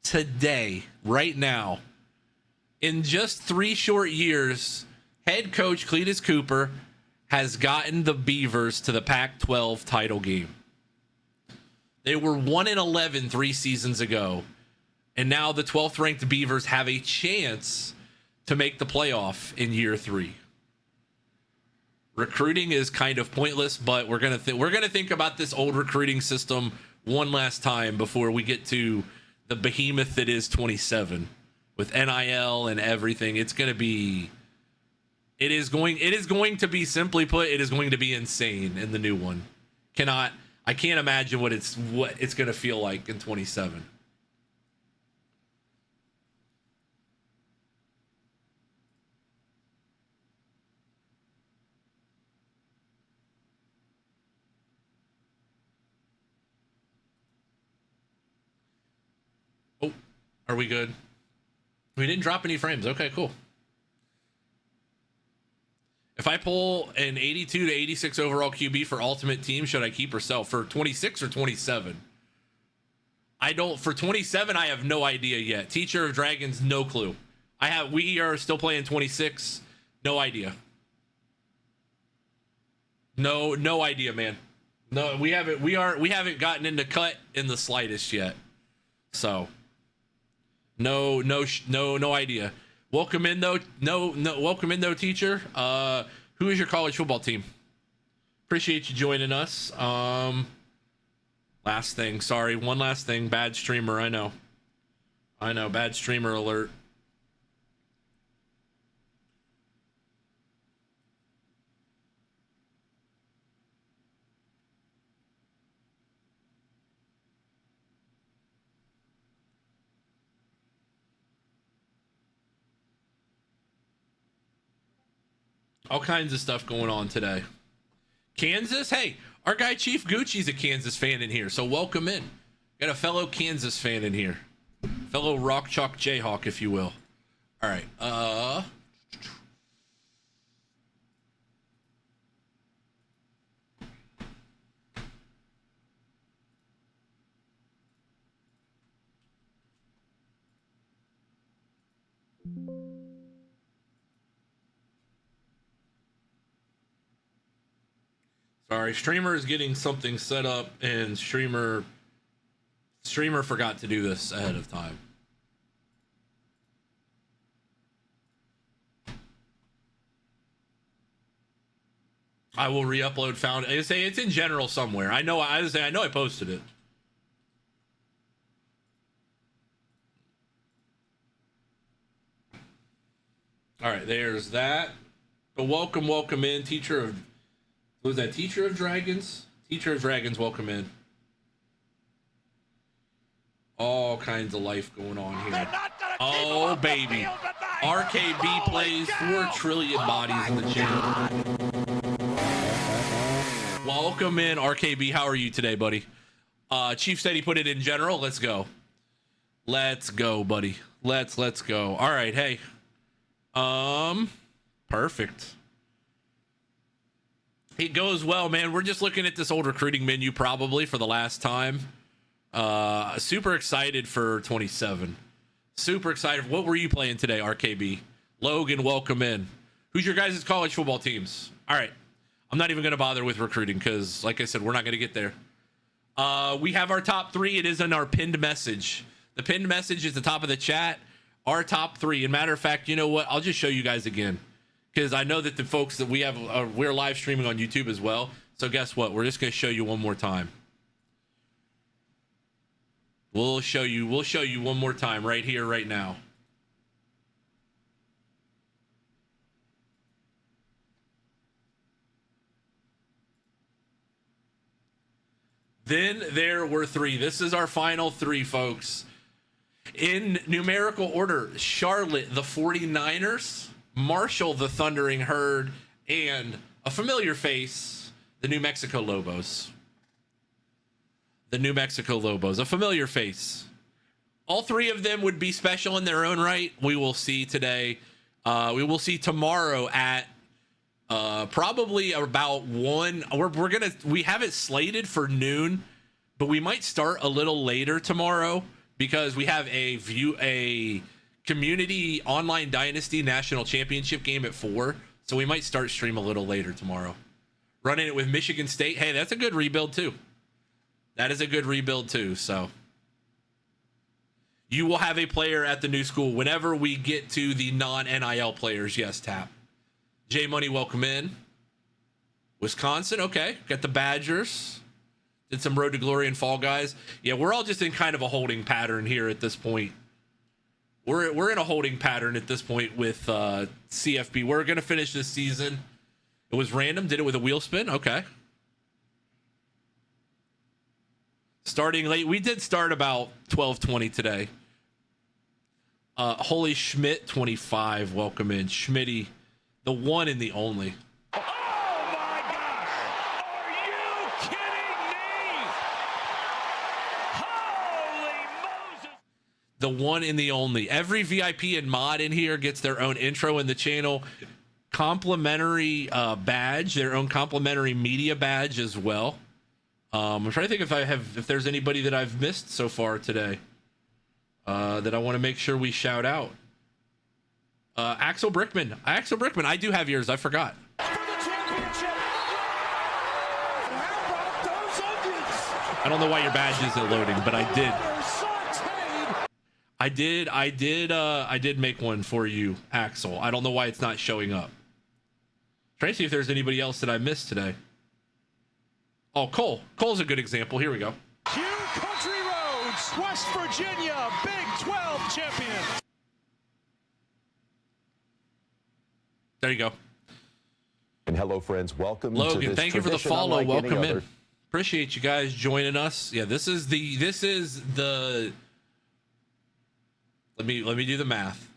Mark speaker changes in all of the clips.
Speaker 1: today, right now, in just 3 short years, head coach Cleetus Cooper has gotten the Beavers to the Pac-12 title game. They were 1-11 3 seasons ago, and now the 12th ranked Beavers have a chance to make the playoff in year 3. Recruiting is kind of pointless, but we're gonna think about this old recruiting system one last time before we get to the behemoth that is 27 with NIL and everything. It is going to be, simply put, it is going to be insane in the new one. I can't imagine what it's going to feel like in 27. Oh, are we good? We didn't drop any frames. Okay, cool. If I pull an 82 to 86 overall QB for Ultimate Team, should I keep or sell for 26 or 27? For 27, I have no idea yet. Teacher of Dragons, no clue. We are still playing 26. No idea. No idea, man. No, we haven't gotten into cut in the slightest yet. So no idea. Welcome in though. Welcome in though, teacher. Who is your college football team? Appreciate you joining us. One last thing. Bad streamer. I know. Bad streamer alert. All kinds of stuff going on today. Kansas, hey, our guy Chief Gucci's a Kansas fan in here, so welcome in. Got a fellow Kansas fan in here. Fellow Rock Chalk Jayhawk, if you will. All right. Sorry, streamer is getting something set up, and streamer forgot to do this ahead of time. I will re-upload. I say it's in general somewhere. I know I posted it. All right, there's that. But welcome in, teacher of. Was that Teacher of Dragons? Teacher of Dragons, welcome in. All kinds of life going on here. Oh, baby. RKB plays 4 trillion bodies in the chat. Welcome in, RKB. How are you today, buddy? Chief said he put it in general. Let's go. Let's go, buddy. Let's go. All right, hey. Perfect. It goes well, man. We're just looking at this old recruiting menu probably for the last time. Super excited for 27. Super excited. What were you playing today, RKB? Logan, welcome in. Who's your guys' college football teams? All right. I'm not even going to bother with recruiting because, like I said, we're not going to get there. We have our top 3. It is in our pinned message. The pinned message is the top of the chat. Our top 3. And matter of fact, you know what? I'll just show you guys again. Because I know that the folks that we have, we're live streaming on YouTube as well. So guess what? We're just going to show you one more time. We'll show you one more time right here, right now. Then there were 3. This is our final 3, folks. In numerical order, Charlotte, the 49ers. Marshall, the Thundering Herd, and a familiar face, the New Mexico Lobos. The New Mexico Lobos, a familiar face. All 3 of them would be special in their own right. We will see today. We will see tomorrow at probably about 1. We have it slated for noon, but we might start a little later tomorrow because we have a community online Dynasty national championship game at 4. So we might start stream a little later tomorrow. Running it with Michigan State. Hey, that's a good rebuild too. That is a good rebuild too. So you will have a player at the new school whenever we get to the non-NIL players. Yes, Tap. J Money, welcome in. Wisconsin, okay. Got the Badgers. Did some Road to Glory and Fall Guys. Yeah, we're all just in kind of a holding pattern here at this point. We're in a holding pattern at this point with CFB. We're going to finish this season. It was random. Did it with a wheel spin. Okay. Starting late. We did start about 12:20 today. Holy Schmidt 25. Welcome in. Schmitty, the one and the only.
Speaker 2: Oh my gosh! Are you kidding me? Holy Moses!
Speaker 1: The one and the only. Every VIP and mod in here gets their own intro in the channel. Complimentary badge, their own complimentary media badge as well. I'm trying to think if there's anybody that I've missed so far today that I want to make sure we shout out. Axel Brickman, I do have yours. I forgot.
Speaker 2: For the championship! How about those onions?
Speaker 1: I don't know why your badge isn't loading, but I did. I did make one for you, Axel. I don't know why it's not showing up. Trying to see if there's anybody else that I missed today. Oh, Cole. Cole's a good example. Here we go.
Speaker 2: Hugh Country Roads, West Virginia, Big 12 champion.
Speaker 3: There you go. And hello, friends. Welcome
Speaker 1: Logan,
Speaker 3: to this
Speaker 1: thank you for the
Speaker 3: tradition
Speaker 1: follow.
Speaker 3: unlike any
Speaker 1: Welcome in.
Speaker 3: other.
Speaker 1: Appreciate you guys joining us. Yeah, this is the let me do the math.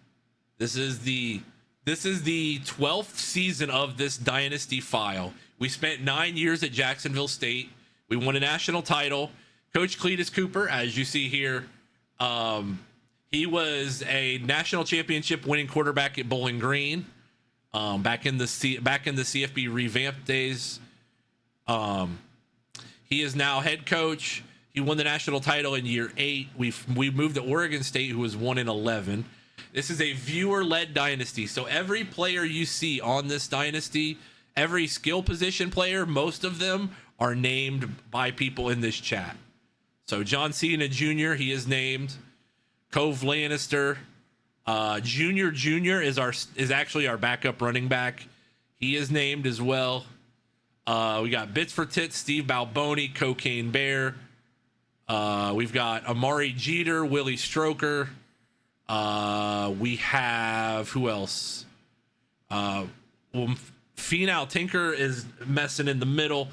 Speaker 1: This is the 12th season of this Dynasty file. We spent 9 years at Jacksonville State. We won a national title. Coach Cleetus Cooper, as you see here, he was a national championship winning quarterback at Bowling Green. Back in the CFB revamped days. He is now head coach. He won the national title in year 8. We moved to Oregon State, who was 1-11. This is a viewer-led dynasty. So every player you see on this dynasty, every skill position player, most of them are named by people in this chat. So John Cena Jr., he is named. Cove Lannister. Junior is actually our backup running back. He is named as well. We got Bits for Tits, Steve Balboni, Cocaine Bear. We've got Amari Jeter, Willie Stroker. We have who else? Finau Tinker is messing in the middle.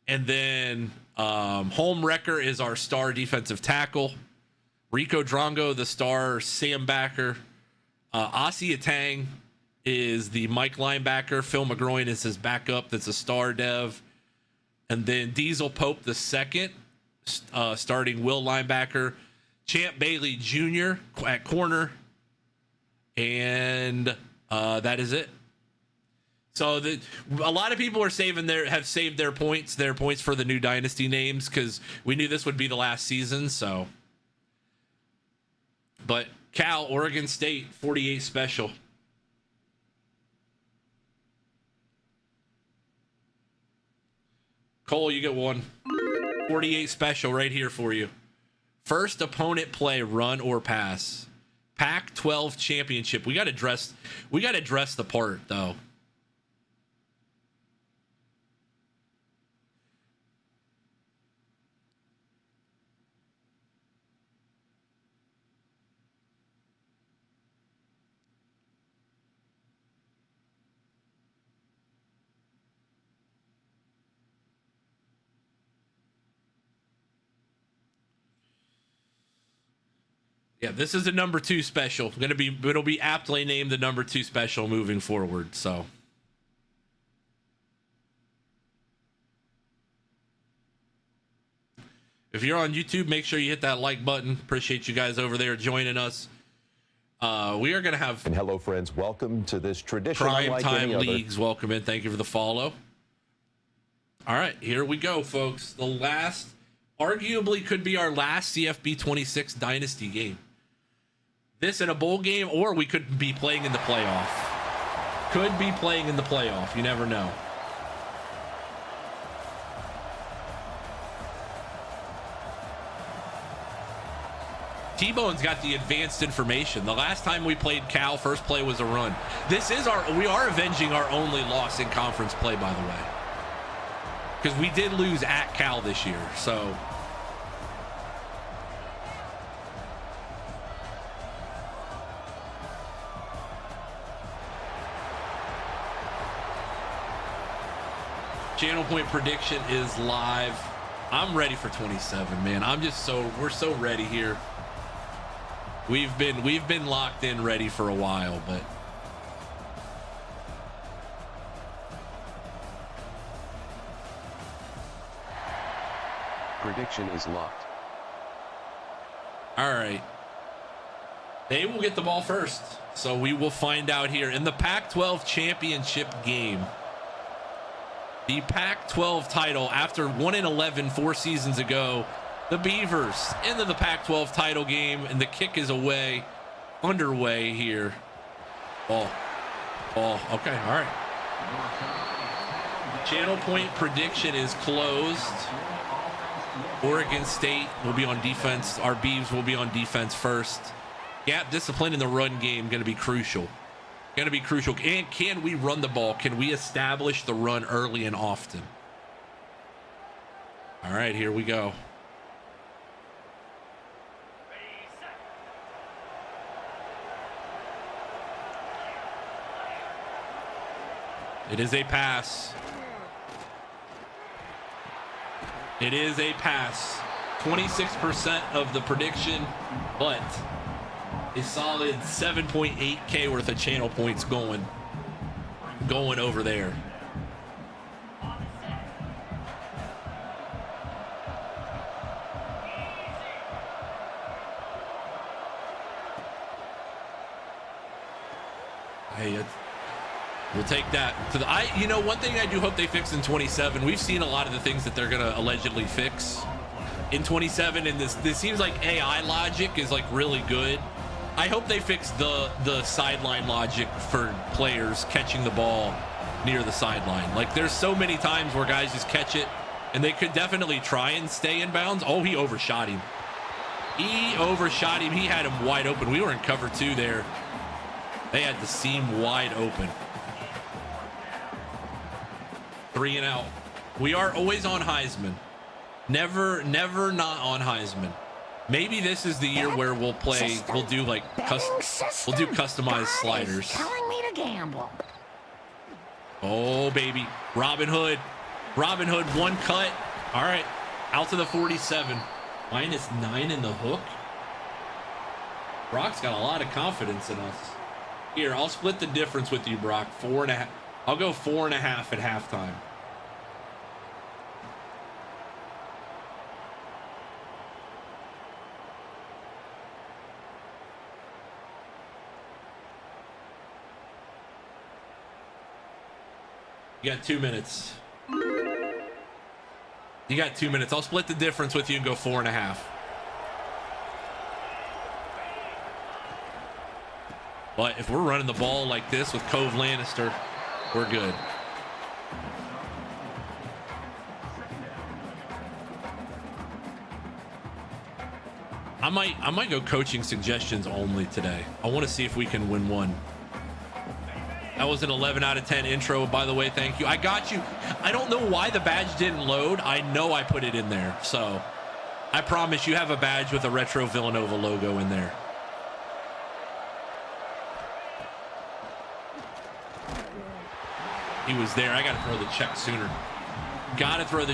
Speaker 1: And then Home Wrecker is our star defensive tackle. Rico Drongo, the star Sam backer. Asi Atang is the Mike linebacker. Phil McGroin is his backup. That's a star dev. And then Diesel Pope the second, starting Will linebacker. Champ Bailey Jr. at corner. And that is it. So a lot of people have saved their points for the new dynasty names because we knew this would be the last season. So, but Cal, Oregon State, 48 special. Cole, you get one. 48 special right here for you. First opponent play, run or pass. Pac-12 championship. We got to dress the part though. Yeah, this is a number 2 special. It'll be aptly named the number 2 special moving forward. So, if you're on YouTube, make sure you hit that like button. Appreciate you guys over there joining us. We are going to have
Speaker 3: and hello, friends. Welcome to this tradition.
Speaker 1: Prime Time Leagues. Welcome in. Thank you for the follow. All right, here we go, folks. The last Arguably could be our last CFB26 Dynasty game. This in a bowl game, or we could be playing in the playoff. Could be playing in the playoff. You never know. T-Bone's got the advanced information. The last time we played Cal, first play was a run. We are avenging our only loss in conference play, by the way. Because we did lose at Cal this year, so. Channel Point prediction is live. I'm ready for 27, man. We're so ready here. We've been locked in, ready for a while, but
Speaker 4: prediction is locked.
Speaker 1: All right. They will get the ball first, so we will find out here in the Pac-12 championship game. The Pac-12 title after 1-11 4 seasons ago. The Beavers into the Pac-12 title game, and the kick is underway here. Ball. Okay, all right. Channel Point prediction is closed. Oregon State will be on defense. Our Beavs will be on defense first. Gap discipline in the run game going to be crucial. And can we run the ball? Can we establish the run early and often? All right, here we go. It is a pass. It is a pass. 26% of the prediction, but a solid 7.8K worth of channel points going over there. Hey, we'll take that to the. One thing I do hope they fix in 27. We've seen a lot of the things that they're gonna allegedly fix in 27, and this seems like AI logic is like really good. I hope they fix the sideline logic for players catching the ball near the sideline. Like there's so many times where guys just catch it, and they could definitely try and stay in bounds. Oh, he overshot him. He had him wide open. We were in cover 2 there. They had the seam wide open. 3 and out. We are always on Heisman. Never not on Heisman. Maybe this is the year where we'll do like customized sliders.
Speaker 5: Telling me to gamble.
Speaker 1: Oh baby, Robin Hood, one cut. All right, out to the 47. -9 in the hook. Brock's got a lot of confidence in us. Here, I'll split the difference with you, Brock. 4.5. I'll go 4.5 at halftime. You got 2 minutes. I'll split the difference with you and go 4.5. But if we're running the ball like this with Cove Lannister, we're good. I might go coaching suggestions only today. I want to see if we can win one. That was an 11 out of 10 intro, by the way. Thank you. I got you. I don't know why the badge didn't load. I know I put it in there. So I promise you have a badge with a Retro Villanova logo in there. He was there. I got to throw the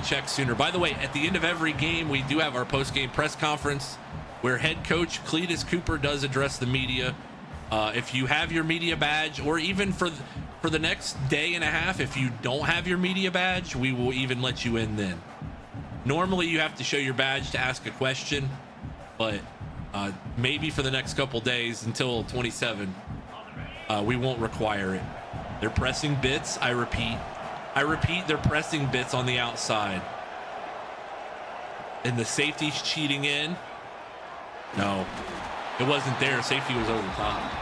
Speaker 1: check sooner. By the way, at the end of every game, we do have our post-game press conference where head coach Cleetus Cooper does address the media. If you have your media badge, or even for the next day and a half, if you don't have your media badge, we will even let you in then. Normally, you have to show your badge to ask a question, but maybe for the next couple days until 27, we won't require it. They're pressing bits. I repeat, they're pressing bits on the outside. And the safety's cheating in. No, it wasn't there. Safety was over the top.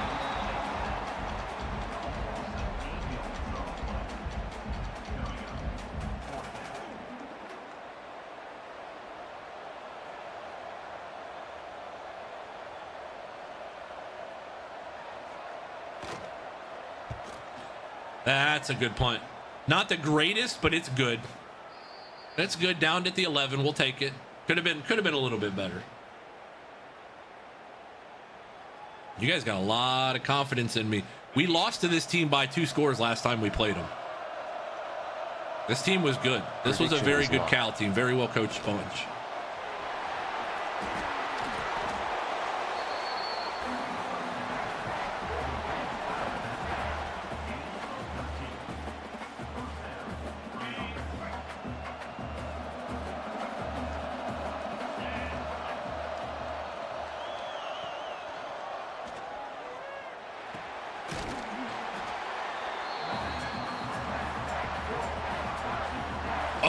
Speaker 1: That's a good punt. Not the greatest, but it's good. That's good. Down at the 11. We'll take it. Could have been a little bit better. You guys got a lot of confidence in me. We lost to this team by 2 scores last time we played them. This team was good. This was a very good Cal team. Very well coached bunch.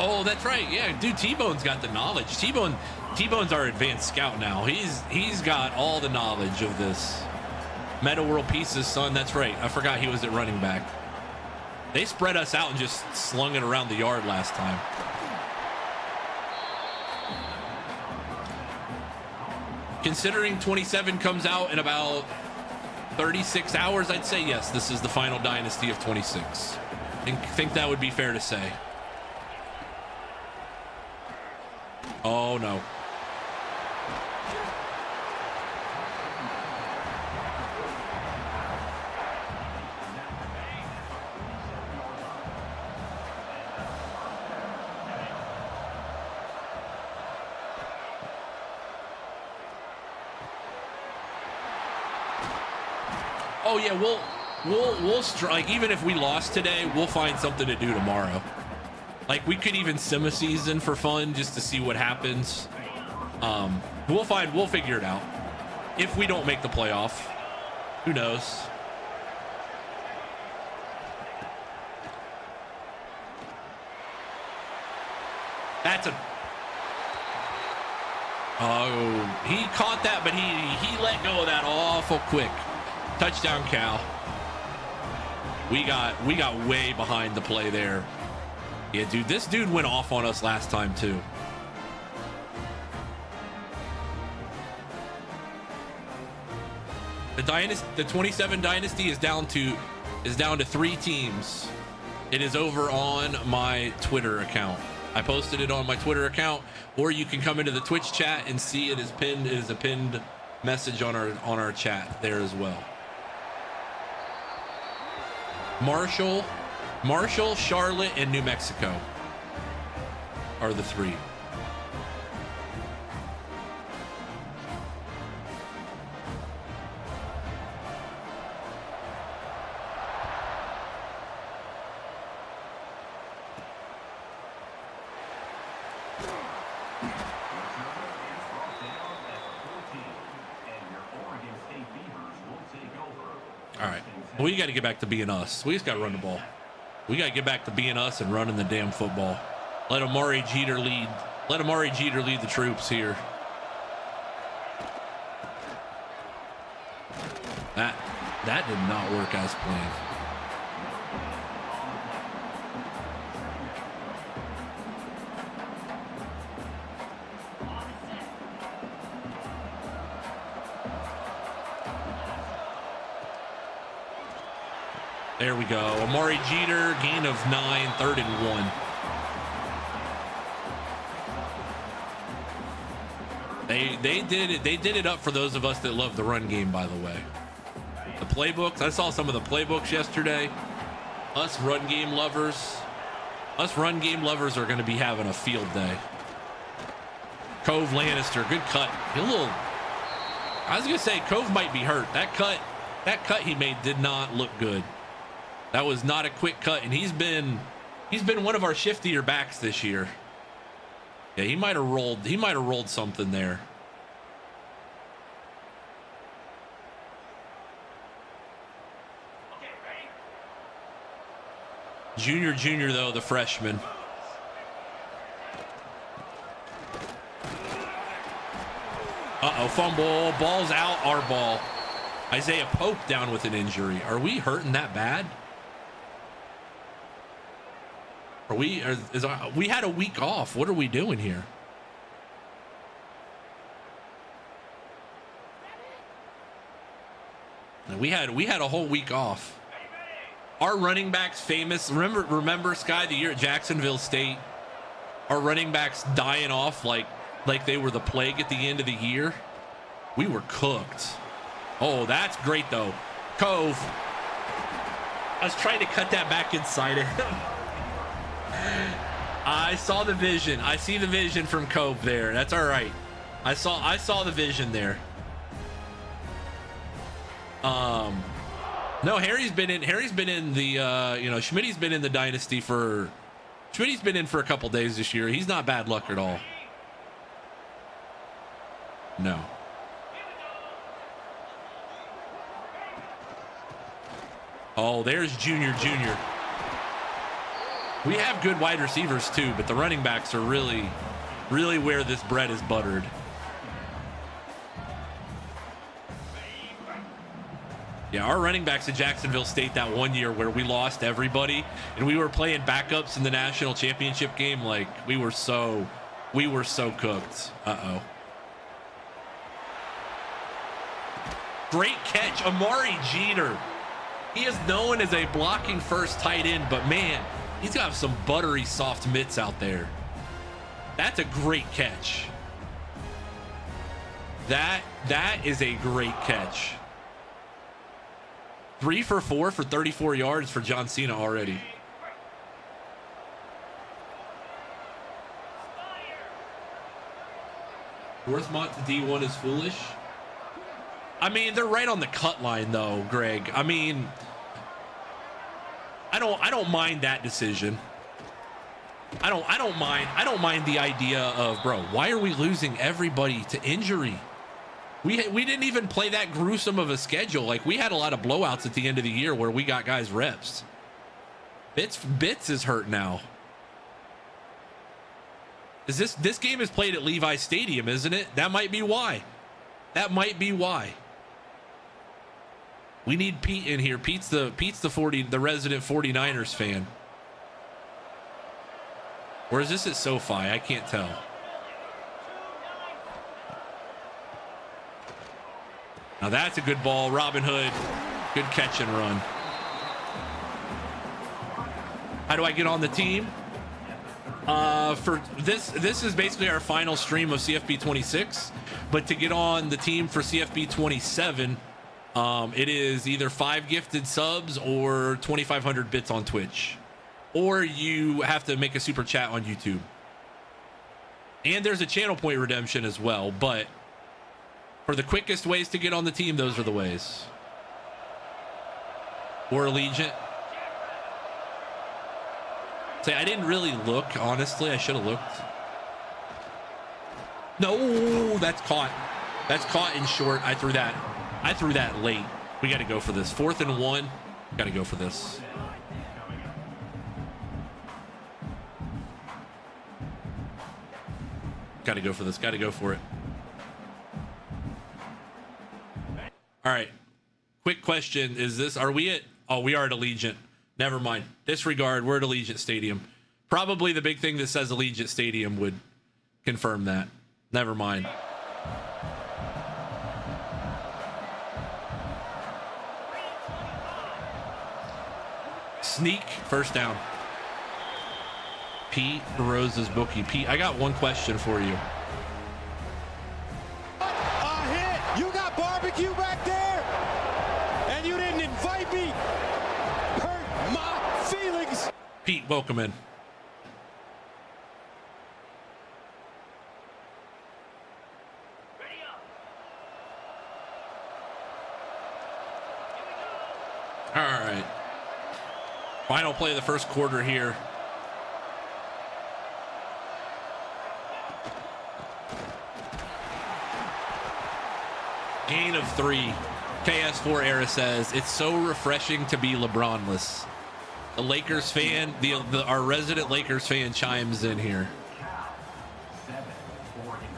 Speaker 1: Oh, that's right. Yeah, dude, T-Bone's got the knowledge. T-Bone's our advanced scout now. He's got all the knowledge of this. Meta World Pieces, son. That's right. I forgot he was at running back. They spread us out and just slung it around the yard last time. Considering 27 comes out in about 36 hours, I'd say yes, this is the final Dynasty of 26. I think that would be fair to say. Oh, no. Oh, yeah, we'll strike. Even if we lost today, we'll find something to do tomorrow. Like, we could even sim a season for fun just to see what happens. We'll figure it out. If we don't make the playoff, who knows? That's a... Oh, he caught that, but he let go of that awful quick. Touchdown, Cal. We got way behind the play there. Yeah, dude, this dude went off on us last time too. The 27 Dynasty is down to 3 teams. It is over on my Twitter account. I posted it on my Twitter account, or you can come into the Twitch chat and see it is pinned. It is a pinned message on our chat there as well. Marshall, Charlotte, and New Mexico are the 3. All right. We got to get back to being us. We just got to run the ball. We got to get back to being us and running the damn football. Let Amari Jeter lead. Let Amari Jeter lead the troops here. That did not work as planned. There we go. Amari Jeter, gain of 9, 3rd and 1. They did it. They did it up for those of us that love the run game, by the way. The playbooks. I saw some of the playbooks yesterday. Us run game lovers are going to be having a field day. Cove Lannister, good cut. I was going to say Cove might be hurt. That cut he made did not look good. That was not a quick cut, and he's been one of our shiftier backs this year. Yeah, he might have rolled something there. Junior though, the freshman. Uh-oh, fumble. Ball's out. Our ball. Isaiah Pope down with an injury. Are we hurting that bad? We had a week off. What are we doing here? We had a whole week off. Our running backs famous. Remember Sky, the year at Jacksonville State? Our running backs dying off like they were the plague at the end of the year. We were cooked. Oh, that's great though. Cove. I was trying to cut that back inside of him. I saw the vision. I see the vision from Cove there. That's all right. I saw the vision there. No, Harry's been in the Schmitty's been in the Dynasty for Schmitty's been in for a couple days this year. He's not bad luck at all. No. Oh, there's Junior. We have good wide receivers too, but the running backs are really where this bread is buttered. Yeah, our running backs at Jacksonville State that one year where we lost everybody and we were playing backups in the national championship game, like we were so cooked. Uh-oh. Great catch, Amari Jeter. He is known as a blocking first tight end, but man, he's got some buttery soft mitts out there. That's a great catch. That is a great catch. 3 for 4 for 34 yards for John Cena already. Worthmont to D1 is foolish. I mean, they're right on the cut line though, Greg. I mean, I don't mind that decision. I don't mind the idea of, bro, why are we losing everybody to injury? We didn't even play that gruesome of a schedule. Like, we had a lot of blowouts at the end of the year where we got guys reps. Bits is hurt now. This game is played at Levi Stadium, isn't it? That might be why. We need Pete in here. Pete's the resident 49ers fan. Or is this at SoFi? I can't tell. Now that's a good ball. Robin Hood. Good catch and run. How do I get on the team? For this is basically our final stream of CFB26. But to get on the team for CFB27, it is either 5 gifted subs or 2,500 bits on Twitch. Or you have to make a super chat on YouTube. And there's a channel point redemption as well, but for the quickest ways to get on the team, those are the ways. Or Allegiant. Say, I didn't really look, honestly. I should have looked. No, that's caught. That's caught in short. I threw that late. We got to go for this. 4th and 1. Got to go for this. Got to go for this. Got to go for it. All right. Quick question. Are we at, we are at Allegiant. Never mind. Disregard. We're at Allegiant Stadium. Probably the big thing that says Allegiant Stadium would confirm that. Never mind. Sneak. First down. Pete Rose's bookie. Pete, I got one question for you.
Speaker 2: A hit! You got barbecue back there! And you didn't invite me! Hurt my feelings!
Speaker 1: Pete, welcome in. All right. Final play of the first quarter here. Gain of 3. KS4 era says, it's so refreshing to be LeBronless. The Lakers fan, our resident Lakers fan chimes in here.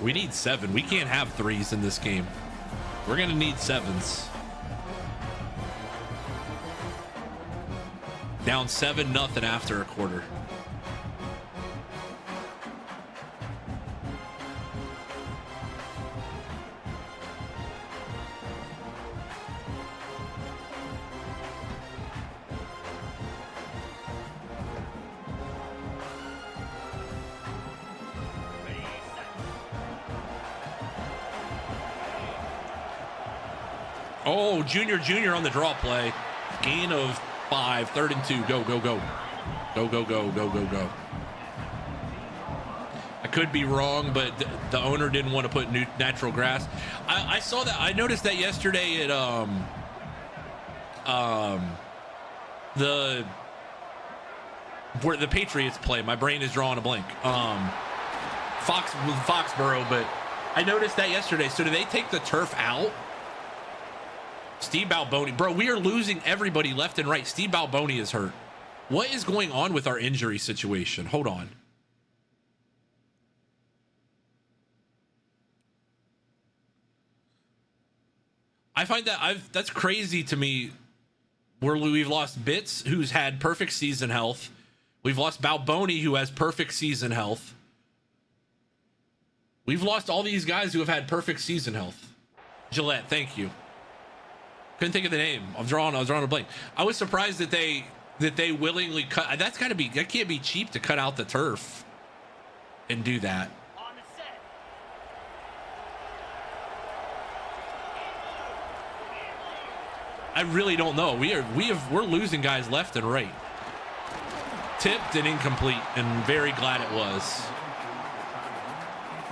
Speaker 1: We need 7. We can't have 3s in this game. We're going to need 7s. Down 7-0 after a quarter. Oh, Junior on the draw play. Gain of 5, 3rd and 2. Go. Go. I could be wrong, but the owner didn't want to put new natural grass. I saw that. I noticed that yesterday at where the Patriots play. My brain is drawing a blank. Foxborough, but I noticed that yesterday. So do they take the turf out? Steve Balboni, bro, we are losing everybody left and right. Steve Balboni is hurt. What is going on with our injury situation? Hold on. I find that that's crazy to me. We've lost Bitts, who's had perfect season health. We've lost Balboni, who has perfect season health. We've lost all these guys who have had perfect season health. Gillette, thank you. Couldn't think of the name. I was drawing a blank. I was surprised that they willingly cut. That can't be cheap to cut out the turf and do that. I really don't know. We're losing guys left and right. Tipped and incomplete, and very glad it was.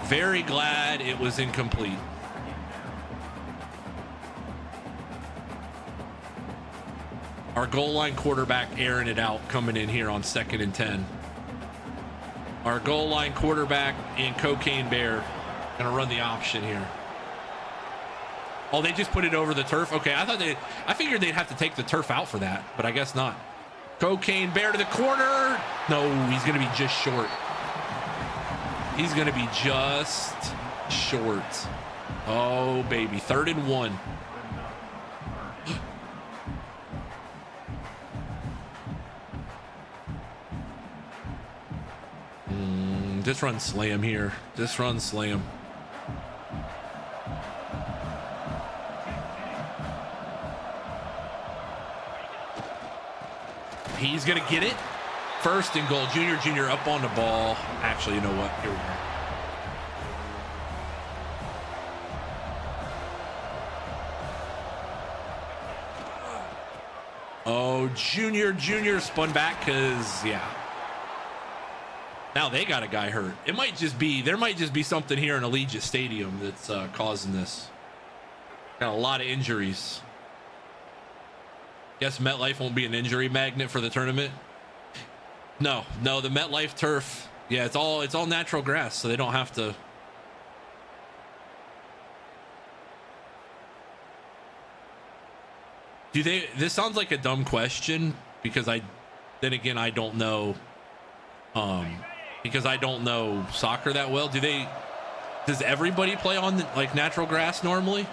Speaker 1: Very glad it was incomplete. Our goal line quarterback airing it out, coming in here on 2nd and 10. Our goal line quarterback and Cocaine Bear gonna run the option here. Oh, they just put it over the turf. Okay, I figured they'd have to take the turf out for that, but I guess not. Cocaine Bear to the corner. No, he's gonna be just short. He's gonna be just short. Oh baby, 3rd and 1. Just run slam here. Just run slam. He's going to get it. 1st and goal. Junior up on the ball. Actually, you know what? Here we go. Oh, Junior spun back because, yeah. Now they got a guy hurt. There might just be something here in Allegiant Stadium that's causing this. Got a lot of injuries. Guess MetLife won't be an injury magnet for the tournament. No, the MetLife turf. Yeah, it's all natural grass, so they don't have to. This sounds like a dumb question because I don't know. Because I don't know soccer that well. Does everybody play on like natural grass normally?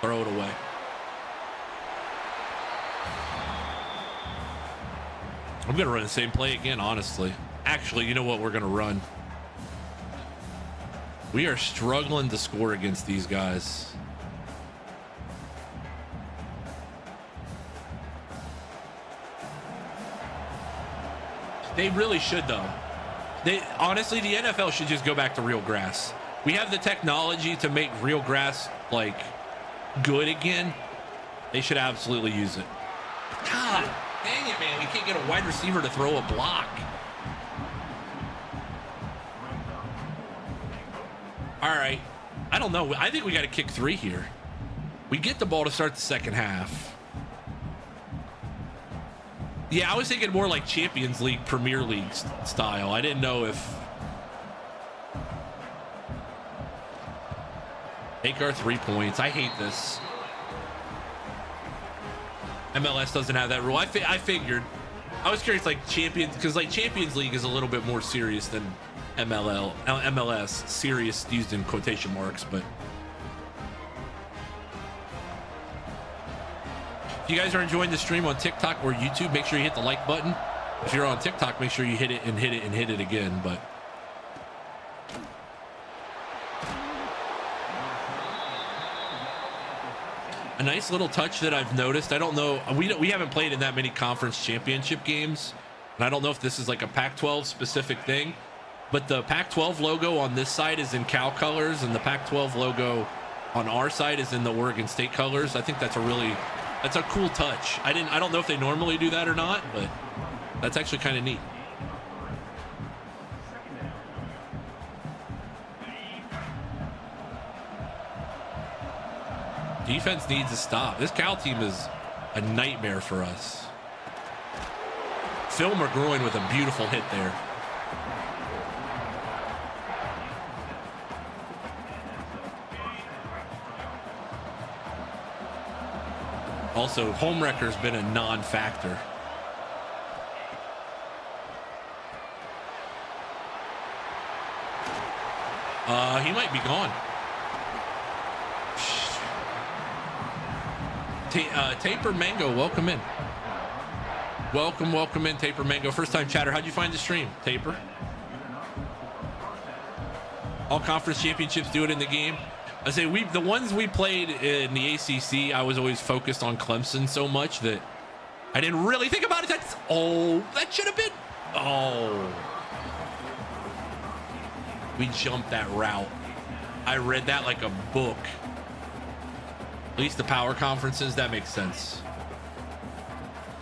Speaker 1: Throw it away. I'm gonna run the same play again, honestly. Actually, you know what we're gonna run? We are struggling to score against these guys. They really should, though. Honestly, the NFL should just go back to real grass. We have the technology to make real grass like good again. They should absolutely use it. God dang it, man. We can't get a wide receiver to throw a block. All right. I don't know. I think we got to kick 3 here. We get the ball to start the second half. Yeah, I was thinking more like Champions League, Premier League style. I didn't know if... Take our 3 points. I hate this. MLS doesn't have that rule. I figured. I was curious, like Champions, because like Champions League is a little bit more serious than MLS. Serious used in quotation marks, but if you guys are enjoying the stream on TikTok or YouTube, make sure you hit the like button. If you're on TikTok, make sure you hit it and hit it and hit it again. But a nice little touch that I've noticed. I don't know. We haven't played in that many conference championship games, and I don't know if this is like a Pac-12 specific thing, but the Pac-12 logo on this side is in Cal colors, and the Pac-12 logo on our side is in the Oregon State colors. I think that's a cool touch. I don't know if they normally do that or not, but that's actually kind of neat. Defense needs to stop. This Cal team is a nightmare for us. Phil McGroin with a beautiful hit there. Also, home wrecker's been a non-factor. He might be gone. Taper Mango, welcome in. Welcome in, Taper Mango. First time chatter. How'd you find the stream, Taper? All conference championships do it in the game. I say the ones we played in the ACC, I was always focused on Clemson so much that I didn't really think about it. That should have been. Oh, we jumped that route. I read that like a book. At least the power conferences, that makes sense.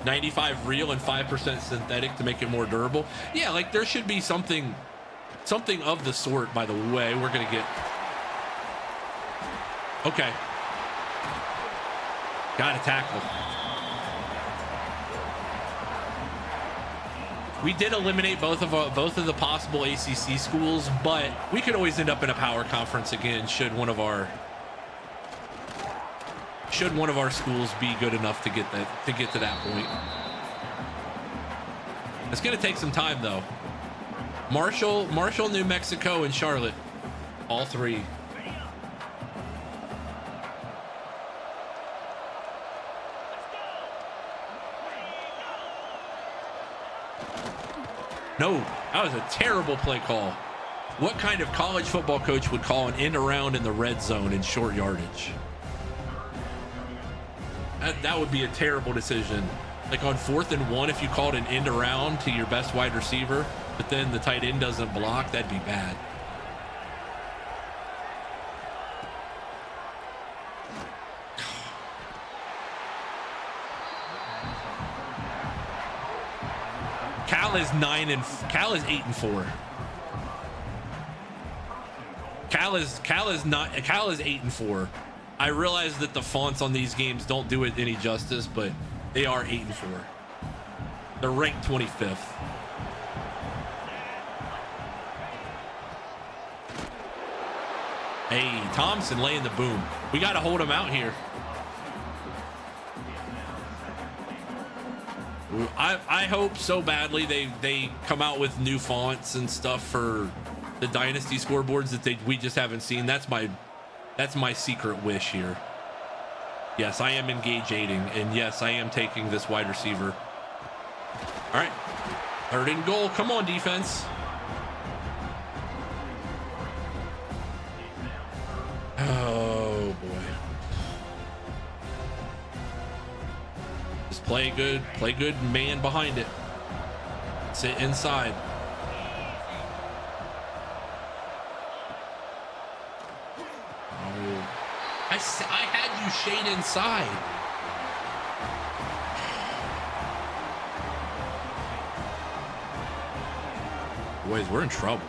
Speaker 1: 95 real and 5% synthetic to make it more durable. Yeah, like there should be something of the sort. By the way, we're gonna get. Okay. Got to tackle. We did eliminate both of the possible ACC schools, but we could always end up in a power conference again should one of our schools be good enough to get to that point. It's going to take some time though. Marshall, New Mexico, and Charlotte, all three. No, that was a terrible play call. What kind of college football coach would call an end around in the red zone in short yardage? That would be a terrible decision. Like on 4th and 1, if you called an end around to your best wide receiver, but then the tight end doesn't block, that'd be bad. Cal is 8-4. Cal is 8-4. I realize that the fonts on these games don't do it any justice, but they are 8-4. They're ranked 25th. Hey, Thompson laying the boom. We got to hold him out here. I hope so badly they come out with new fonts and stuff for the Dynasty scoreboards that we just haven't seen. That's my secret wish here. Yes, I am engaging, and yes, I am taking this wide receiver. All right, 3rd and goal. Come on, defense. Oh boy. Just play good man behind it. Sit inside. Oh, I had you shade inside. Boys, we're in trouble.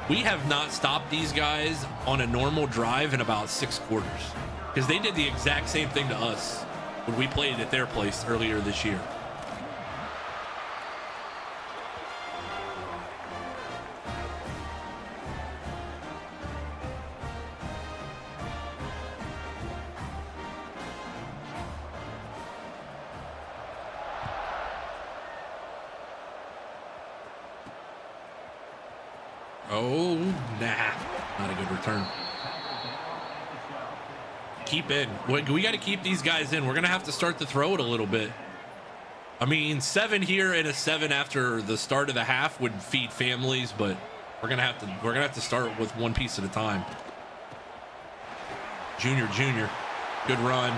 Speaker 1: We have not stopped these guys on a normal drive in about 6 quarters, because they did the exact same thing to us when we played at their place earlier this year. Oh, nah. Not a good return. Keep in. We got to keep these guys in. We're going to have to start to throw it a little bit. I mean, 7 here and a 7 after the start of the half would feed families, but we're going to have to start with one piece at a time. Junior. Good run.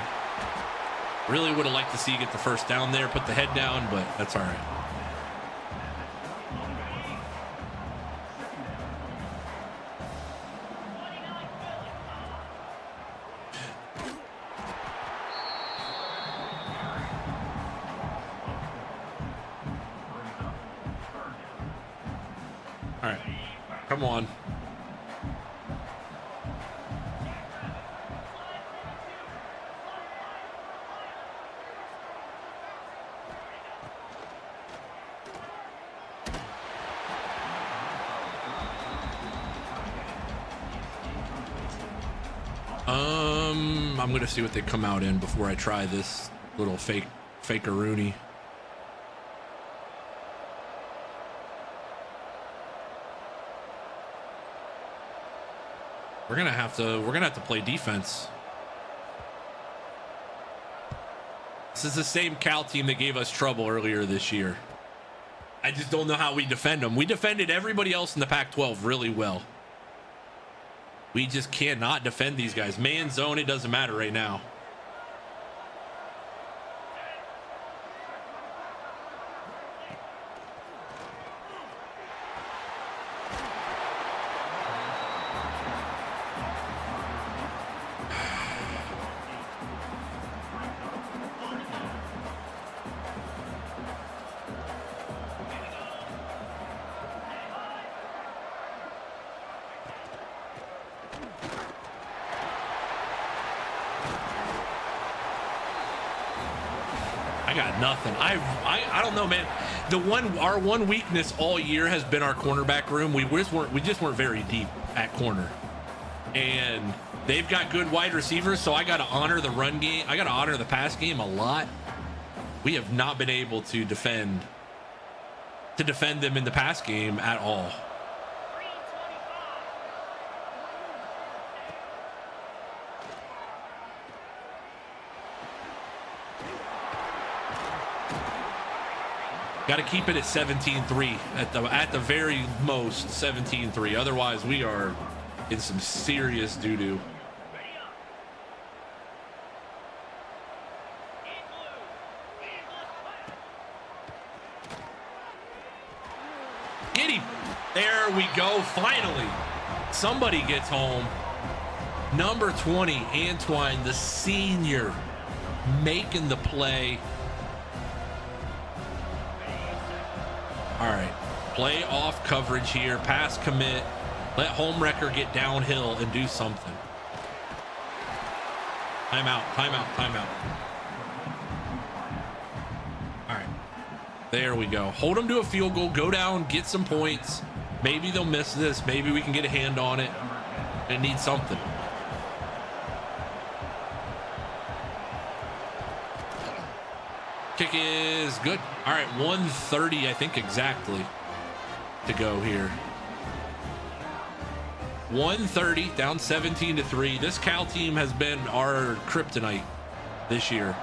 Speaker 1: Really would have liked to see you get the first down there, put the head down, but that's all right. All right, come on. I'm gonna see what they come out in before I try this little fakeroonie. We're gonna have to play defense. This is the same Cal team that gave us trouble earlier this year. I just don't know how we defend them. We defended everybody else in the Pac-12 really well. We just cannot defend these guys. Man, zone, it doesn't matter right now. I got nothing. I don't know, man. Our one weakness all year has been our cornerback room. We just weren't very deep at corner, and they've got good wide receivers. So I got to honor the run game. I got to honor the pass game a lot. We have not been able to defend them in the pass game at all. Got to keep it at 17-3 at the very most 17-3. Otherwise, we are in some serious doo-doo. Get him. There we go. Finally, somebody gets home. Number 20, Antoine, the senior, making the play. All right, play off coverage here, pass commit, let Homewrecker get downhill and do something. Timeout. All right, there we go. Hold them to a field goal, go down, get some points. Maybe they'll miss this. Maybe we can get a hand on it. They need something. Kick is good. All right, 1:30, I think exactly, to go here. 1:30, down 17-3. This Cal team has been our kryptonite this year.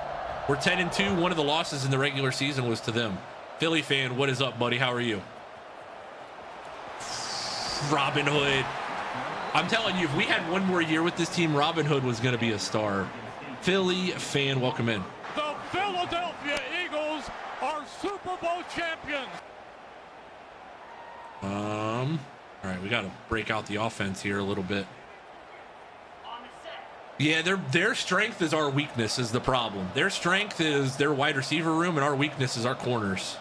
Speaker 1: We're 10-2. One of the losses in the regular season was to them. Philly fan, what is up, buddy? How are you? Robin Hood. I'm telling you, if we had one more year with this team, Robin Hood was going to be a star. Philly fan, welcome in.
Speaker 4: The Philadelphia Eagles are Super Bowl champions.
Speaker 1: All right, we got to break out the offense here a little bit. Yeah, their strength is our weakness is the problem. Their strength is their wide receiver room, and our weakness is our corners.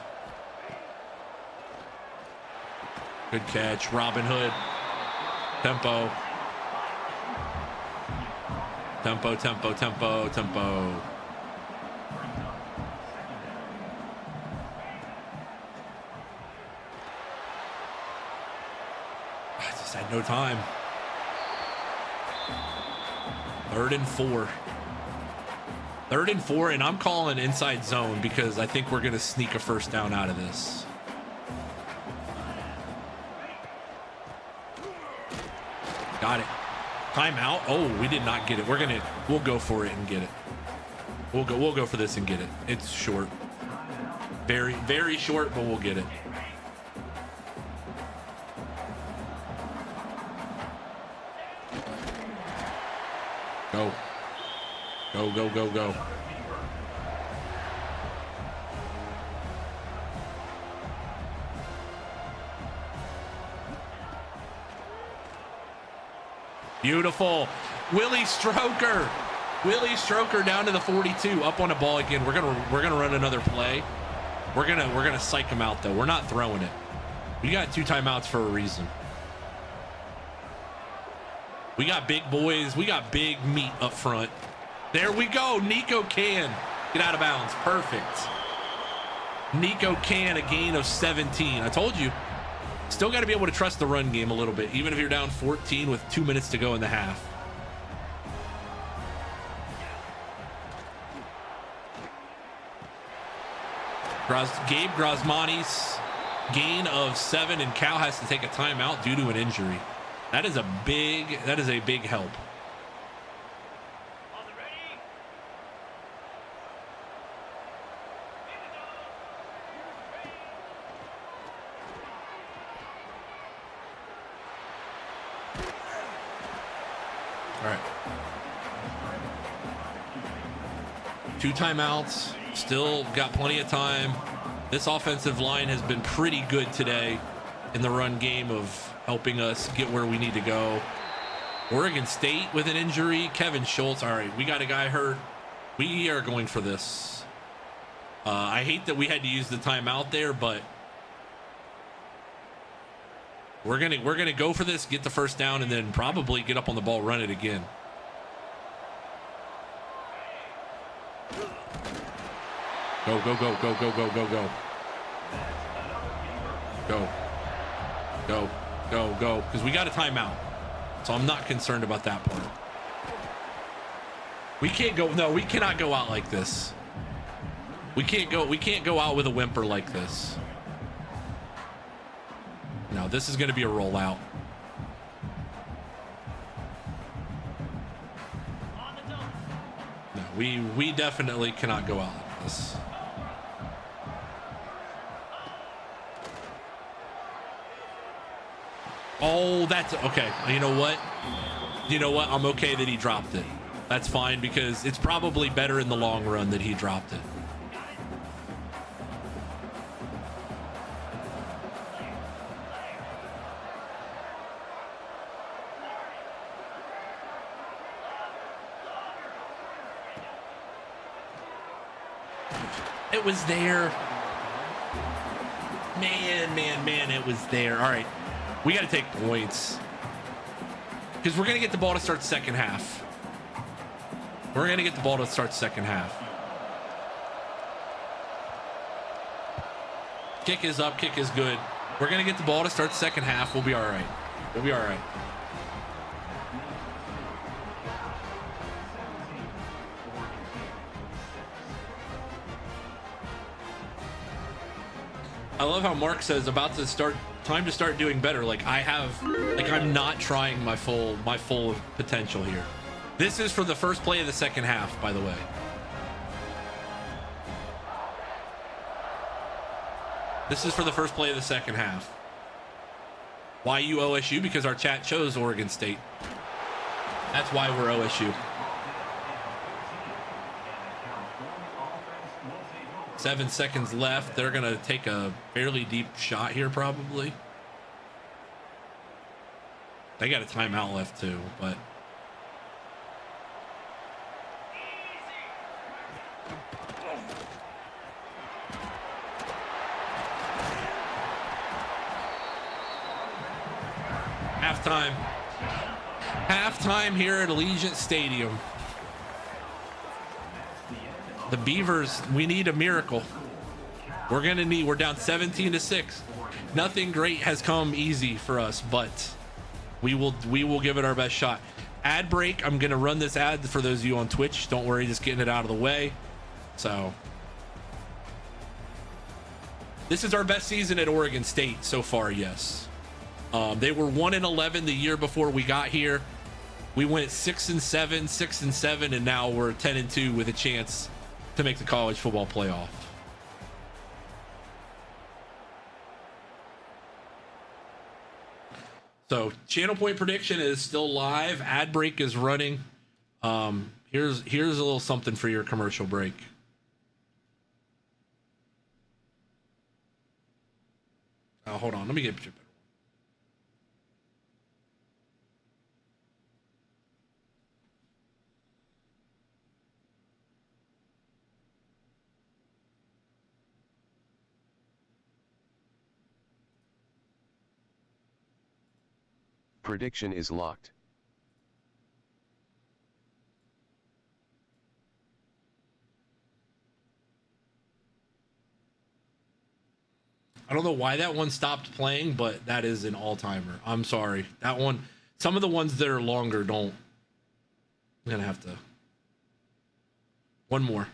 Speaker 1: Good catch, Robin Hood. Tempo. Tempo, tempo, tempo, tempo. I just had no time. 3rd and 4. 3rd and 4, and I'm calling inside zone because I think we're going to sneak a first down out of this. Got it. Timeout. Oh, we did not get it. We'll go for it and get it. We'll go for this and get it. It's short. Very, very short, but we'll get it. Go. Go, go, go, go. Beautiful. Willie Stroker. Willie Stroker down to the 42, up on the ball again. We're gonna run another play. We're gonna psych him out though. We're not throwing it. We got 2 timeouts for a reason. We got big boys. We got big meat up front. There we go. Nico can get out of bounds. Perfect. Nico can, a gain of 17. I told you. Still got to be able to trust the run game a little bit, even if you're down 14 with 2 minutes to go in the half. Gabe Grosmani's gain of 7, and Cal has to take a timeout due to an injury. That is a big help. All right. 2 timeouts. Still got plenty of time. This offensive line has been pretty good today in the run game of helping us get where we need to go. Oregon State with an injury. Kevin Schultz. All right, we got a guy hurt. We are going for this. I hate that we had to use the timeout there, but we're gonna go for this, get the first down, and then probably get up on the ball, run it again. Go, go, go, go, go, go, go, go. Go. Go, go, go. Because we got a timeout. So I'm not concerned about that part. We can't go. No, we cannot go out like this. We can't go out with a whimper like this. No, this is going to be a rollout. No, we definitely cannot go out like this. Oh, that's okay. You know what? I'm okay that he dropped it. That's fine because it's probably better in the long run that he dropped it. It was there. Man, it was there. All right. We got to take points because we're going to get the ball to start second half. We're going to get the ball to start second half. Kick is up. Kick is good. We're going to get the ball to start second half. We'll be all right. We'll be all right. I love how Mark says time to start doing better. I'm not trying my full potential here. This is for the first play of the second half, by the way. This is for the first play of the second half. Why you OSU? Because our chat chose Oregon State. That's why we're OSU. 7 seconds left. They're going to take a fairly deep shot here, probably. They got a timeout left, too, but... Halftime. Halftime here at Allegiant Stadium. The Beavers, we need a miracle. We're down 17-6. Nothing great has come easy for us, but we will give it our best shot. Ad break. I'm gonna run this ad for those of you on Twitch. Don't worry, just getting it out of the way. So this is our best season at Oregon State so far, yes. They were 1-11 the year before we got here. We went 6-7, 6-7, and now we're 10-2 with a chance to make the college football playoff. So channel point prediction is still live. Ad break is running. Here's a little something for your commercial break. Oh, hold on. Let me get a better one.
Speaker 5: Prediction is locked.
Speaker 1: I don't know why that one stopped playing, but that is an all-timer. I'm sorry. That one, some of the ones that are longer don't. I'm going to have to. One more.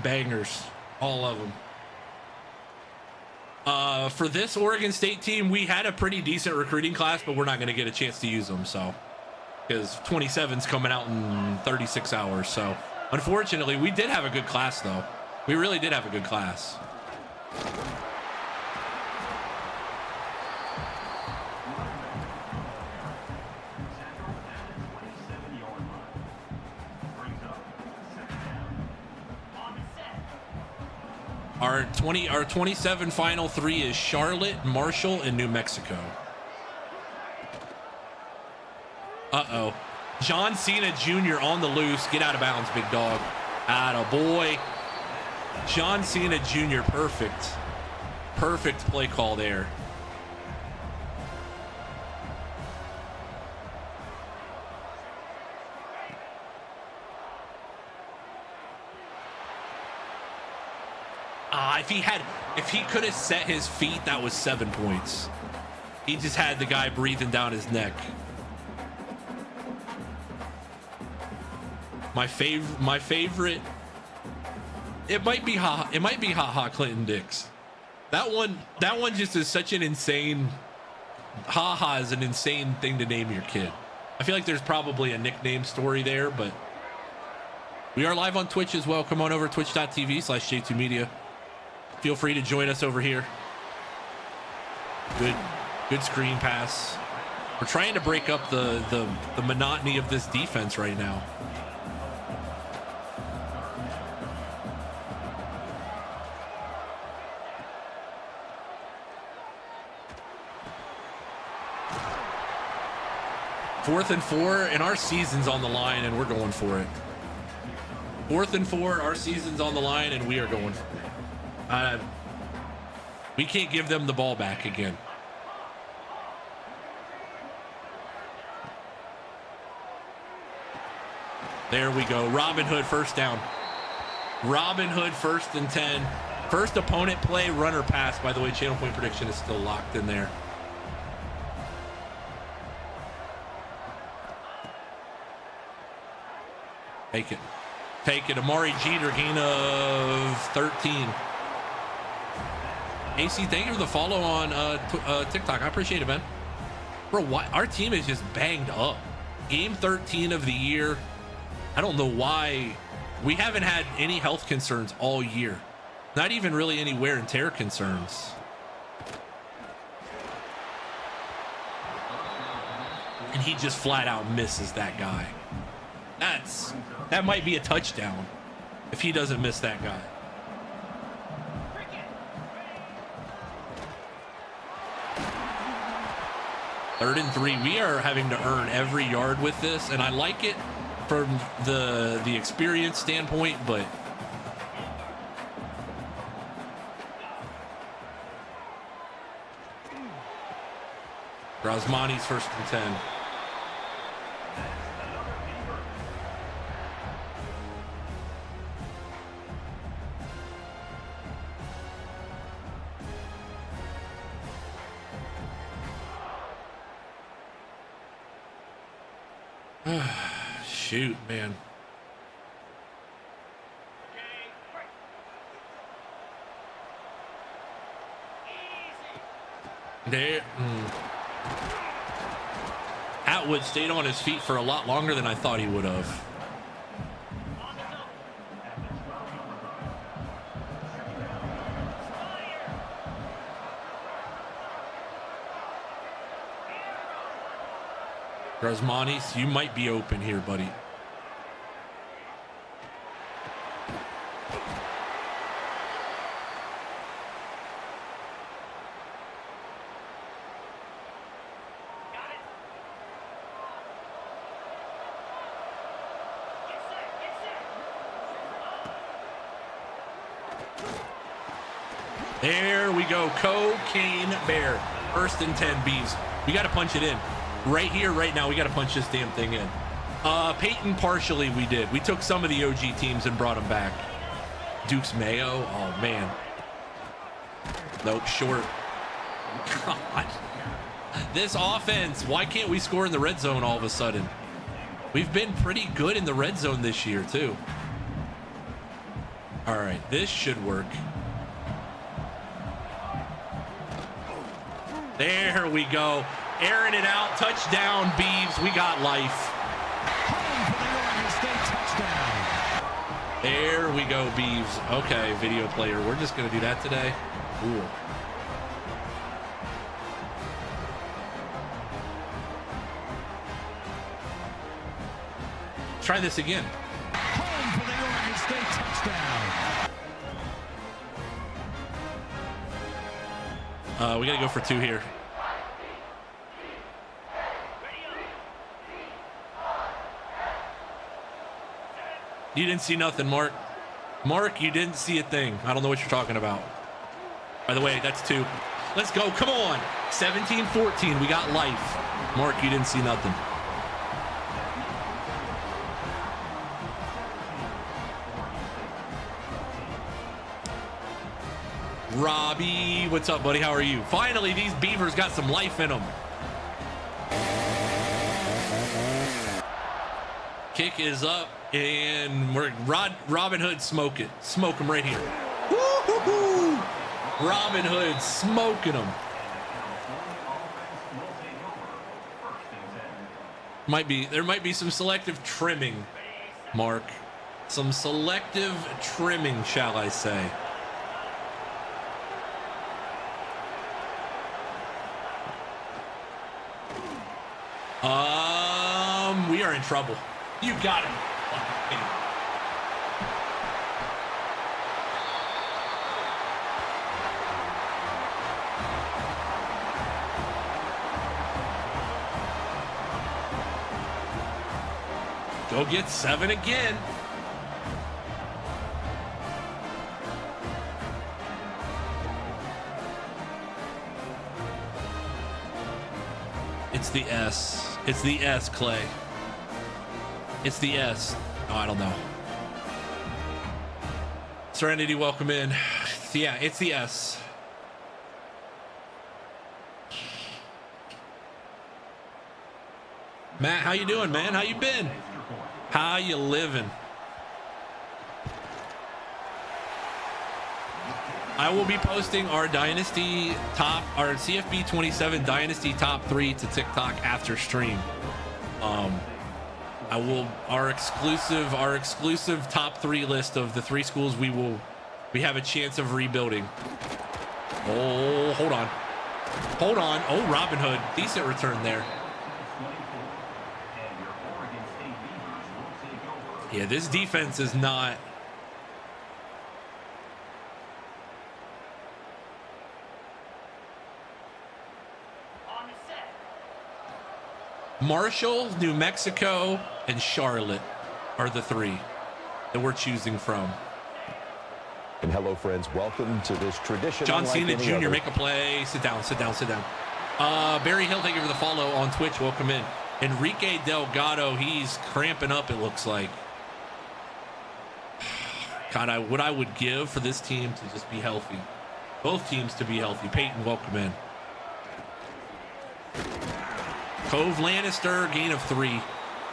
Speaker 1: Bangers, all of them. For this Oregon State team, we had a pretty decent recruiting class, but we're not going to get a chance to use them. So, because 27's coming out in 36 hours. So, unfortunately, we did have a good class, though. We really did have a good class. Our 27 final three is Charlotte, Marshall, and New Mexico. Uh-oh. John Cena Jr. on the loose. Get out of bounds, big dog. Atta boy. John Cena Jr. Perfect. Perfect play call there. If he could have set his feet, that was 7 points. He just had the guy breathing down his neck. My favorite. It might be Ha Clinton Dix. That one just is such an insane. Ha is an insane thing to name your kid. I feel like there's probably a nickname story there, but we are live on Twitch as well. Come on over to twitch.tv/J2 Media. Feel free to join us over here. Good screen pass. We're trying to break up the monotony of this defense right now. Fourth and 4, and our season's on the line, and we're going for it. 4th and 4, our season's on the line, and we are going for it. We can't give them the ball back again. There we go. Robin Hood first down. Robin Hood 1st and 10. First opponent play, runner pass. By the way, channel point prediction is still locked in there. Take it. Take it. Amari Jeter, gain of 13. AC, thank you for the follow on TikTok. I appreciate it, man. Bro, our team is just banged up. Game 13 of the year. I don't know why we haven't had any health concerns all year. Not even really any wear and tear concerns. And he just flat out misses that guy. That might be a touchdown if he doesn't miss that guy. Third and 3. We are having to earn every yard with this, and I like it from the experience standpoint, but Grosmani's 1st and 10. Shoot, man. There. Atwood stayed on his feet for a lot longer than I thought he would have. Grosmanis, you might be open here, buddy. There we go. Cocaine Bear. 1st and 10, Beavs. We got to punch it in. Right here, right now, we got to punch this damn thing in. Peyton, partially we did. We took some of the OG teams and brought them back. Duke's Mayo. Oh, man. Nope, short. God. This offense, why can't we score in the red zone all of a sudden? We've been pretty good in the red zone this year, too. All right, this should work. There we go. Airing it out. Touchdown, Beavs. We got life. There we go, Beavs. Okay, video player. We're just going to do that today. Cool. Try this again.
Speaker 6: Home for the Oregon State touchdown.
Speaker 1: We got to go for 2 here. You didn't see nothing, Mark. Mark, you didn't see a thing. I don't know what you're talking about. By the way, that's 2. Let's go. Come on. 17-14. We got life. Mark, you didn't see nothing. Robbie, what's up, buddy? How are you? Finally, these Beavers got some life in them. Kick is up, and we're Robin Hood smoke it. Smoke him right here. Woo-hoo-hoo! Robin Hood smoking them. There might be some selective trimming, Mark. Some selective trimming, shall I say. We are in trouble. You got him. Go get 7 again. It's the S. It's the S, Clay. It's the S. Oh, I don't know. Serenity, welcome in. Yeah, it's the S. Matt, how you doing, man? How you been? How you living? I will be posting our Dynasty our CFB27 Dynasty top 3 to TikTok after stream. Our exclusive top 3 list of the 3 schools we have a chance of rebuilding. Oh, hold on. Oh, Robin Hood, decent return there. Yeah, this defense is not. Marshall, New Mexico, and Charlotte are the 3 that we're choosing from.
Speaker 3: And hello, friends. Welcome to this tradition.
Speaker 1: John Cena Jr. Make a play. Sit down. Barry Hill, thank you for the follow on Twitch. Welcome in. Enrique Delgado, he's cramping up, it looks like. God, what I would give for this team to just be healthy. Both teams to be healthy. Peyton, welcome in. Cove Lannister, gain of 3.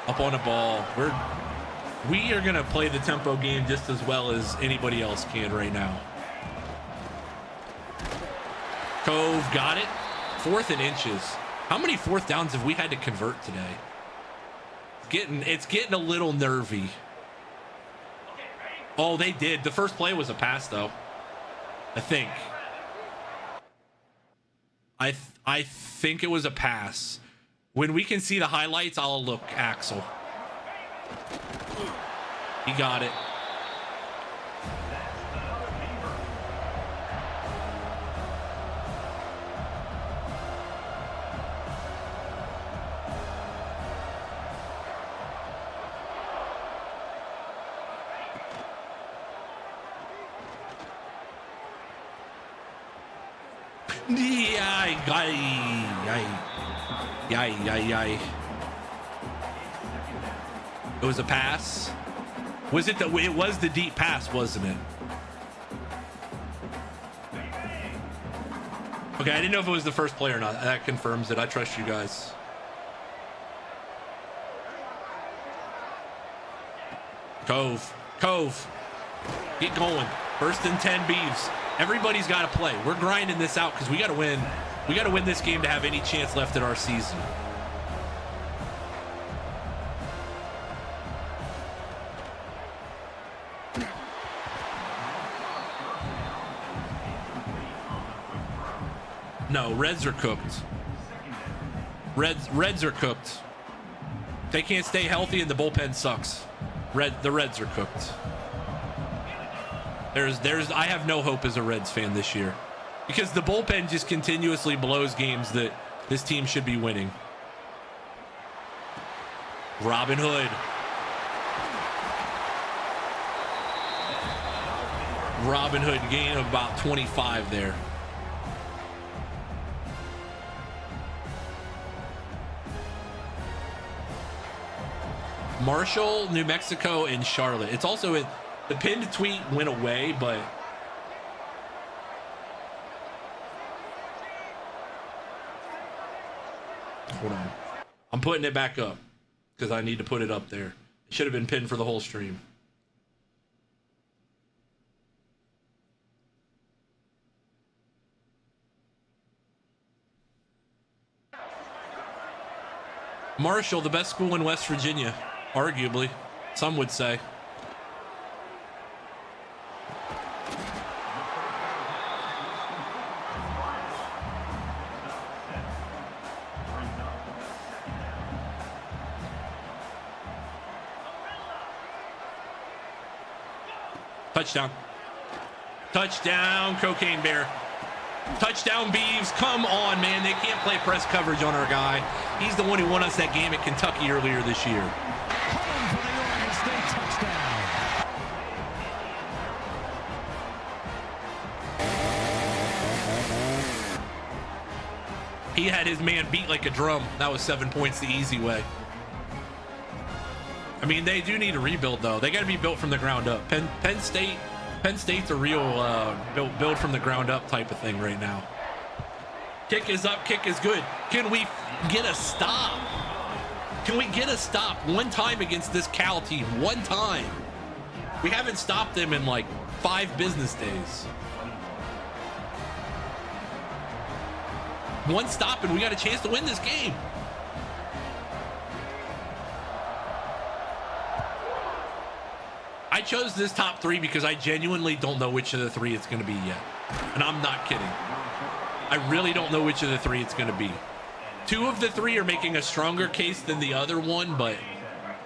Speaker 1: Up on a ball. We are going to play the tempo game just as well as anybody else can right now. Cove got it. 4th and inches. How many 4th downs have we had to convert today? It's getting a little nervy. Oh, they did. The first play was a pass, though. I think. I think it was a pass. When we can see the highlights, I'll look, Axel. He got it. It was a pass. Was it it was the deep pass, wasn't it? Okay, I didn't know if it was the first play or not. That confirms it. I trust you guys. Cove. Get going. 1st and 10 Beavs. Everybody's got to play. We're grinding this out because we got to win. We got to win this game to have any chance left in our season. No, Reds are cooked. Reds are cooked. They can't stay healthy and the bullpen sucks. The Reds are cooked. I have no hope as a Reds fan this year because the bullpen just continuously blows games that this team should be winning. Robin Hood. Robin Hood gain of about 25 there. Marshall, New Mexico, and Charlotte. It's also the pinned tweet went away, but hold on. I'm putting it back up because I need to put it up there. It should have been pinned for the whole stream. Marshall, the best school in West Virginia, arguably, some would say. Touchdown. Touchdown, Cocaine Bear. Touchdown, Beavs. Come on, man. They can't play press coverage on our guy. He's the one who won us that game at Kentucky earlier this year.
Speaker 6: Home for the Oregon State touchdown.
Speaker 1: He had his man beat like a drum. That was 7 points the easy way. I mean, they do need a rebuild, though. They got to be built from the ground up. Penn State's a real build from the ground up type of thing right now. Kick is up. Kick is good. Can we get a stop? Can we get a stop one time against this Cal team? One time. We haven't stopped them in like 5 business days. One stop and we got a chance to win this game. I chose this top 3 because I genuinely don't know which of the 3 it's going to be yet. And I'm not kidding. I really don't know which of the 3 it's going to be. 2 of the 3 are making a stronger case than the other one, but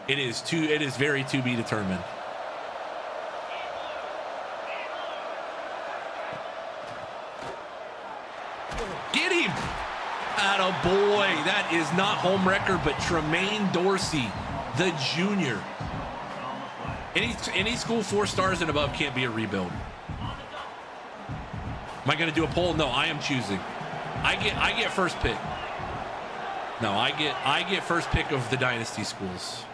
Speaker 1: it is very to be determined. Get him! Attaboy. That is not home record, but Tremaine Dorsey, the junior. Any school 4 stars and above can't be a rebuild. Am I going to do a poll? No, I am choosing. I get first pick. No, I get first pick of the Dynasty schools.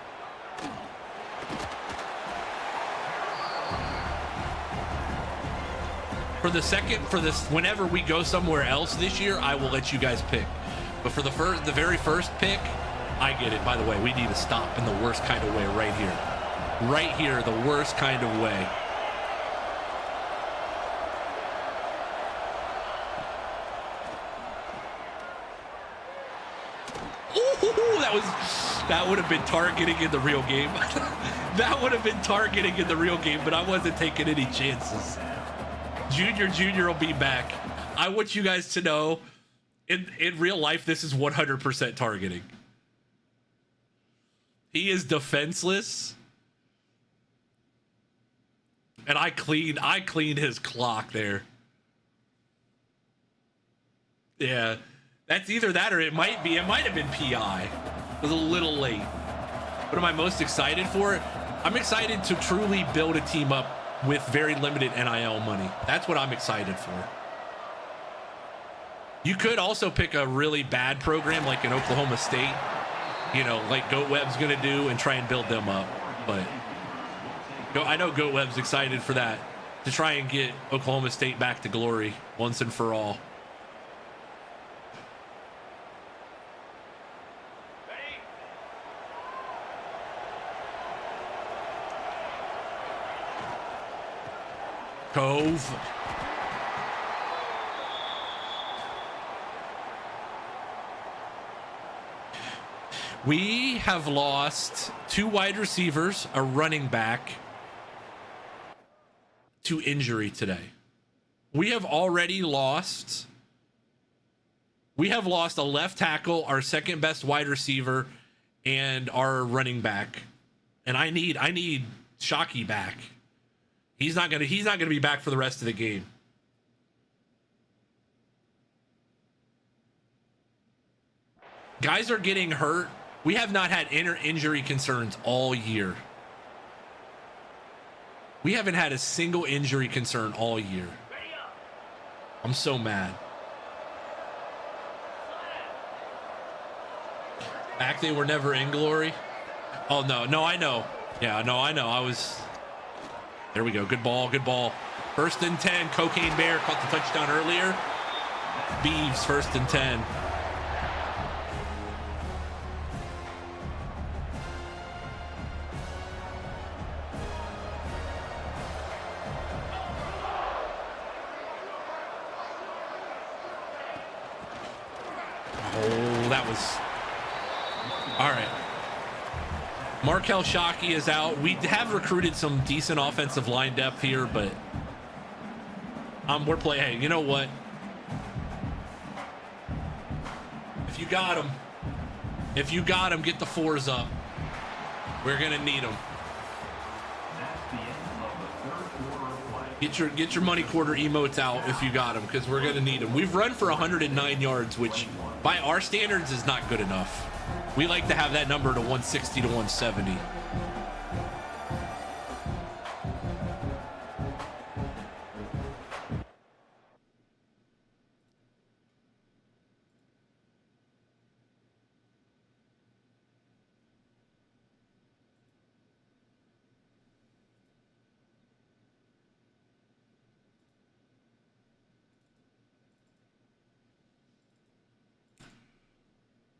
Speaker 1: For this, whenever we go somewhere else this year, I will let you guys pick. But for the very first pick, I get it. By the way, we need to stop in the worst kind of way right here. Right here, the worst kind of way. Ooh, that would have been targeting in the real game. That would have been targeting in the real game, but I wasn't taking any chances. Junior will be back. I want you guys to know, in real life, this is 100% targeting. He is defenseless. And I cleaned his clock there. Yeah. That's either that or it might have been PI. It was a little late. What am I most excited for? I'm excited to truly build a team up with very limited NIL money. That's what I'm excited for. You could also pick a really bad program like an Oklahoma State, like GoatWeb's going to do, and try and build them up. But I know GoatWeb's excited for that, to try and get Oklahoma State back to glory once and for all. Cove. We have lost 2 wide receivers, a running back, to injury today. We have lost a left tackle, our second best wide receiver, and our running back. And I need Shockey back. He's not gonna be back for the rest of the game. Guys are getting hurt. We have not had injury concerns all year. We haven't had a single injury concern all year. I'm so mad. Back they were never in glory. Oh no, I know. Yeah, no, I know. There we go. Good ball. 1st and 10. Cocaine Bear caught the touchdown earlier. Beavs 1st and 10. Oh, that was... All right. Markel Shockey is out. We have recruited some decent offensive line depth here, but we're playing. Hey, you know what? If you got him, get the 4s up. We're gonna need them. Get your money quarter emotes out if you got them, because we're gonna need them. We've run for 109 yards, which by our standards is not good enough. We like to have that number to 160 to 170.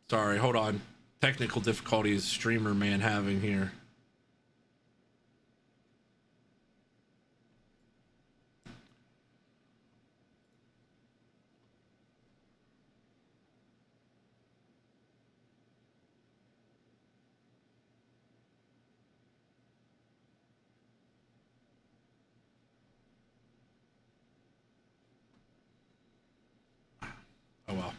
Speaker 1: Sorry, hold on. Technical difficulties streamer man having here. Oh well.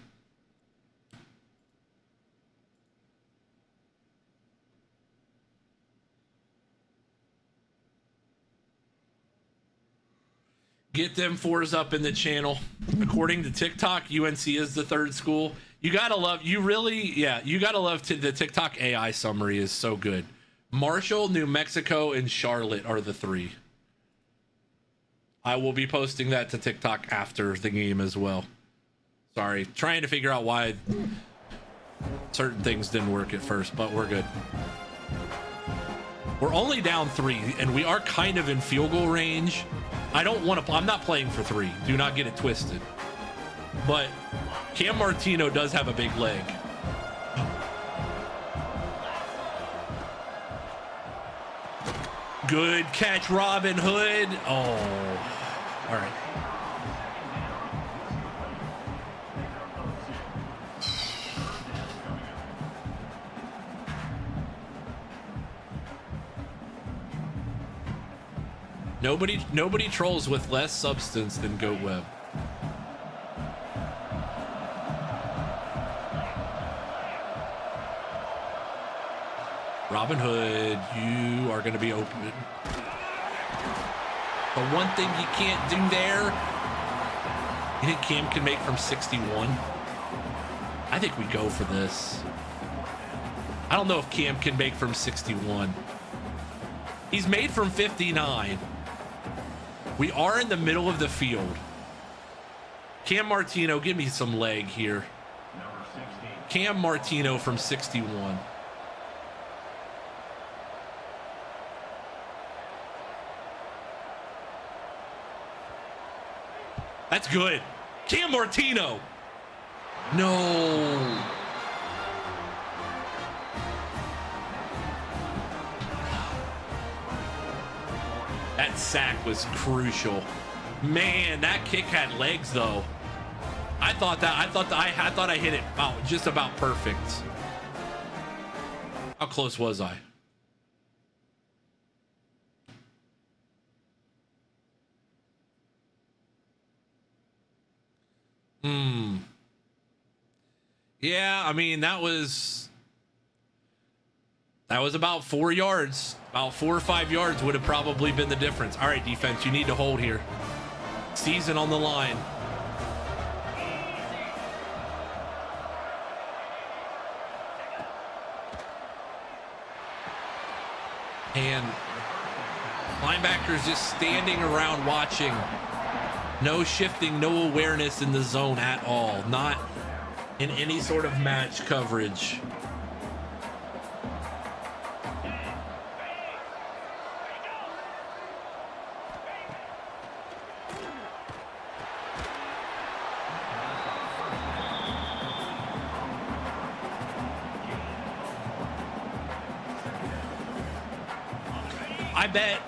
Speaker 1: Get them 4s up in the channel. According to TikTok, UNC is the 3rd school. You gotta love the TikTok AI summary is so good. Marshall, New Mexico, and Charlotte are the 3. I will be posting that to TikTok after the game as well. Sorry, trying to figure out why certain things didn't work at first, but we're good. We're only down 3, and we are kind of in field goal range. I don't want to. I'm not playing for 3. Do not get it twisted. But Cam Martino does have a big leg. Good catch, Robin Hood. Oh, all right. Nobody trolls with less substance than Goat Web. Robin Hood, you are going to be open. The one thing you can't do there, you think Cam can make from 61? I think we go for this. I don't know if Cam can make from 61. He's made from 59. We are in the middle of the field. Cam Martino, give me some leg here. Cam Martino from 61. That's good. Cam Martino. No. That sack was crucial. Man, that kick had legs though. I thought I hit it just about perfect. How close was I? Yeah, I mean, that was about 4 yards. About 4 or 5 yards would have probably been the difference. All right, defense, you need to hold here. Season on the line. And linebackers just standing around watching. No shifting, no awareness in the zone at all. Not in any sort of match coverage.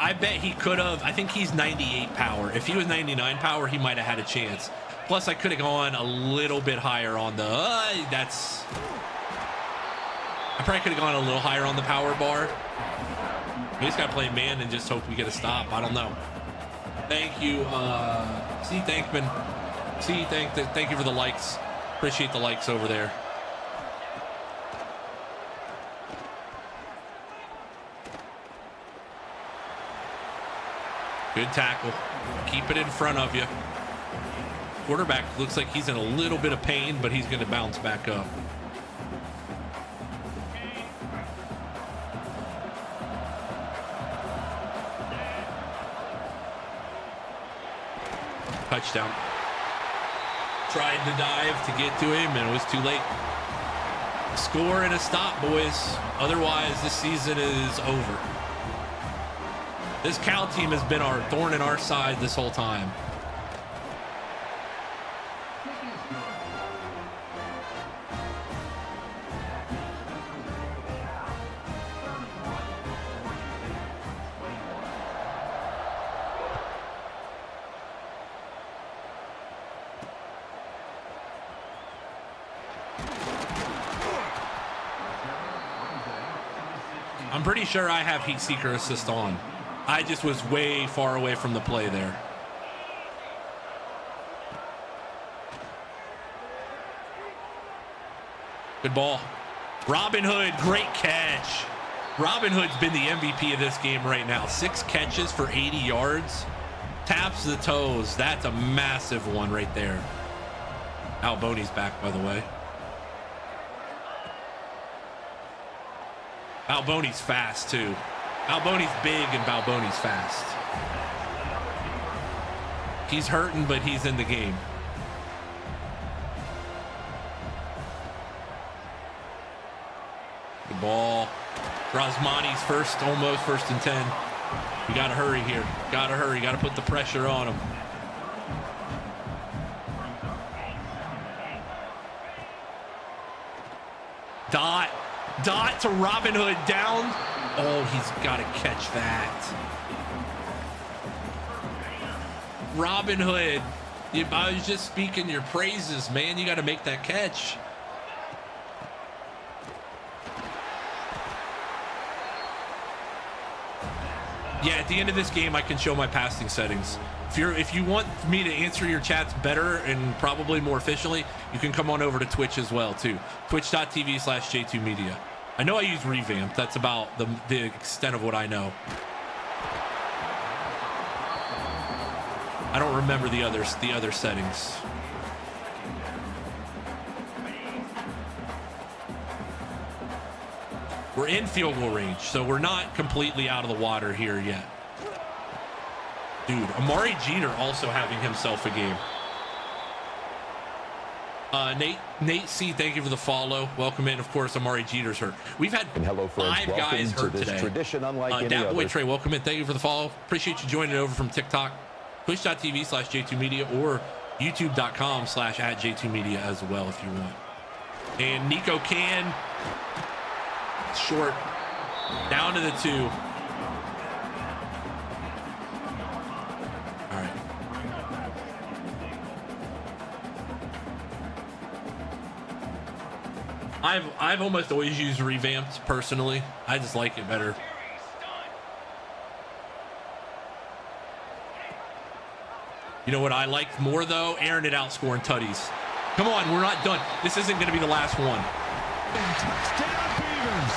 Speaker 1: I bet he could have. I think he's 98 power. If he was 99 power, he might have had a chance. Plus, I could have gone a little bit higher on the. I probably could have gone a little higher on the power bar. We just got to play man and just hope we get a stop. I don't know. Thank you, C. Thankman. C. Thank you for the likes. Appreciate the likes over there. Good tackle. Keep it in front of you. Quarterback looks like he's in a little bit of pain, but he's going to bounce back up. Touchdown. Tried to dive to get to him, and it was too late. Score and a stop, boys. Otherwise, this season is over. This Cal team has been our thorn in our side this whole time. I'm pretty sure I have Heat Seeker Assist on. I just was way far away from the play there. Good ball. Robin Hood, great catch. Robin Hood's been the MVP of this game right now. 6 catches for 80 yards. Taps the toes. That's a massive one right there. Alboni's back, by the way. Alboni's fast, too. Balboni's big and Balboni's fast. He's hurting, but he's in the game. Good ball. Rosmani's almost first and 10. We got to hurry here. Got to hurry. Got to put the pressure on him. Dot to Robin Hood down. Oh, he's got to catch that. Robin Hood, I was just speaking your praises, man. You got to make that catch. Yeah, at the end of this game, I can show my passing settings. If you want me to answer your chats better and probably more efficiently, you can come on over to Twitch as well, too. Twitch.tv/J2Media. I know I use Revamp. That's about the extent of what I know. I don't remember the other settings. We're in field goal range, so we're not completely out of the water here yet. Dude, Amari Jeter also having himself a game. Nate C, thank you for the follow. Welcome in. Of course, Amari Jeter's hurt. We've had five guys hurt today.
Speaker 3: Tradition unlike any
Speaker 1: Dat Boy
Speaker 3: other.
Speaker 1: Trey, welcome in. Thank you for the follow. Appreciate you joining over from TikTok, twitch.tv/J2Media, or youtube.com/@J2Media as well if you want. And Nico Can, short, down to the 2. All right. I've almost always used revamped personally. I just like it better. You know what I liked more though? Airing it out, scoring tutties. Come on, we're not done. This isn't going to be the last one.
Speaker 6: Touchdown, Beavers.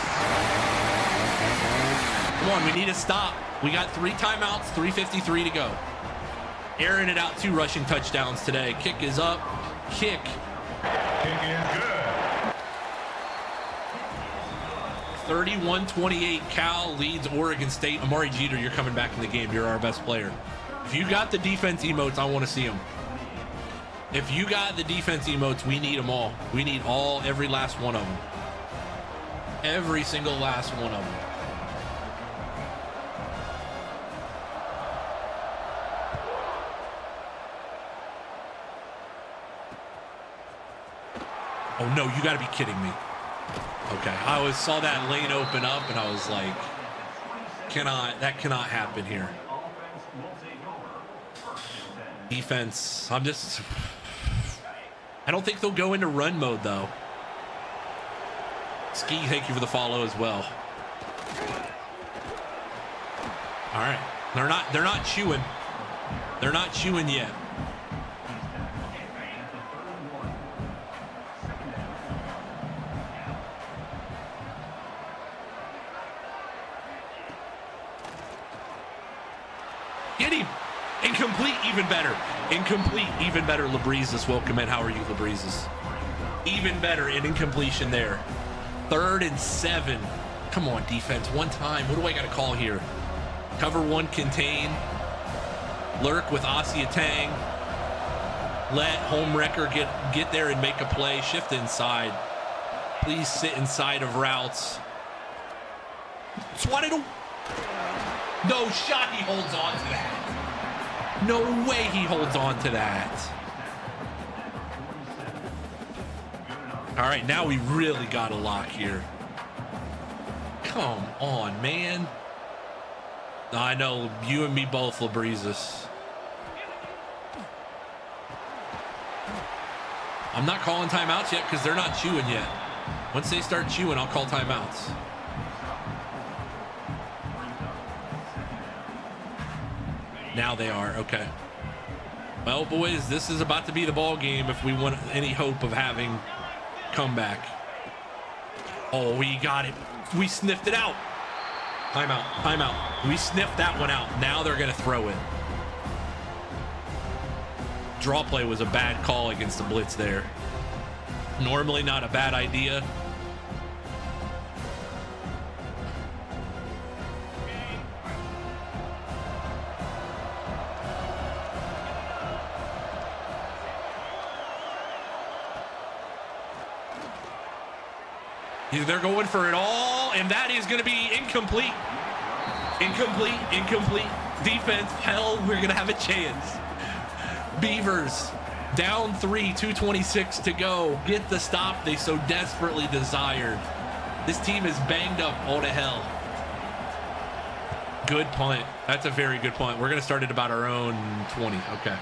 Speaker 1: Come on, we need to stop. We got 3 timeouts, 3:53 to go. Airing it out, 2 rushing touchdowns today. Kick is up. Kick.
Speaker 6: Kick is good.
Speaker 1: 31-28, Cal leads Oregon State. Amari Jeter, you're coming back in the game. You're our best player. If you got the defense emotes, I want to see them. If you got the defense emotes, we need them all. We need every last one of them. Every single last one of them. Oh no, you got to be kidding me. Okay, I saw that lane open up and I was like, that cannot happen here. Defense, I don't think they'll go into run mode though. Ski, thank you for the follow as well. All right, they're not chewing. They're not chewing yet. Get him. Incomplete, even better. Incomplete, even better. Labrizas, welcome in. How are you, Labrizas? Even better in incompletion there. 3rd and 7. Come on, defense. One time. What do I got to call here? Cover 1, contain. Lurk with Asia Tang. Let Homewrecker get there and make a play. Shift inside. Please sit inside of routes. Swatted. No shot. He holds on to that. No way he holds on to that. All right, now we really got a lock here. Come on, man. I know, you and me both, Labrizas. I'm not calling timeouts yet because they're not chewing yet. Once they start chewing, I'll call timeouts. Now they are. Okay. Well, boys, this is about to be the ball game if we want any hope of having comeback. Oh, we got it. We sniffed it out. Timeout. Timeout. We sniffed that one out. Now they're going to throw it. Draw play was a bad call against the blitz there. Normally not a bad idea. They're going for it all, and that is going to be incomplete. Incomplete. Defense, hell, we're going to have a chance. Beavers down 3, 2:26 to go. Get the stop they so desperately desired. This team is banged up all to hell. Good punt. That's a very good punt. We're going to start at about our own 20. Okay.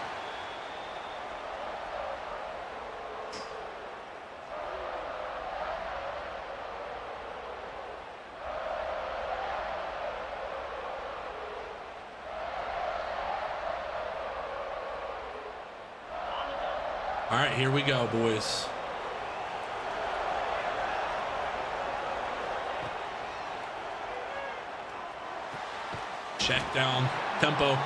Speaker 1: All right, here we go, boys. Check down, tempo.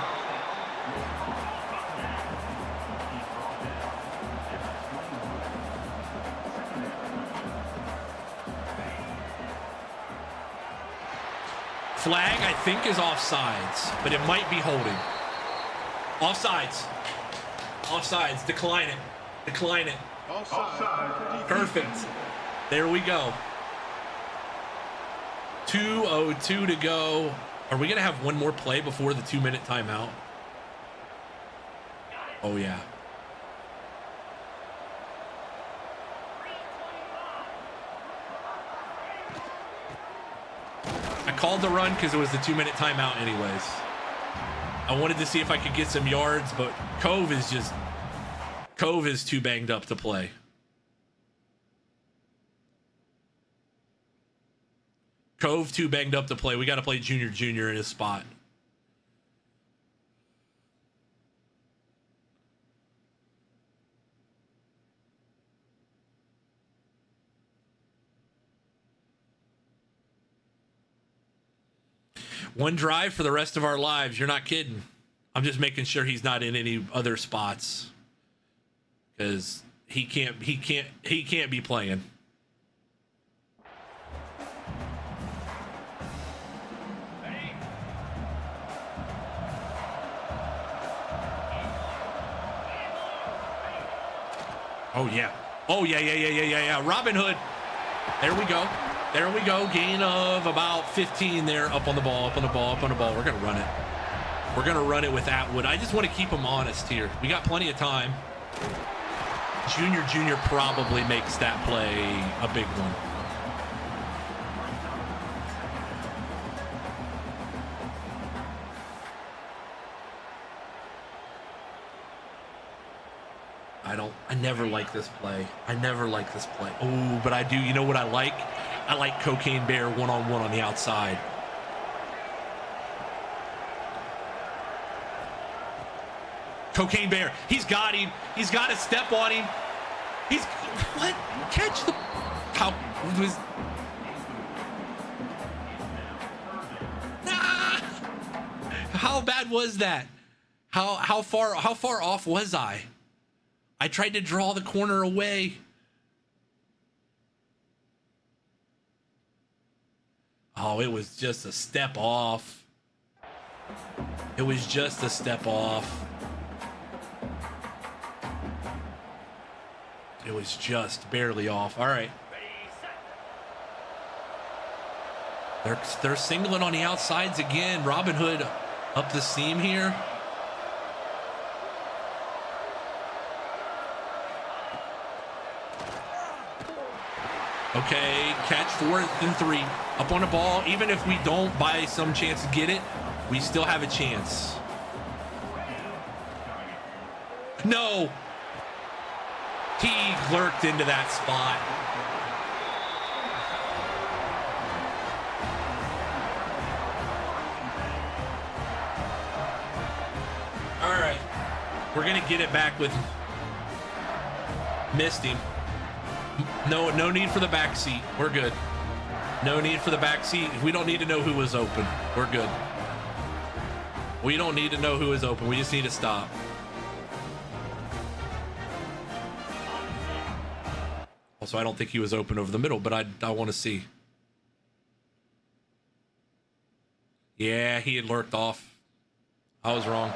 Speaker 1: Flag, I think, is offsides, but it might be holding. Offsides. Offsides. Decline it. Decline it. Perfect. There we go. 2:02 to go. Are we going to have one more play before the 2-minute timeout? Oh, yeah. I called the run because it was the 2-minute timeout anyways. I wanted to see if I could get some yards, but Cove is too banged up to play. Cove too banged up to play. We got to play Junior in his spot. One drive for the rest of our lives. You're not kidding. I'm just making sure he's not in any other spots because he can't be playing. Oh, yeah. Oh, yeah. Robin Hood. There we go. There we go. Gain of about 15 there. Up on the ball. We're going to run it. We're going to run it with Atwood. I just want to keep him honest here. We got plenty of time. Junior probably makes that play a big one. I never like this play. Oh, but I do. You know what I like? I like Cocaine Bear one-on-one on the outside. Cocaine Bear. He's got him. He's got to step on him. What? Catch the... How was... How bad was that? How far off was I? I tried to draw the corner away. Oh, it was just a step off. It was just a step off. It was just barely off. All right. They're singling on the outsides again. Robin Hood up the seam here. Okay, catch 4th and 3. Up on the ball. Even if we don't by some chance get it, we still have a chance. No. He lurked into that spot. All right. We're going to get it back with... Missed him. No need for the back seat. We're good. No need for the back seat. We don't need to know who was open. We're good. We don't need to know who is open. We just need to stop. Also, I don't think he was open over the middle, but I want to see. Yeah, he had lurked off. I was wrong.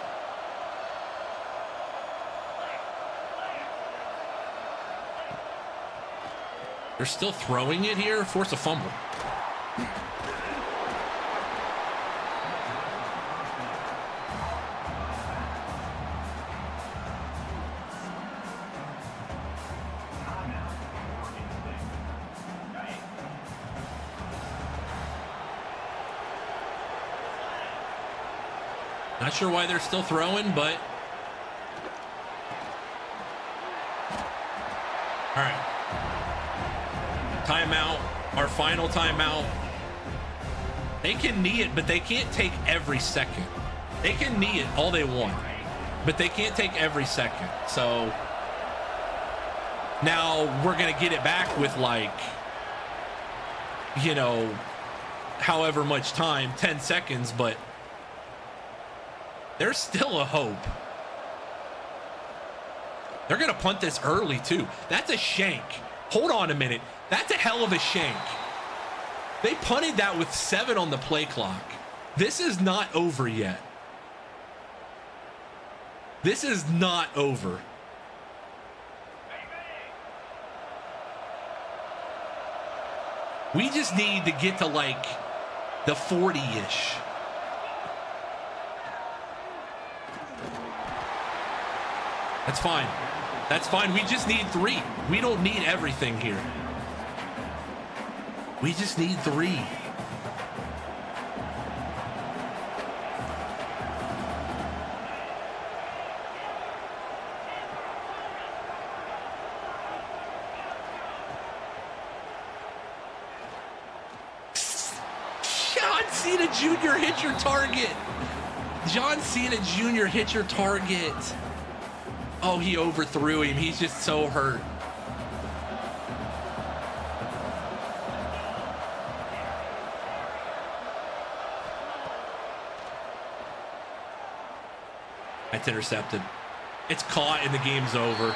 Speaker 1: They're still throwing it here. Force a fumble. Not sure why they're still throwing, but all right. Timeout, our final timeout. They can knee it, but they can't take every second. They can knee it all they want, but they can't take every second. So now we're going to get it back with, like, you know, however much time, 10 seconds, but there's still a hope. They're going to punt this early, too. That's a shank. Hold on a minute. That's a hell of a shank. They punted that with 7 on the play clock. This is not over yet. This is not over. We just need to get to, like, the 40-ish. That's fine. That's fine. We just need 3. We don't need everything here. We just need 3. John Cena Jr. hit your target. John Cena Jr. hit your target. Oh, he overthrew him. He's just so hurt. That's intercepted. It's caught and the game's over.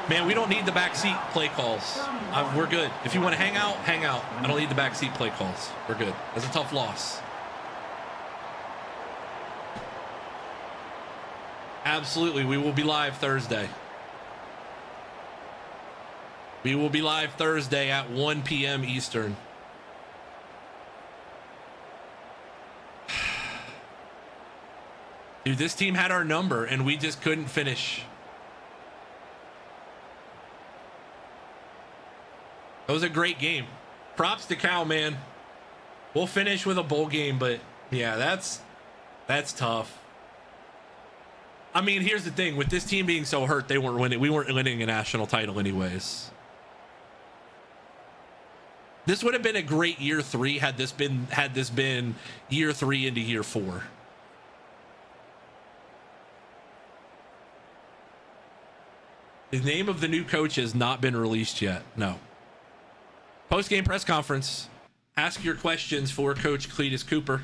Speaker 1: Man, we don't need the backseat play calls. We're good. If you want to hang out, hang out. I don't need the backseat play calls. We're good. That's a tough loss. Absolutely. We will be live Thursday. We will be live Thursday at 1 p.m. Eastern. Dude, this team had our number and we just couldn't finish. That was a great game. Props to Cal, man. We'll finish with a bowl game, but yeah, that's tough. I mean, here's the thing. With this team being so hurt, we weren't winning a national title anyways. This would have been a great year 3 had this been year 3 into year 4. The name of the new coach has not been released yet. No. Post-game press conference. Ask your questions for Coach Cleetus Cooper.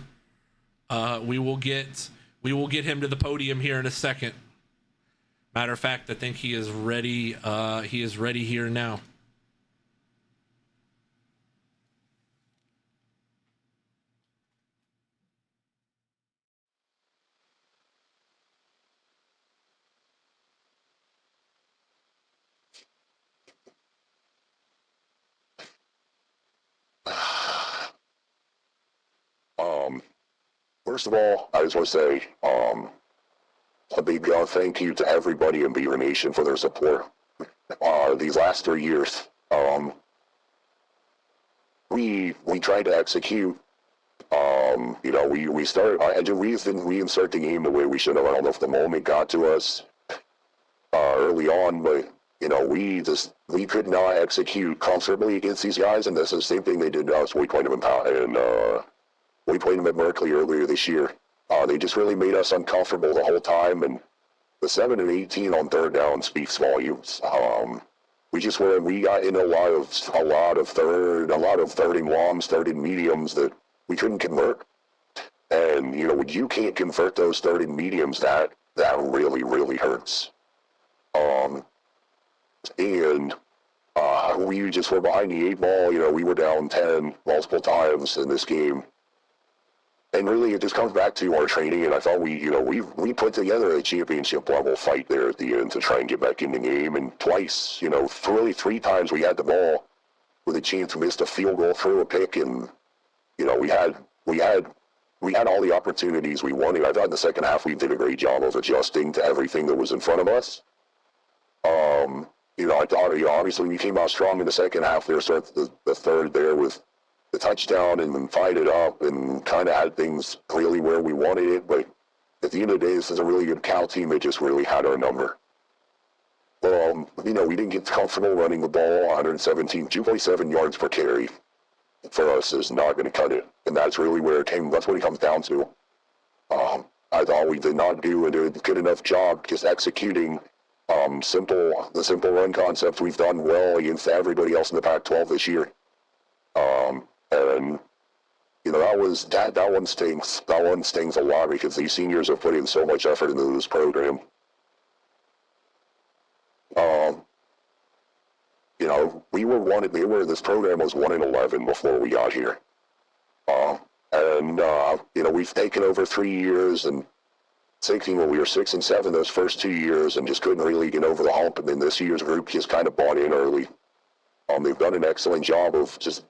Speaker 1: We will get him to the podium here in a second. Matter of fact, I think he is ready. He is ready here now.
Speaker 7: First of all, I just want to say a big thank you to everybody in Beaver Nation for their support these last 3 years. We tried to execute. We started. We didn't start the game the way we should have. I don't know if the moment got to us early on, but we could not execute comfortably against these guys, and that's the same thing they did to us. We played them we played them at Berkeley earlier this year. They just really made us uncomfortable the whole time, and the 7 and 18 on third down speaks volumes. We got in a lot of third and longs, third and mediums that we couldn't convert. And when you can't convert those third and mediums, that really, really hurts. And we just were behind the 8 ball. We were down 10 multiple times in this game. And really, it just comes back to our training, and I thought we put together a championship level fight there at the end to try and get back in the game. And twice, really 3 times we had the ball with a chance to miss a field goal through a pick, and we had all the opportunities we wanted. I thought in the second half we did a great job of adjusting to everything that was in front of us. I thought obviously we came out strong in the second half there, so the third there with the touchdown and then fight it up and kind of had things clearly where we wanted it. But at the end of the day, this is a really good Cal team. It just really had our number. Well, we didn't get comfortable running the ball. 2.7 yards per carry for us is not going to cut it. And that's really where it came. That's what it comes down to. I thought we did not do a good enough job just executing the simple run concept we've done well against everybody else in the Pac-12 this year. And that one stings. That one stings a lot because these seniors have put in so much effort into this program. This program was 1-11 before we got here. We've taken over 3 years and we were 6-7 those first 2 years and just couldn't really get over the hump. And then this year's group just kind of bought in early. They've done an excellent job of just,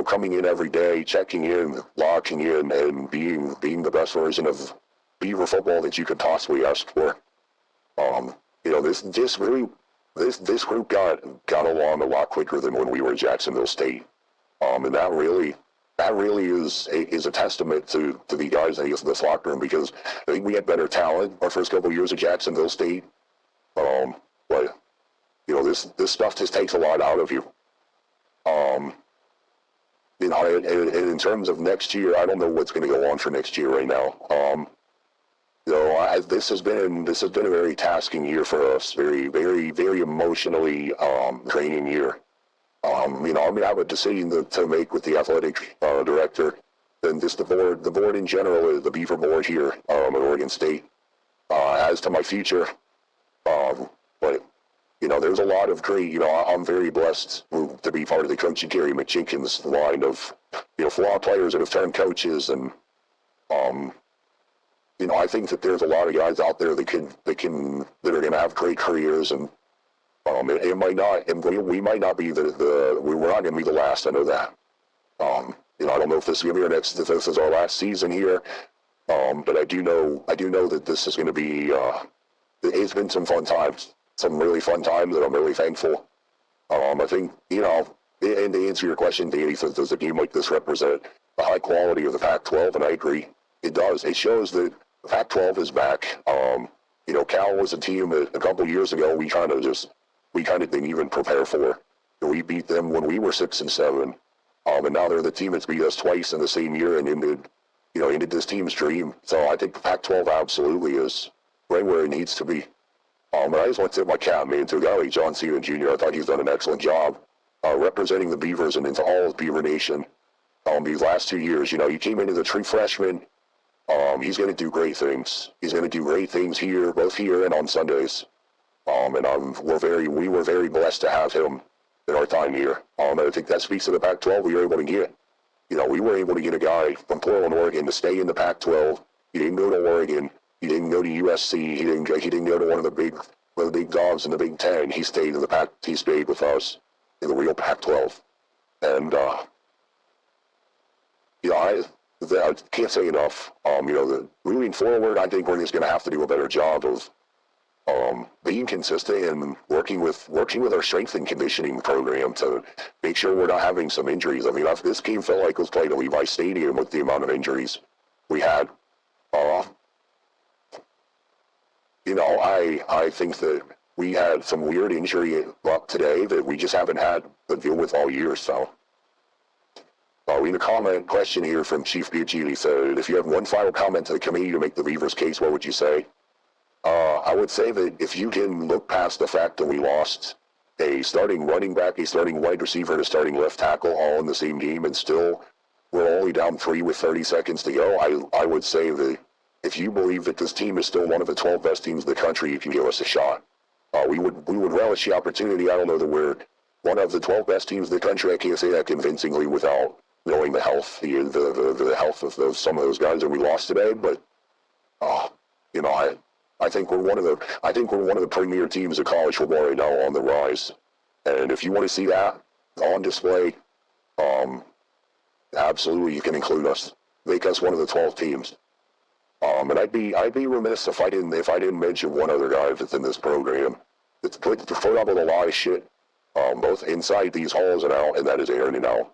Speaker 7: coming in every day, checking in, locking in, and being the best version of Beaver football that you could possibly ask for. This group got along a lot quicker than when we were at Jacksonville State. And that really is a testament to the guys in this locker room, because I think we had better talent our first couple of years at Jacksonville State. But this stuff just takes a lot out of you. And in terms of next year, I don't know what's going to go on for next year right now. This has been a very tasking year for us, very, very, very emotionally draining year. I'm going to have a decision to make with the athletic director, and just the board in general, the Beaver board here at Oregon State, as to my future. But there's a lot of great. I'm very blessed to be part of the Coach Gary McJenkins line of flawed players that have turned coaches, and I think that there's a lot of guys out there that are going to have great careers, and it might not, and we might not be we're not going to be the last. I know that. I don't know if this is going to be if this is our last season here, but I do know that this is going to be. It's been some fun times, some really fun times, and I'm really thankful. I think and to answer your question, Danny, does a game like this represent the high quality of the Pac-12? And I agree, it does. It shows that the Pac-12 is back. Cal was a team that a couple years ago we kind of didn't even prepare for. We beat them when we were 6-7, and now they're the team that's beat us twice in the same year and ended this team's dream. So I think the Pac-12 absolutely is right where it needs to be. And I just want to tip my cap, man, to a guy like John Cena Jr. I thought he's done an excellent job representing the Beavers and into all of Beaver Nation these last 2 years. He came in as a true freshman. He's going to do great things. He's going to do great things here, both here and on Sundays. And we were very blessed to have him in our time here. And I think that speaks to the Pac-12 we were able to get. We were able to get a guy from Portland, Oregon, to stay in the Pac-12. He didn't go to Oregon. He didn't go to USC. He didn't go to one of the big dogs in the Big Ten. He stayed in the Pac. He stayed with us in the real Pac-12. And I can't say enough. Moving forward, I think we're just going to have to do a better job of being consistent and working with our strength and conditioning program to make sure we're not having some injuries. I mean, this game felt like it was played at Levi Stadium with the amount of injuries we had. I think that we had some weird injury luck today that we just haven't had to deal with all year. So, we have a question here from Chief Biagini. Said, if you have one final comment to the committee to make the Beavers case, what would you say? I would say that if you can look past the fact that we lost a starting running back, a starting wide receiver, and a starting left tackle all in the same game, and still we're only down 3 with 30 seconds to go, I would say that if you believe that this team is still one of the 12 best teams in the country, you can give us a shot. We would relish the opportunity. I don't know that we're one of the 12 best teams in the country. I can't say that convincingly without knowing the health, the health of some of those guys that we lost today. But you know, I think we're one of the premier teams of college football right now on the rise. And if you want to see that on display, absolutely you can include us. Make us one of the 12 teams. And I'd be remiss if I didn't mention one other guy that's in this program that's put up with a lot of shit, both inside these halls and out, and that is Aaron and out.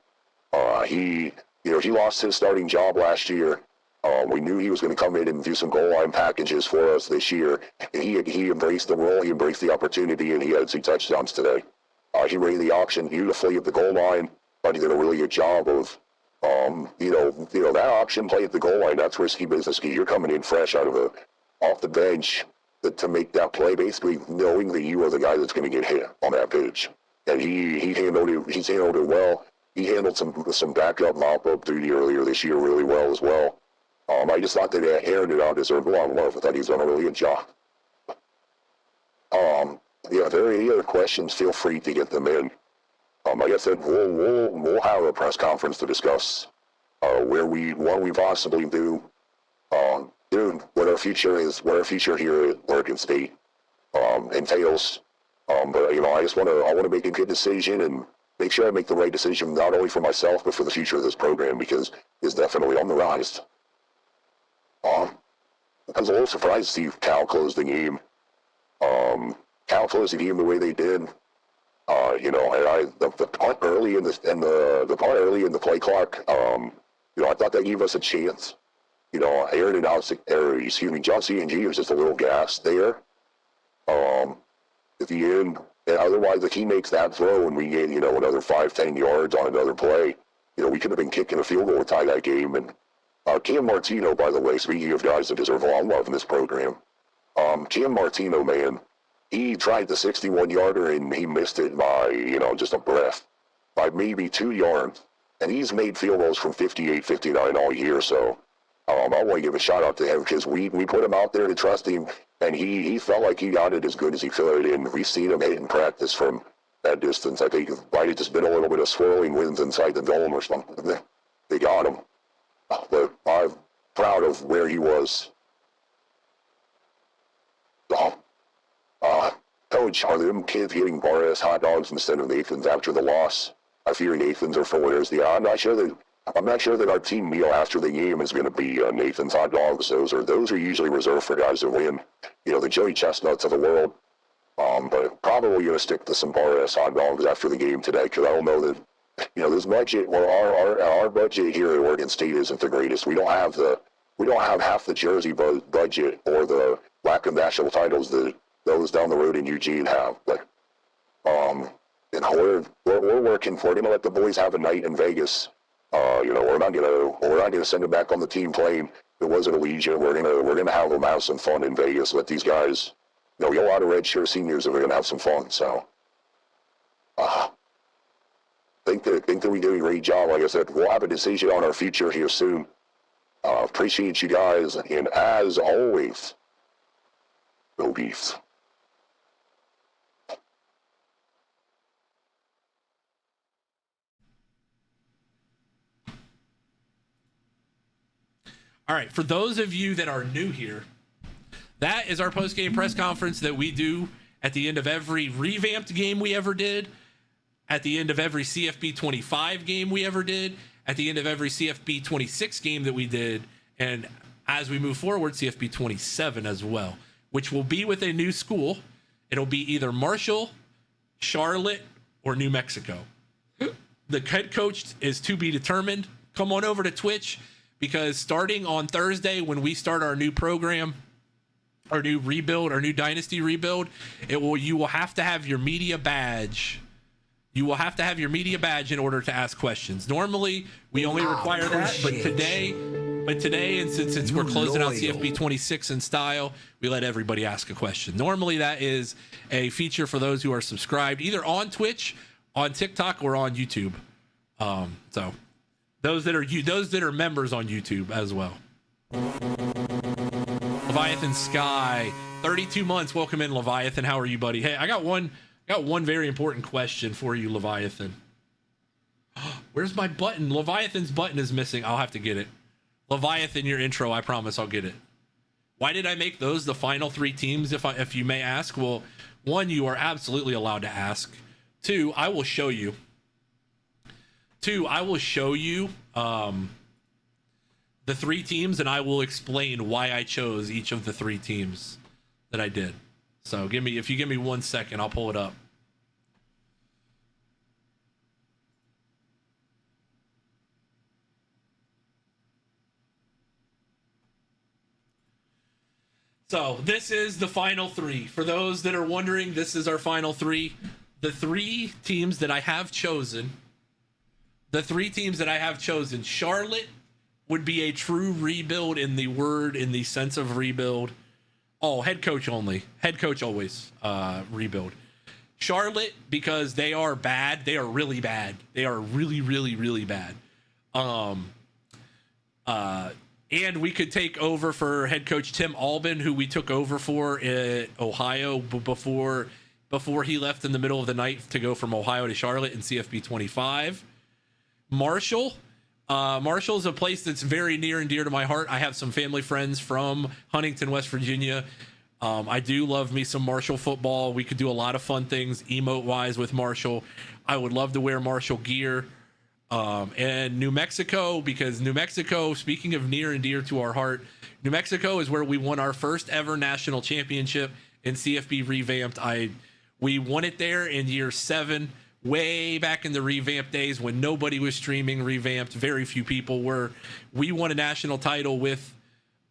Speaker 7: He lost his starting job last year. We knew he was going to come in and do some goal line packages for us this year, and he embraced the role, he embraced the opportunity, and he had 2 touchdowns today. He ran the option beautifully at the goal line, but he did a really good job of, that option play at the goal line. That's risky business. You're coming in fresh off the bench to make that play, basically knowing that you are the guy that's going to get hit on that pitch. And he handled it. He's handled it well. He handled some backup mop-up duty earlier this year really well as well. I just thought that Aaron did not deserve a lot of love. I thought he's done a really good job. If there are any other questions, feel free to get them in. Like I said, we'll have a press conference to discuss what we possibly do, what our future is, what our future here at Oregon State entails. But I want to make a good decision and make sure I make the right decision, not only for myself but for the future of this program, because it's definitely on the rise. I was a little surprised to see Cal close the game. Cal closed the game the way they did. The punt early in the play clock. I thought that gave us a chance. Aaron and John C&G was just a little gassed there. At the end, and otherwise, if he makes that throw and we get another 5-10 yards on another play, we could have been kicking a field goal to tie that game. And Cam Martino, by the way, speaking of guys that deserve a lot of love in this program, Cam Martino, man, he tried the 61-yarder and he missed it by, just a breath, by maybe 2 yards. And he's made field goals from 58, 59 all year. So I want to give a shout out to him because we put him out there to trust him, and he felt like he got it as good as he could. And we've seen him hit in practice from that distance. I think it might have just been a little bit of swirling winds inside the dome or something. They got him. But I'm proud of where he was. Coach, are them kids getting bar-ass hot dogs instead of Nathan's after the loss? I fear Nathan's or for winners. I'm not sure that our team meal after the game is going to be Nathan's hot dogs. Those are usually reserved for guys that win. The Joey Chestnuts of the world. But probably going to stick to some bar-ass hot dogs after the game today, because I don't know that this budget, or our budget here at Oregon State isn't the greatest. We don't have half the jersey budget or the lack of national titles that those down the road in Eugene have. But we're working for it. Let the boys have a night in Vegas. We're not gonna send them back on the team plane. It wasn't Allegiant. We're gonna have them have some fun in Vegas. Let these guys, we got a lot of redshirt seniors that we're gonna have some fun. So, think that we do a great job. Like I said, we'll have a decision on our future here soon. Appreciate you guys, and as always, go Beefs.
Speaker 1: All right, for those of you that are new here, that is our post-game press conference that we do at the end of every revamped game we ever did, at the end of every CFB25 game we ever did, at the end of every CFB26 game that we did, and as we move forward, CFB27 as well, which will be with a new school. It'll be either Marshall, Charlotte, or New Mexico. The head coach is to be determined. Come on over to Twitch, because starting on Thursday when we start our new program, our new rebuild, our new Dynasty rebuild, you will have to have your media badge. You will have to have your media badge in order to ask questions. Normally, we only require that, but today, and since we're closing out CFB26 in style, we let everybody ask a question. Normally, that is a feature for those who are subscribed, either on Twitch, on TikTok, or on YouTube. So those that are members on YouTube as well. Leviathan Sky, 32 months. Welcome in, Leviathan. How are you, buddy? Hey, I got one very important question for you, Leviathan. Where's my button? Leviathan's button is missing. I'll have to get it. Leviathan, your intro. I promise I'll get it. Why did I make those the final 3 teams, if you may ask? Well, 1, you are absolutely allowed to ask. 2, I will show you. 2, I will show you the 3 teams, and I will explain why I chose each of the 3 teams that I did. So if you give me 1 second, I'll pull it up. So this is the final 3. For those that are wondering, this is our final 3. The 3 teams that I have chosen. Charlotte would be a true rebuild in the sense of rebuild. Oh, head coach only. Head coach always rebuild. Charlotte, because they are bad. They are really bad. They are really, really, really bad. And we could take over for head coach Tim Albin, who we took over for at Ohio before he left in the middle of the night to go from Ohio to Charlotte in CFB25. Marshall is a place that's very near and dear to my heart. I have some family friends from Huntington, West Virginia. I do love me some Marshall football. We could do a lot of fun things emote-wise with Marshall. I would love to wear Marshall gear. And New Mexico, because New Mexico, speaking of near and dear to our heart, New Mexico is where we won our first ever national championship in CFB Revamped. We won it there in year 7, way back in the Revamped days when nobody was streaming Revamped. Very few people were. We won a national title with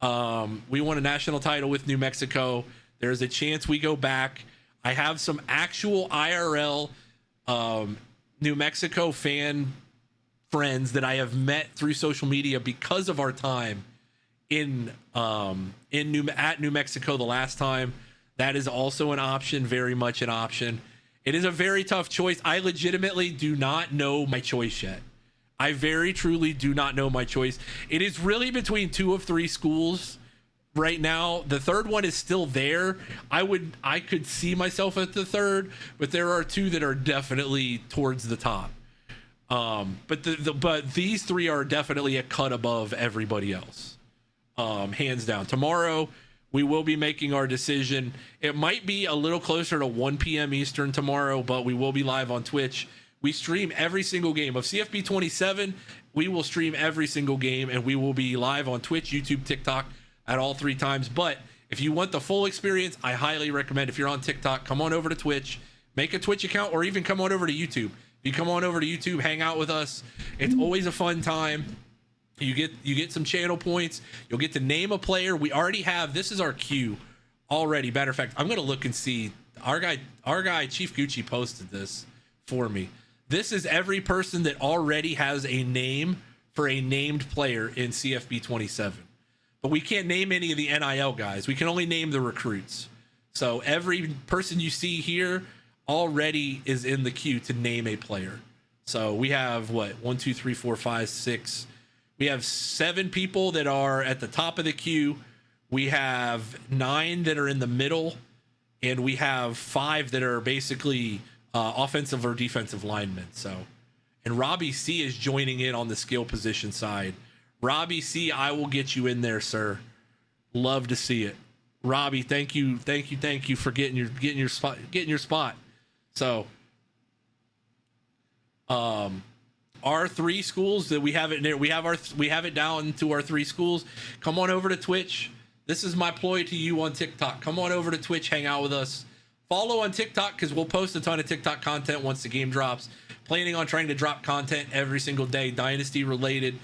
Speaker 1: New Mexico. There's a chance we go back. I have some actual IRL New Mexico fan friends that I have met through social media because of our time in New Mexico the last time. That is also an option, very much an option. It is a very tough choice. I legitimately do not know my choice yet. I very truly do not know my choice. It is really between 2 of 3 schools right now. The third one is still there. I could see myself at the third, but there are 2 that are definitely towards the top. But these 3 are definitely a cut above everybody else, hands down. Tomorrow we will be making our decision. It might be a little closer to 1 p.m. Eastern tomorrow, but we will be live on Twitch. We stream every single game of CFB27. We will stream every single game, and we will be live on Twitch, YouTube, TikTok at all 3 times. But if you want the full experience, I highly recommend, if you're on TikTok, come on over to Twitch, make a Twitch account, or even come on over to YouTube. You come on over to YouTube, hang out with us. It's always a fun time. You get some channel points. You'll get to name a player. We already have, this is our queue already. Matter of fact, I'm going to look and see. Our guy Chief Gucci posted this for me. This is every person that already has a name for a named player in CFB27. But we can't name any of the NIL guys. We can only name the recruits. So every person you see here already is in the queue to name a player. So we have 1, 2, 3, 4, 5, 6. We have 7 people that are at the top of the queue. We have 9 that are in the middle, and we have 5 that are basically offensive or defensive linemen. So, and Robbie C is joining in on the skill position side. Robbie C, I will get you in there, sir. Love to see it. Robbie, thank you for getting your spot. So, our 3 schools that we have it down to our 3 schools. Come on over to Twitch. This is my ploy to you on TikTok. Come on over to Twitch, hang out with us. Follow on TikTok because we'll post a ton of TikTok content once the game drops. Planning on trying to drop content every single day, Dynasty related,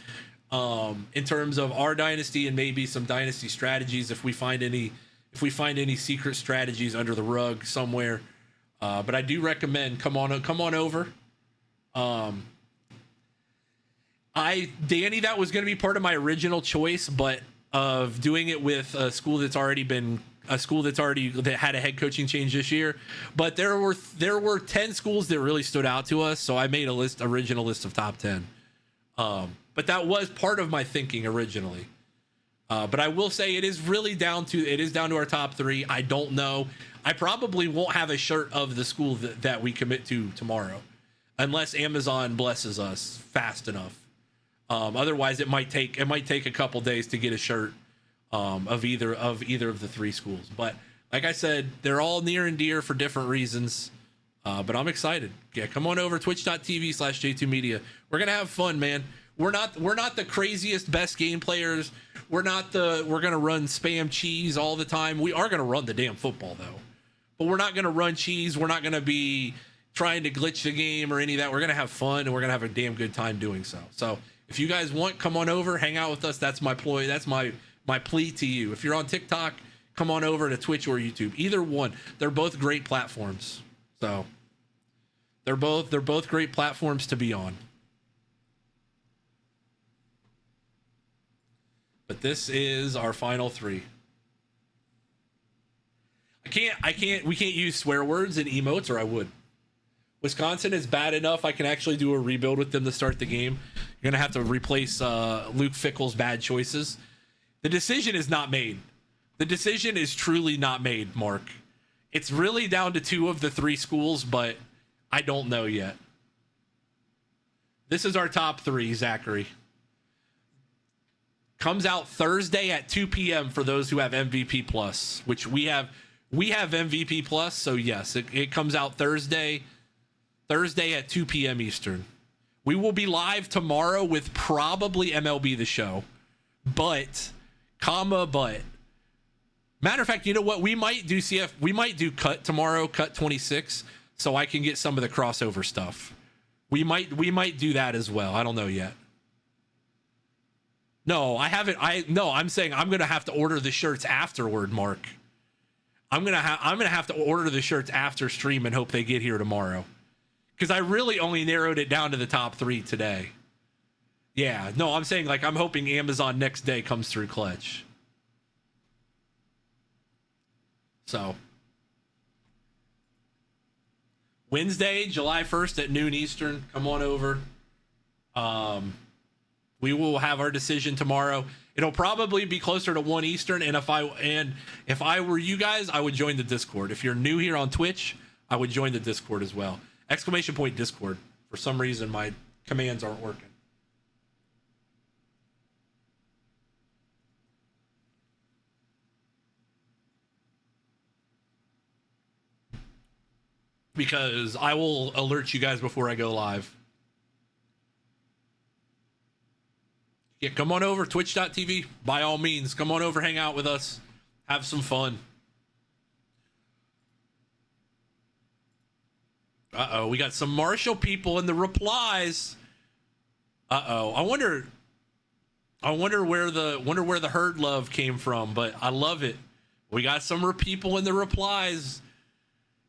Speaker 1: in terms of our Dynasty and maybe some Dynasty strategies if we find any secret strategies under the rug somewhere. But I do recommend come on over. Danny, that was going to be part of my original choice, but of doing it with a school that had a head coaching change this year. But there were 10 schools that really stood out to us, so I made original list of top 10. But that was part of my thinking originally. But I will say it is down to our top 3. I don't know. I probably won't have a shirt of the school that we commit to tomorrow. unless Amazon blesses us fast enough. Otherwise, it might take a couple days to get a shirt of either of the three schools. But like I said, they're all near and dear for different reasons. But I'm excited. Yeah, come on over twitch.tv/J2Media. We're gonna have fun, man. We're not the craziest best game players. We're gonna run spam cheese all the time. We are gonna run the damn football though. But we're not gonna run cheese. We're not gonna be trying to glitch the game or any of that. We're gonna have fun and we're gonna have a damn good time doing so. So if you guys want, come on over, hang out with us. That's my ploy. That's my plea to you. If you're on TikTok, come on over to Twitch or YouTube. Either one. They're both great platforms. So they're both great platforms to be on. But this is our final three. We can't use swear words and emotes, or I would. Wisconsin is bad enough. I can actually do a rebuild with them to start the game. You're going to have to replace Luke Fickell's bad choices. The decision is not made. The decision is truly not made, Mark. It's really down to two of the three schools, but I don't know yet. This is our top three, Zachary. Comes out Thursday at 2 p.m. for those who have MVP Plus, which we have MVP Plus, so yes, it comes out Thursday at 2 p.m. Eastern. We will be live tomorrow with probably MLB The Show, but matter of fact, you know what? We might do Cut tomorrow, Cut 26, so I can get some of the crossover stuff. We might do that as well. I don't know yet. No, I haven't. I'm saying I'm gonna have to order the shirts afterward, Mark. I'm gonna have to order the shirts after stream and hope they get here tomorrow. Because I really only narrowed it down to the top three today. Yeah, no, I'm saying like I'm hoping Amazon next day comes through clutch. So Wednesday, July 1st at noon Eastern. Come on over. We will have our decision tomorrow. It'll probably be closer to 1 Eastern. And if I were you guys, I would join the Discord. If you're new here on Twitch, I would join the Discord as well. ! Discord. For some reason, my commands aren't working. Because I will alert you guys before I go live. Yeah, come on over, twitch.tv. By all means, come on over, hang out with us. Have some fun. Uh-oh, we got some Marshall people in the replies. Uh-oh. I wonder where the herd love came from, but I love it. We got some people in the replies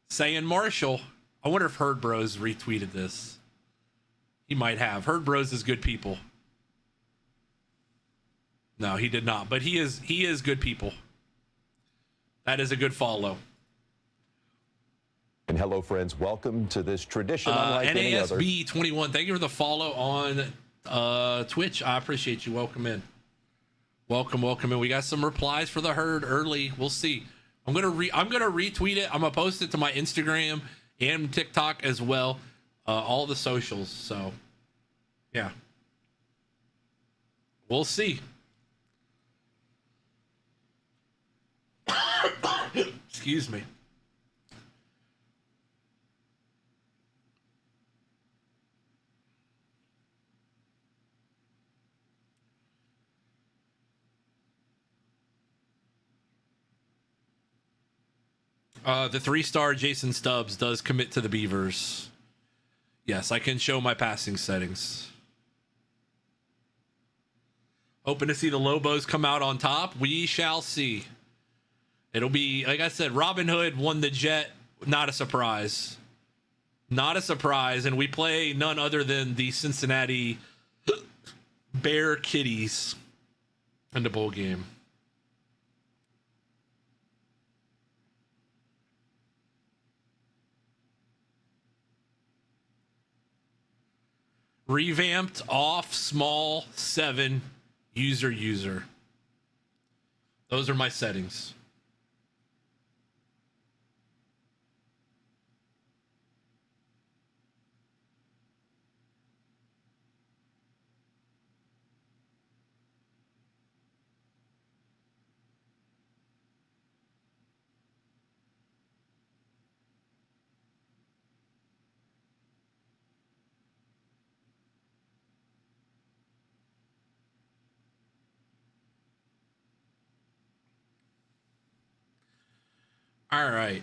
Speaker 1: saying Marshall. I wonder if Herd Bros retweeted this. He might have. Herd Bros is good people. No, he did not, but he is good people. That is a good follow.
Speaker 3: And hello, friends. Welcome to this tradition unlike any other.
Speaker 1: NASB21, thank you for the follow on Twitch. I appreciate you. Welcome in. Welcome in. We got some replies for the herd early. We'll see. I'm gonna retweet it. I'm gonna post it to my Instagram and TikTok as well. All the socials. So, yeah. We'll see. Excuse me. The 3-star Jason Stubbs does commit to the Beavers. Yes, I can show my passing settings. Hoping to see the Lobos come out on top. We shall see. It'll be, like I said, Robin Hood won the Jet. Not a surprise. Not a surprise. And we play none other than the Cincinnati Bear Kitties in the bowl game. Revamped off small 7 user. Those are my settings. All right.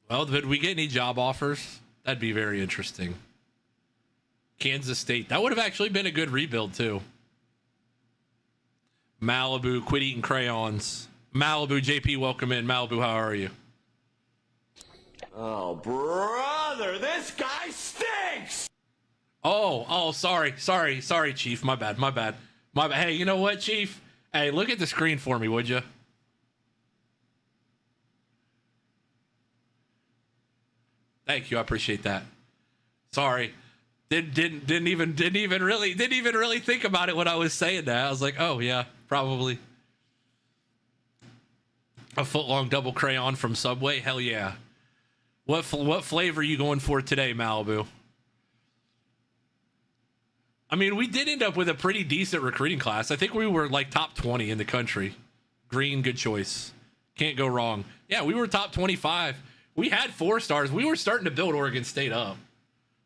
Speaker 1: Well, did we get any job offers? That'd be very interesting. Kansas State. That would have actually been a good rebuild, too. Malibu, quit eating crayons. Malibu, JP, welcome in. Malibu, how are you?
Speaker 8: Oh, brother, this guy stinks!
Speaker 1: Oh, sorry, Chief. My bad. Hey, you know what, Chief? Hey, look at the screen for me, would you? Thank you. I appreciate that. Sorry. Didn't even really think about it when I was saying that. I was like, oh yeah, probably. A foot-long double crayon from Subway? Hell yeah. What flavor are you going for today, Malibu? I mean, we did end up with a pretty decent recruiting class. I think we were like top 20 in the country. Green, good choice. Can't go wrong. Yeah, we were top 25. We had 4 stars. We were starting to build Oregon State up.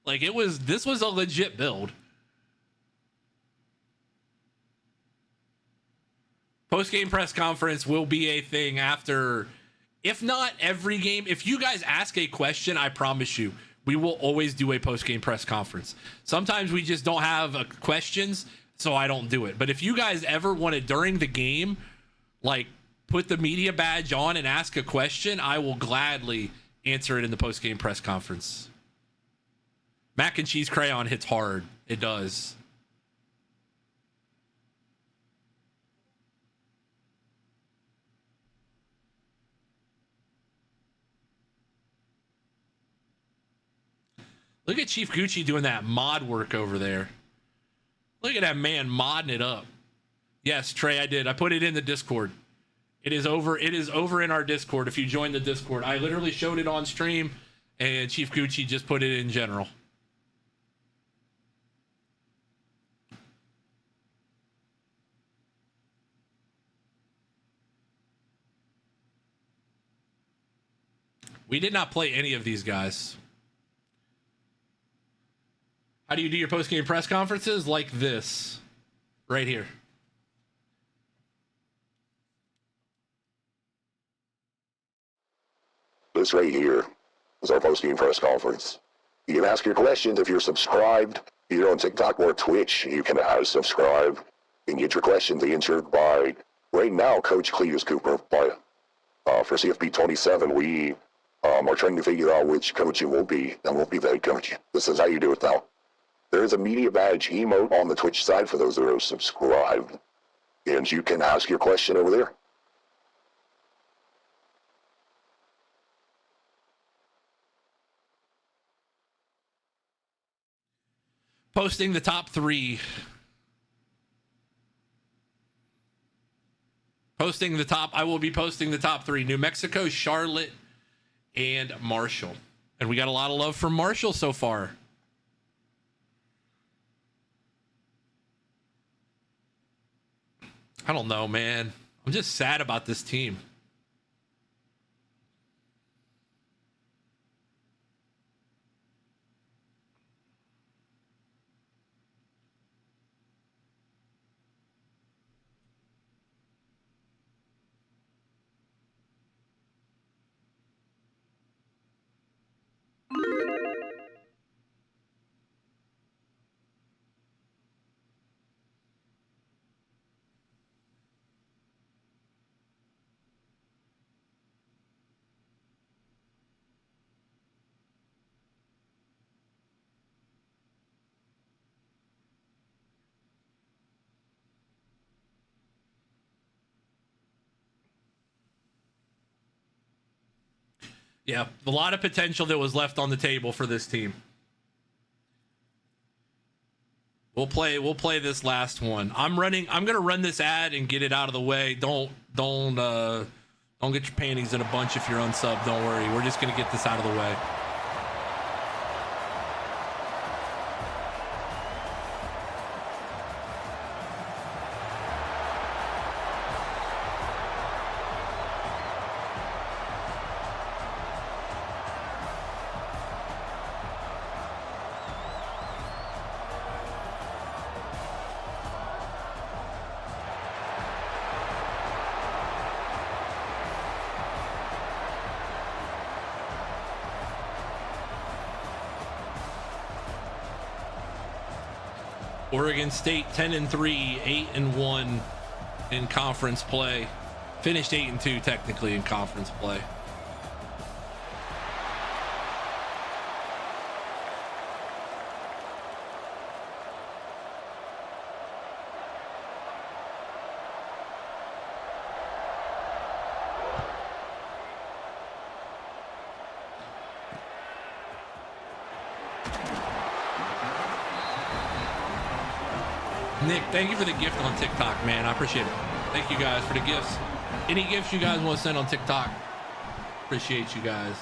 Speaker 1: Like this was a legit build. Post-game press conference will be a thing after, if not every game. If you guys ask a question, I promise you, we will always do a post-game press conference. Sometimes we just don't have questions, so I don't do it. But if you guys ever want to, during the game, like put the media badge on and ask a question, I will gladly answer it in the post-game press conference. Mac and cheese crayon hits hard. It does. Look at Chief Gucci doing that mod work over there. Look at that man modding it up. Yes, Trey, I did. I put it in the Discord. It is over in our Discord. If you join the Discord, I literally showed it on stream, and Chief Gucci just put it in general. We did not play any of these guys. How do you do your post-game press conferences? Like this, right here.
Speaker 7: This right here is our post-game press conference. You can ask your questions if you're subscribed, either on TikTok or Twitch. You can subscribe and get your questions answered by, right now, Coach Cleetus Cooper. For CFB27, we are trying to figure out which coach it will be, and won't be the head coach. This is how you do it now. There is a media badge emote on the Twitch side for those that are subscribed, and you can ask your question over there.
Speaker 1: Posting the top 3. I will be posting the top 3. New Mexico, Charlotte, and Marshall. And we got a lot of love from Marshall so far. I don't know, man. I'm just sad about this team. Yeah, a lot of potential that was left on the table for this team. We'll play this last one. I'm gonna run this ad and get it out of the way. Don't get your panties in a bunch if you're unsub. Don't worry. We're just gonna get this out of the way. Oregon State 10-3, 8-1 in conference play. Finished 8-2 technically in conference play. Nick, thank you for the gift on TikTok, man. I appreciate it. Thank you guys for the gifts. Any gifts you guys want to send on TikTok? Appreciate you guys.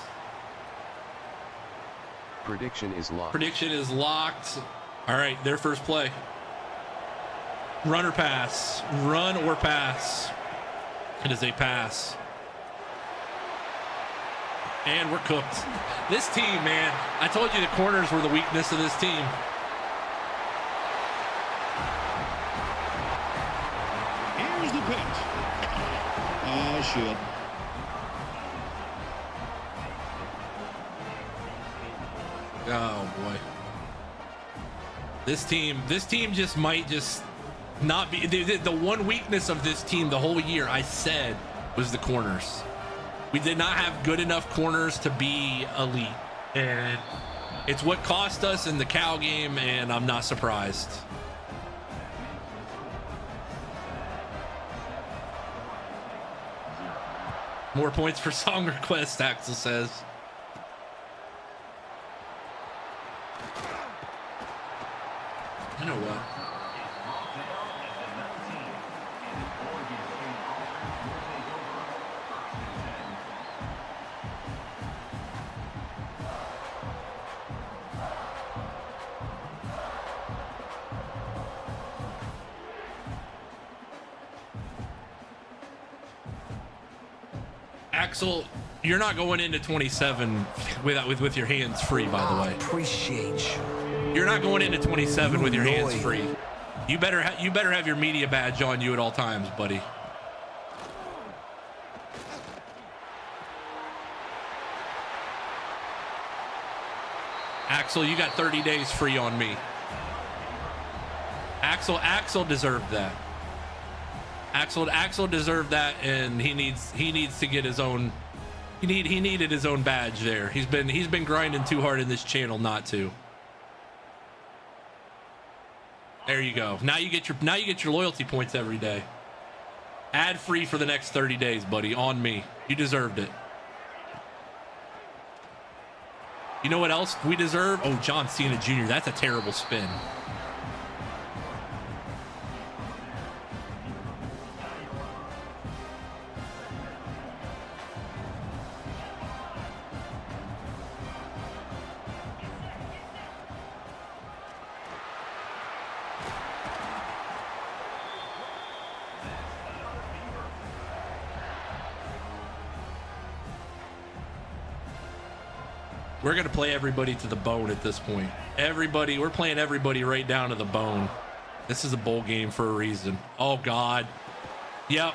Speaker 5: Prediction is locked.
Speaker 1: Prediction is locked. All right, their first play. Run or pass. Run or pass. It is a pass. And we're cooked. This team, man, I told you the corners were the weakness of this team.
Speaker 6: Here's the pitch. Oh, shit.
Speaker 1: Oh boy. This team just might just not be the one weakness of this team the whole year, I said, was the corners. We did not have good enough corners to be elite, and it's what cost us in the Cal game, and I'm not surprised. More points for song request, Axel says. You know what? Axel, you're not going into 27 with your hands free, by the way.
Speaker 9: Appreciate you.
Speaker 1: You're not going into 27 with your hands free. You better have your media badge on you at all times, buddy. Axel, you got 30 days free on me. Axel deserved that. Axel deserved that, and he needs to get his own. He needed his own badge there. He's been grinding too hard in this channel not to. There you go. Now you get your loyalty points every day. Ad free for the next 30 days, buddy. On me. You deserved it. You know what else we deserve? Oh, John Cena Jr. That's a terrible spin. We're going to play everybody to the bone at this point. We're playing everybody right down to the bone. This is a bowl game for a reason. Oh, God. Yep.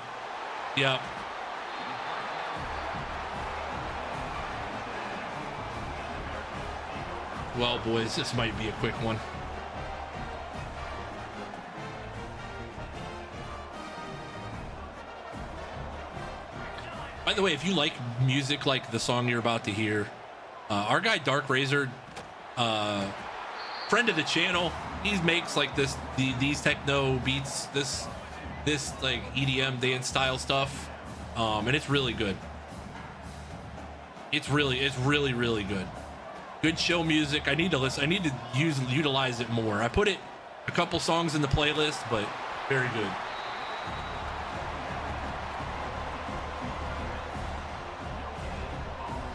Speaker 1: Well, boys, this might be a quick one. By the way, if you like music like the song you're about to hear, our guy Dark Razor, friend of the channel, he makes like these techno beats, this like EDM dance style stuff, and it's really good. It's really good. Good show music. I need to utilize it more. I put a couple songs in the playlist, but very good.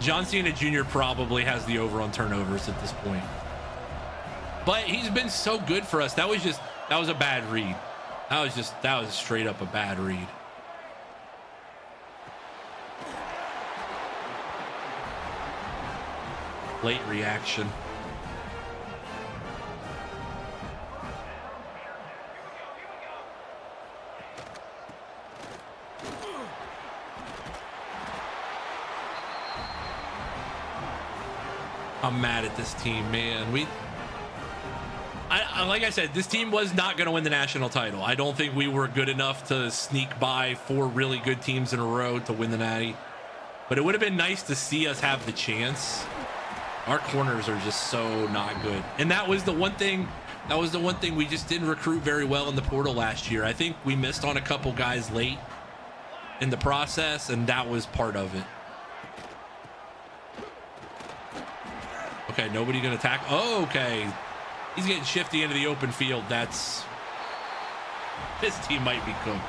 Speaker 1: John Cena Jr. probably has the over on turnovers at this point. But he's been so good for us. That was a bad read. That was straight up a bad read. Late reaction. I'm mad at this team, man. like I said, this team was not going to win the national title. I don't think we were good enough to sneak by 4 really good teams in a row to win the Natty. But it would have been nice to see us have the chance. Our corners are just so not good. And that was the one thing we just didn't recruit very well in the portal last year. I think we missed on a couple guys late in the process, and that was part of it. Okay, nobody gonna attack. Oh, okay. He's getting shifty into the open field. This team might be cooked.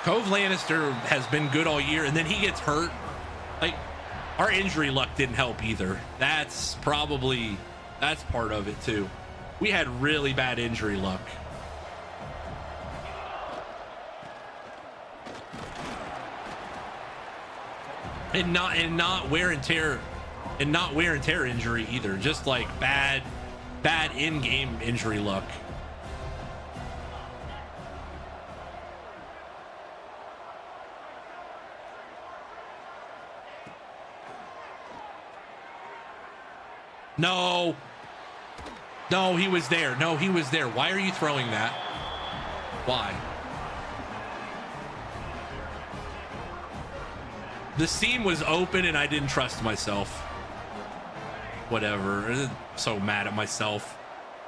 Speaker 1: Cove Lannister has been good all year, and then he gets hurt. Like, our injury luck didn't help either. That's part of it too. We had really bad injury luck. And not wear and tear injury either. Just like bad in-game injury luck. No, he was there. No, he was there. Why are you throwing that? Why? The seam was open and I didn't trust myself. Whatever. I'm so mad at myself.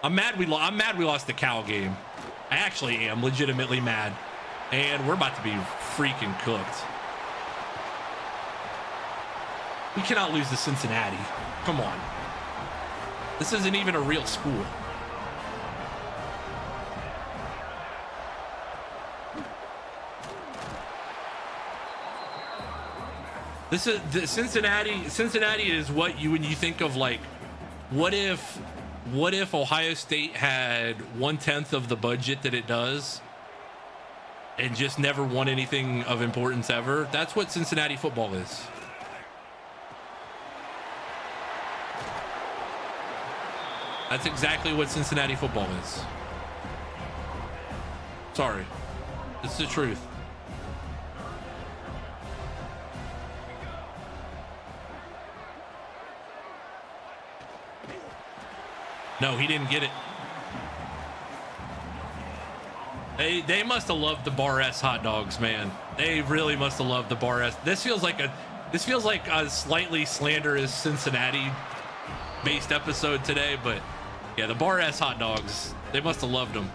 Speaker 1: I'm mad we lost the Cal game. I actually am legitimately mad. And we're about to be freaking cooked. We cannot lose to Cincinnati. Come on. This isn't even a real school. This is the Cincinnati. Cincinnati is what when you think of like, what if Ohio State had 1/10 of the budget that it does and just never won anything of importance ever? That's what Cincinnati football is. That's exactly what Cincinnati football is. Sorry. It's the truth. No, he didn't get it. They must have loved the Bar S hot dogs, man. They really must have loved the Bar S. This feels like a slightly slanderous Cincinnati based episode today, but yeah, the Bar S hot dogs, they must have loved them.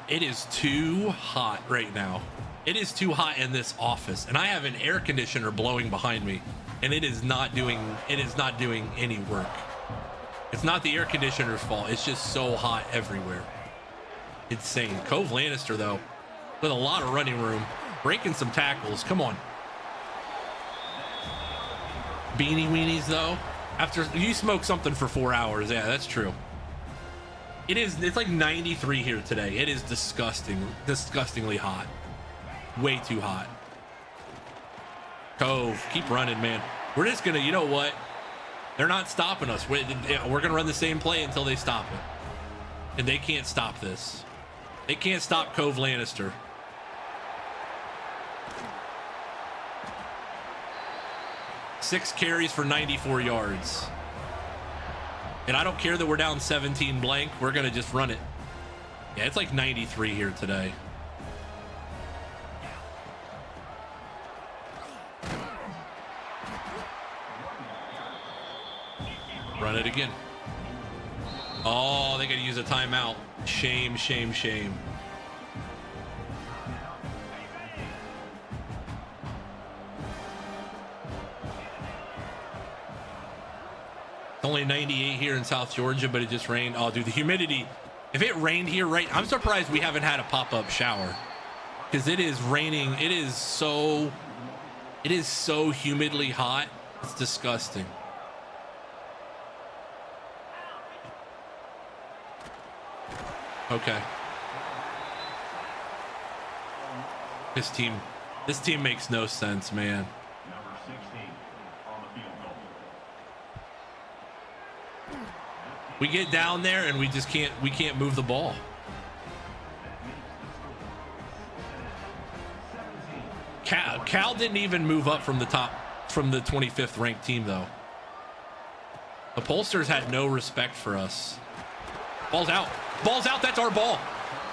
Speaker 1: It is too hot right now. It is too hot in this office, and I have an air conditioner blowing behind me, and it is not doing any work. It's not the air conditioner's fault. It's just so hot everywhere. Insane. Cove Lannister though, with a lot of running room, breaking some tackles. Come on. Beanie weenies though. After you smoke something for 4 hours, yeah, that's true. It's like 93 here today. It is disgustingly hot. Way too hot. Cove, keep running, man. We're just gonna, you know what? They're not stopping us. We're gonna run the same play until they stop it. And they can't stop this. They can't stop Cove Lannister. Six carries for 94 yards. And I don't care that we're down 17 blank. We're going to just run it. Yeah, it's like 93 here today. Run it again. Oh, they got to use a timeout. Shame, shame, shame. It's only 98 here in South Georgia, but it just rained. Oh, dude, the humidity. If it rained here, right, I'm surprised we haven't had a pop-up shower because it is raining. It is so humidly hot. It's disgusting. Okay. This team makes no sense, man. We get down there and we can't move the ball. Cal didn't even move up from the 25th ranked team though. The pollsters had no respect for us. Ball's out. That's our ball.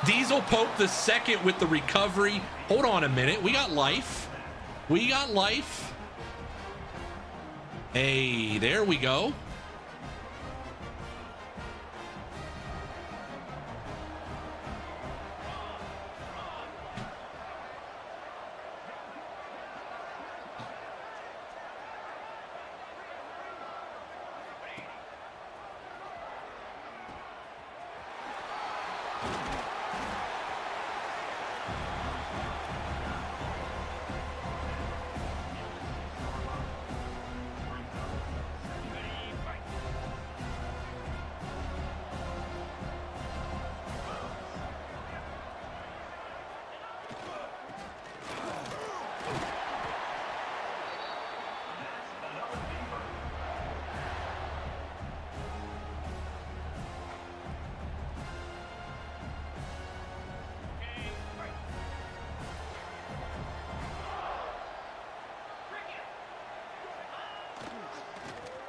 Speaker 1: Diesel Pope the second with the recovery. Hold on a minute. We got life. Hey, there we go.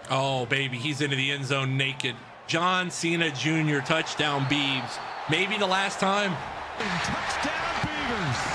Speaker 1: Oh, baby, he's into the end zone naked. John Cena Jr. touchdown, Beavs. Maybe the last time.
Speaker 6: Touchdown, Beavers.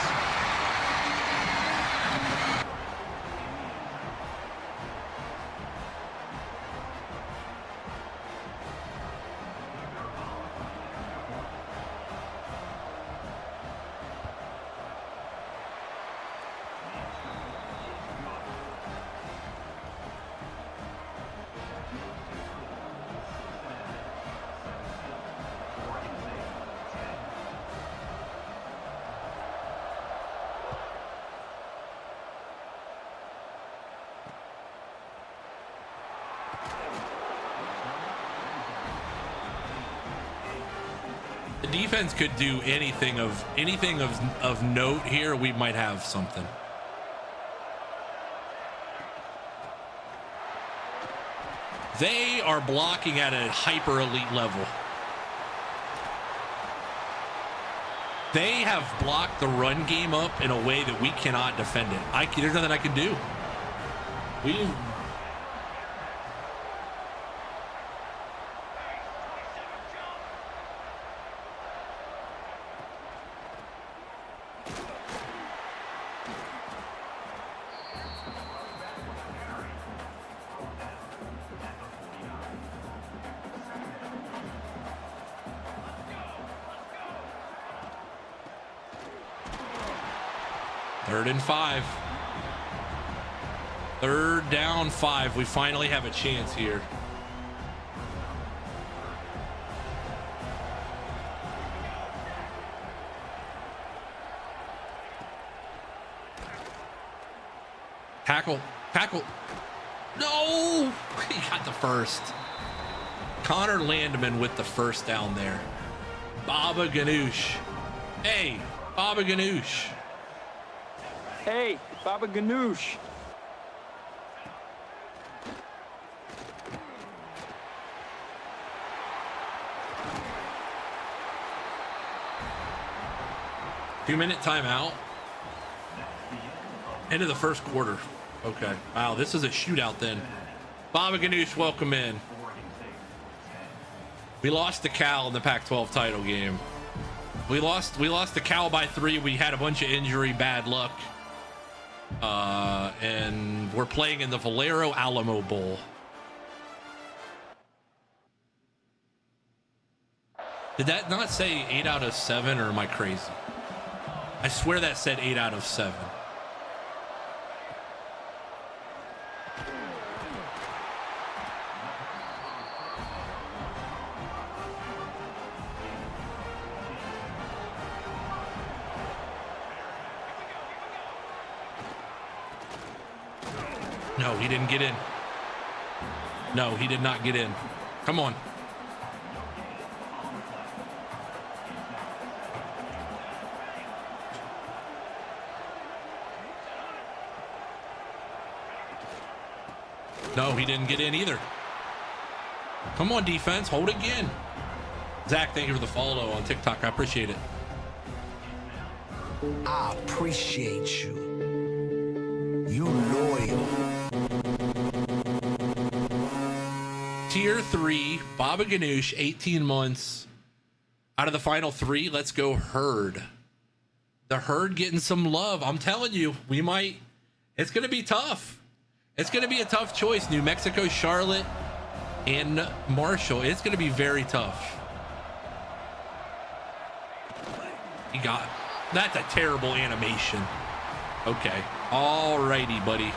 Speaker 1: Defense could do anything of note here. We might have something. They are blocking at a hyper elite level. They have blocked the run game up in a way that we cannot defend it. There's nothing I can do. Third and 5. Third down 5. We finally have a chance here. Tackle. No! He got the first. Connor Landman with the first down there. Baba Ganoush. Hey, Baba Ganoush.
Speaker 10: Hey, Baba Ganoush.
Speaker 1: Two-minute timeout. End of the first quarter. Okay. Wow, this is a shootout then. Baba Ganoush, welcome in. We lost to Cal in the Pac-12 title game. We lost to Cal by 3. We had a bunch of injury, bad luck. And we're playing in the Valero Alamo Bowl. Did that not say 8 out of 7, or am I crazy? I swear that said 8 out of 7. No, he didn't get in. No, he did not get in. Come on. No, he didn't get in either. Come on, defense. Hold again. Zach, thank you for the follow on TikTok. I appreciate it.
Speaker 9: I appreciate you. You loyal.
Speaker 1: Tier 3, Baba Ganoush, 18 months. Out of the final 3, let's go Herd. The Herd getting some love. I'm telling you, we might. It's going to be tough. It's going to be a tough choice. New Mexico, Charlotte, and Marshall. It's going to be very tough. He got. That's a terrible animation. Okay. All righty, buddy.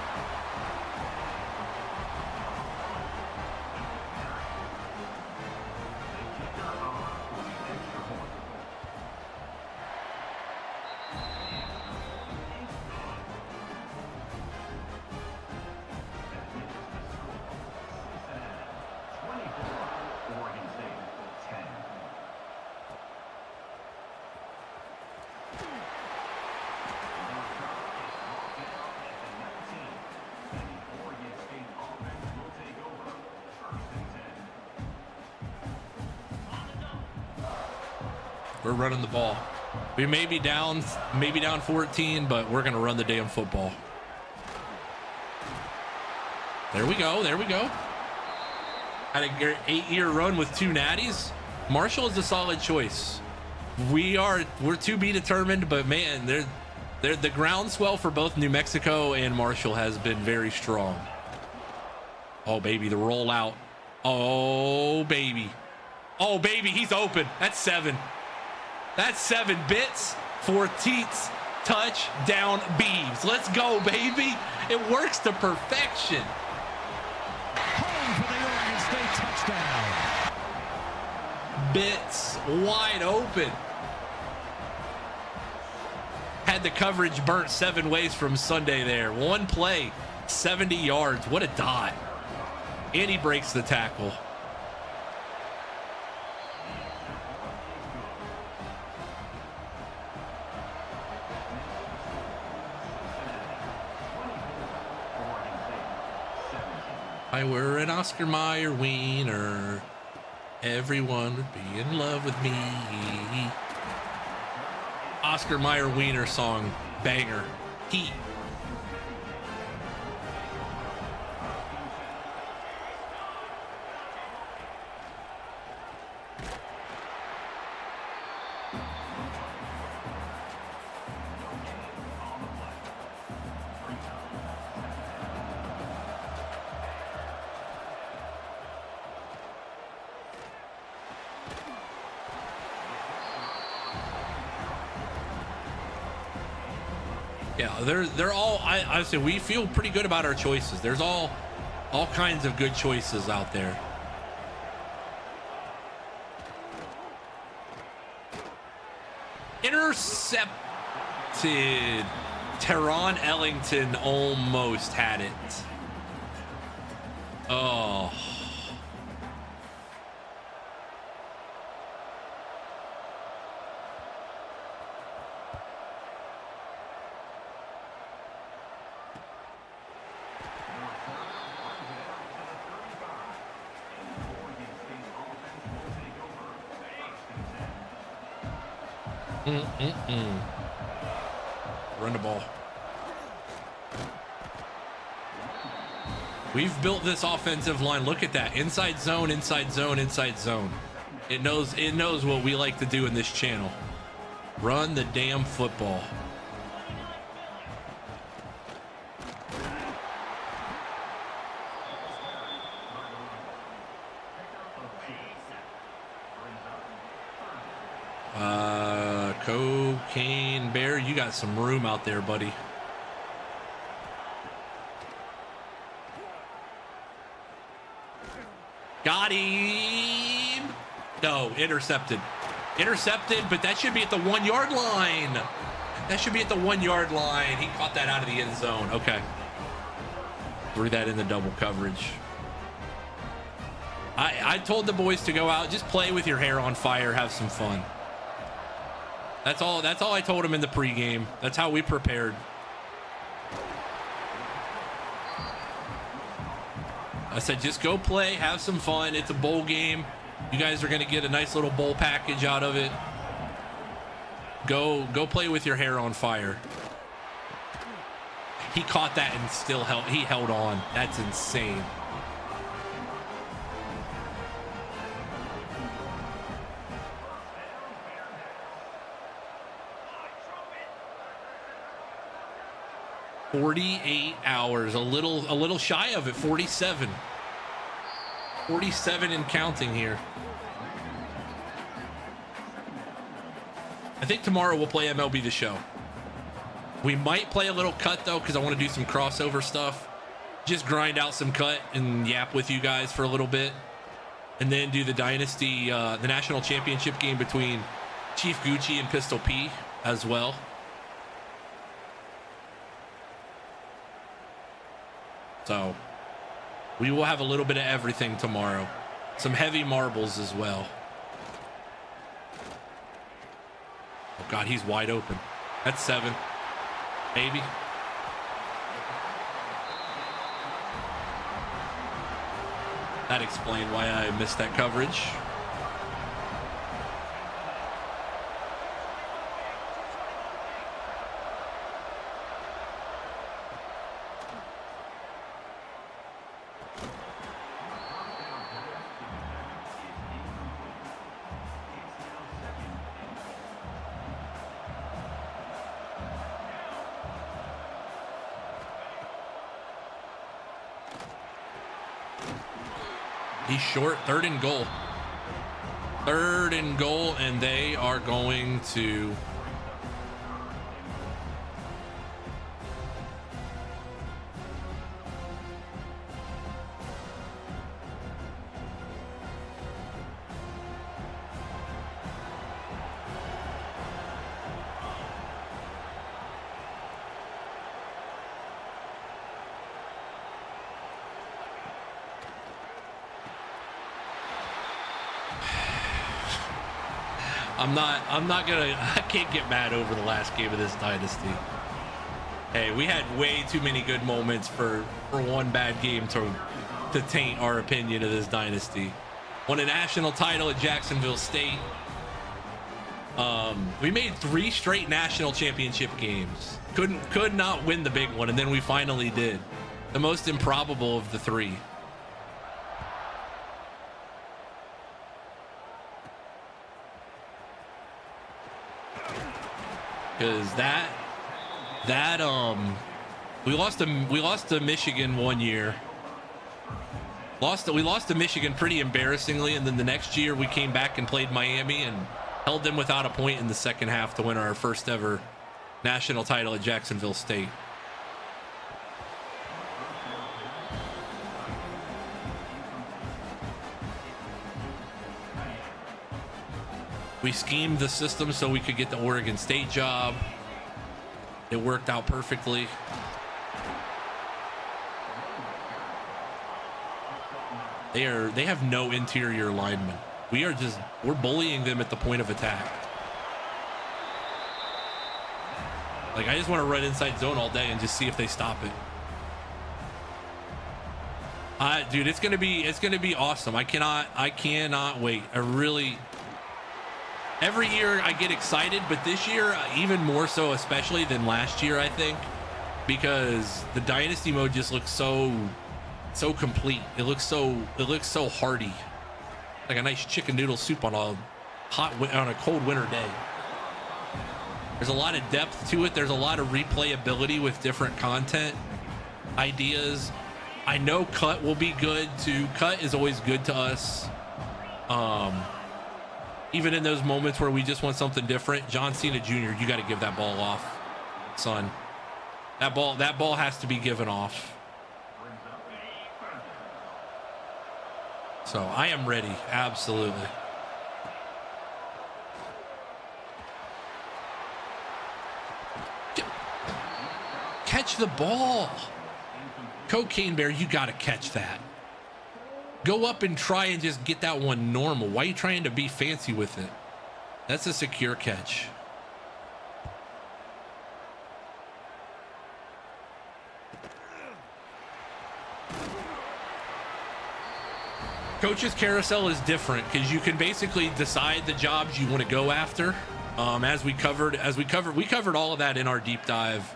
Speaker 1: We're running the ball. We may be down 14, but we're going to run the damn football. There we go. There we go. Had an 8-year run with 2 natties. Marshall is a solid choice. We're to be determined, but man, the groundswell for both New Mexico and Marshall has been very strong. Oh, baby, the rollout. Oh, baby. Oh, baby, he's open. That's 7. That's 7 bits for Teats. Touchdown Beavs. Let's go, baby. It works to perfection.
Speaker 6: Home for the Oregon State touchdown.
Speaker 1: Bits wide open. Had the coverage burnt 7 ways from Sunday there. One play, 70 yards. What a dot. And he breaks the tackle. If I were an Oscar Mayer wiener, everyone would be in love with me. Oscar Mayer wiener song, banger. Heat. Yeah, they're all. I say we feel pretty good about our choices. There's all kinds of good choices out there. Intercepted. Teron Ellington almost had it. Oh. Run the ball. We've built this offensive line. Look at that. Inside zone, inside zone, inside zone. It knows what we like to do in this channel. Run the damn football. Cocaine Bear, you got some room out there, buddy. Got him. No, intercepted. Intercepted, but that should be at the 1 yard line. That should be at the 1 yard line. He caught that out of the end zone. Okay. Threw that in the double coverage. I told the boys to go out, just play with your hair on fire, have some fun. That's all I told them in the pregame. That's how we prepared. I said, just go play, have some fun. It's a bowl game. You guys are going to get a nice little bowl package out of it. Go play with your hair on fire. He caught that and still held on. That's insane. $48 hours, a little shy of it. 47 and counting here. I think tomorrow we'll play MLB The Show. We might play a little cut though, because I want to do some crossover stuff. Just grind out some cut and yap with you guys for a little bit, and then do the Dynasty, the national championship game between Chief Gucci and Pistol P as well. So we will have a little bit of everything tomorrow. Some heavy marbles as well. Oh God, he's wide open. That's 7. Maybe. That explained why I missed that coverage. He's short. 3rd and goal. 3rd and goal, and they are going to I can't get mad over the last game of this Dynasty. Hey, we had way too many good moments for one bad game to taint our opinion of this Dynasty. Won a national title at Jacksonville State. We made 3 straight national championship games. Could not win the big one, and then we finally did. The most improbable of the 3. Because we lost to Michigan one year. We lost to Michigan pretty embarrassingly, and then the next year we came back and played Miami and held them without a point in the second half to win our first ever national title at Jacksonville State. We schemed the system so we could get the Oregon State job. It worked out perfectly. They have no interior linemen. We're bullying them at the point of attack. Like, I just want to run inside zone all day and just see if they stop it. Dude, it's gonna be awesome. I cannot wait. Every year I get excited, but this year even more so, especially than last year, I think, because the Dynasty mode just looks so complete. It looks so hearty. Like a nice chicken noodle soup on a cold winter day. There's a lot of depth to it. There's a lot of replayability with different content ideas. I know cut will be good too. Cut is always good to us. Even in those moments where we just want something different. John Cena Jr., you got to give that ball off, son. That ball has to be given off. So I am ready. Absolutely. Catch the ball. Cocaine Bear, you got to catch that. Go up and try and just get that one normal. Why are you trying to be fancy with it? That's a secure catch. Coach's carousel is different because you can basically decide the jobs you want to go after. We covered all of that in our deep dive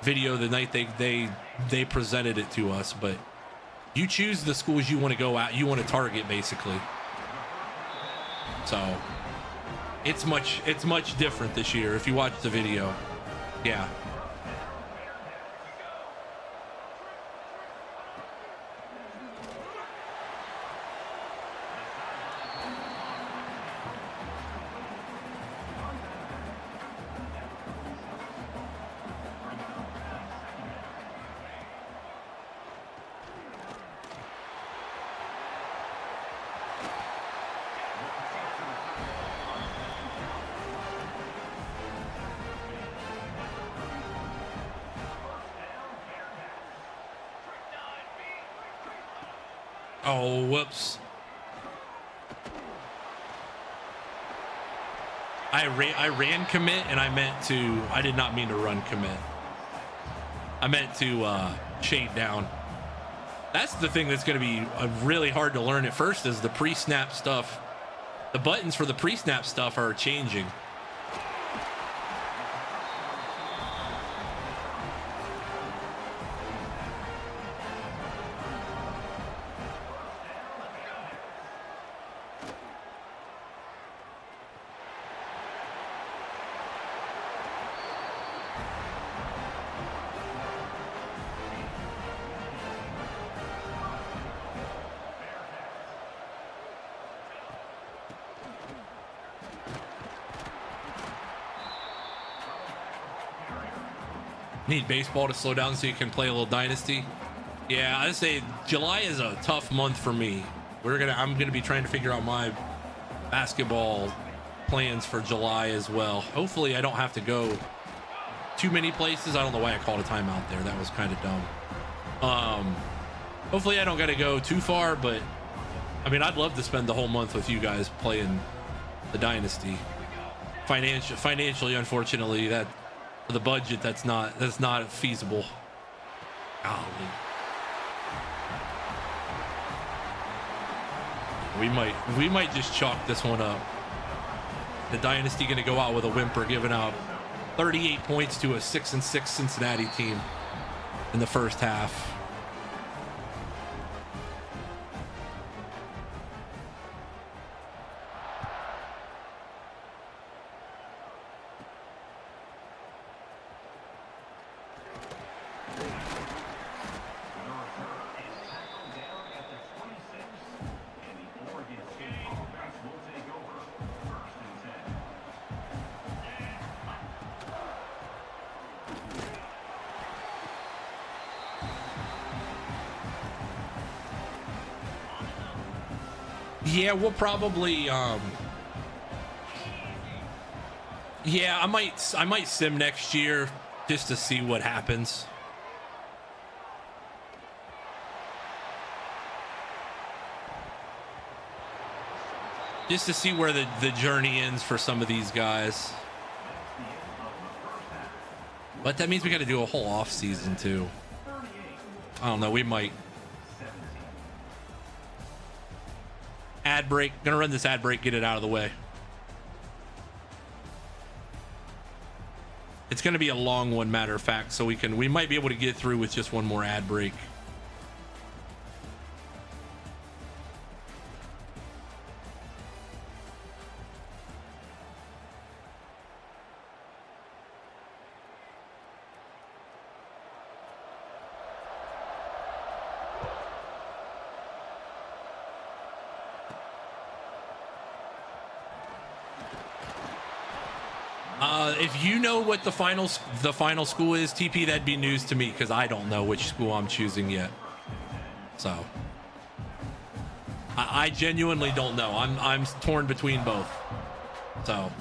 Speaker 1: video the night they presented it to us, but you choose the schools you want to go out, you want to target basically. So it's much different this year if you watch the video. Yeah. Oh, whoops. I ran commit and I did not mean to run commit. I meant to shade down. That's the thing that's going to be really hard to learn at first is the pre-snap stuff. The buttons for the pre-snap stuff are changing. Need baseball to slow down so you can play a little Dynasty. Yeah, I'd say July is a tough month for me. I'm gonna be trying to figure out my basketball plans for July as well. Hopefully I don't have to go too many places. I don't know why I called a timeout there. That was kind of dumb. Hopefully I don't gotta go too far, but I mean I'd love to spend the whole month with you guys playing the Dynasty. Financially, unfortunately, that for the budget that's not feasible. Golly. We might just chalk this one up. The Dynasty gonna go out with a whimper, giving out 38 points to a 6-6 Cincinnati team in the first half. Yeah, we'll probably yeah, I might sim next year just to see what happens. Just to see where the journey ends for some of these guys. But that means we got to do a whole off season too. I don't know, we might. Ad break. Gonna run this ad break, get it out of the way. It's gonna be a long one, matter of fact, so we might be able to get through with just one more ad break. If you know what the final school is, TP, that'd be news to me because I don't know which school I'm choosing yet. So I genuinely don't know. I'm torn between both. So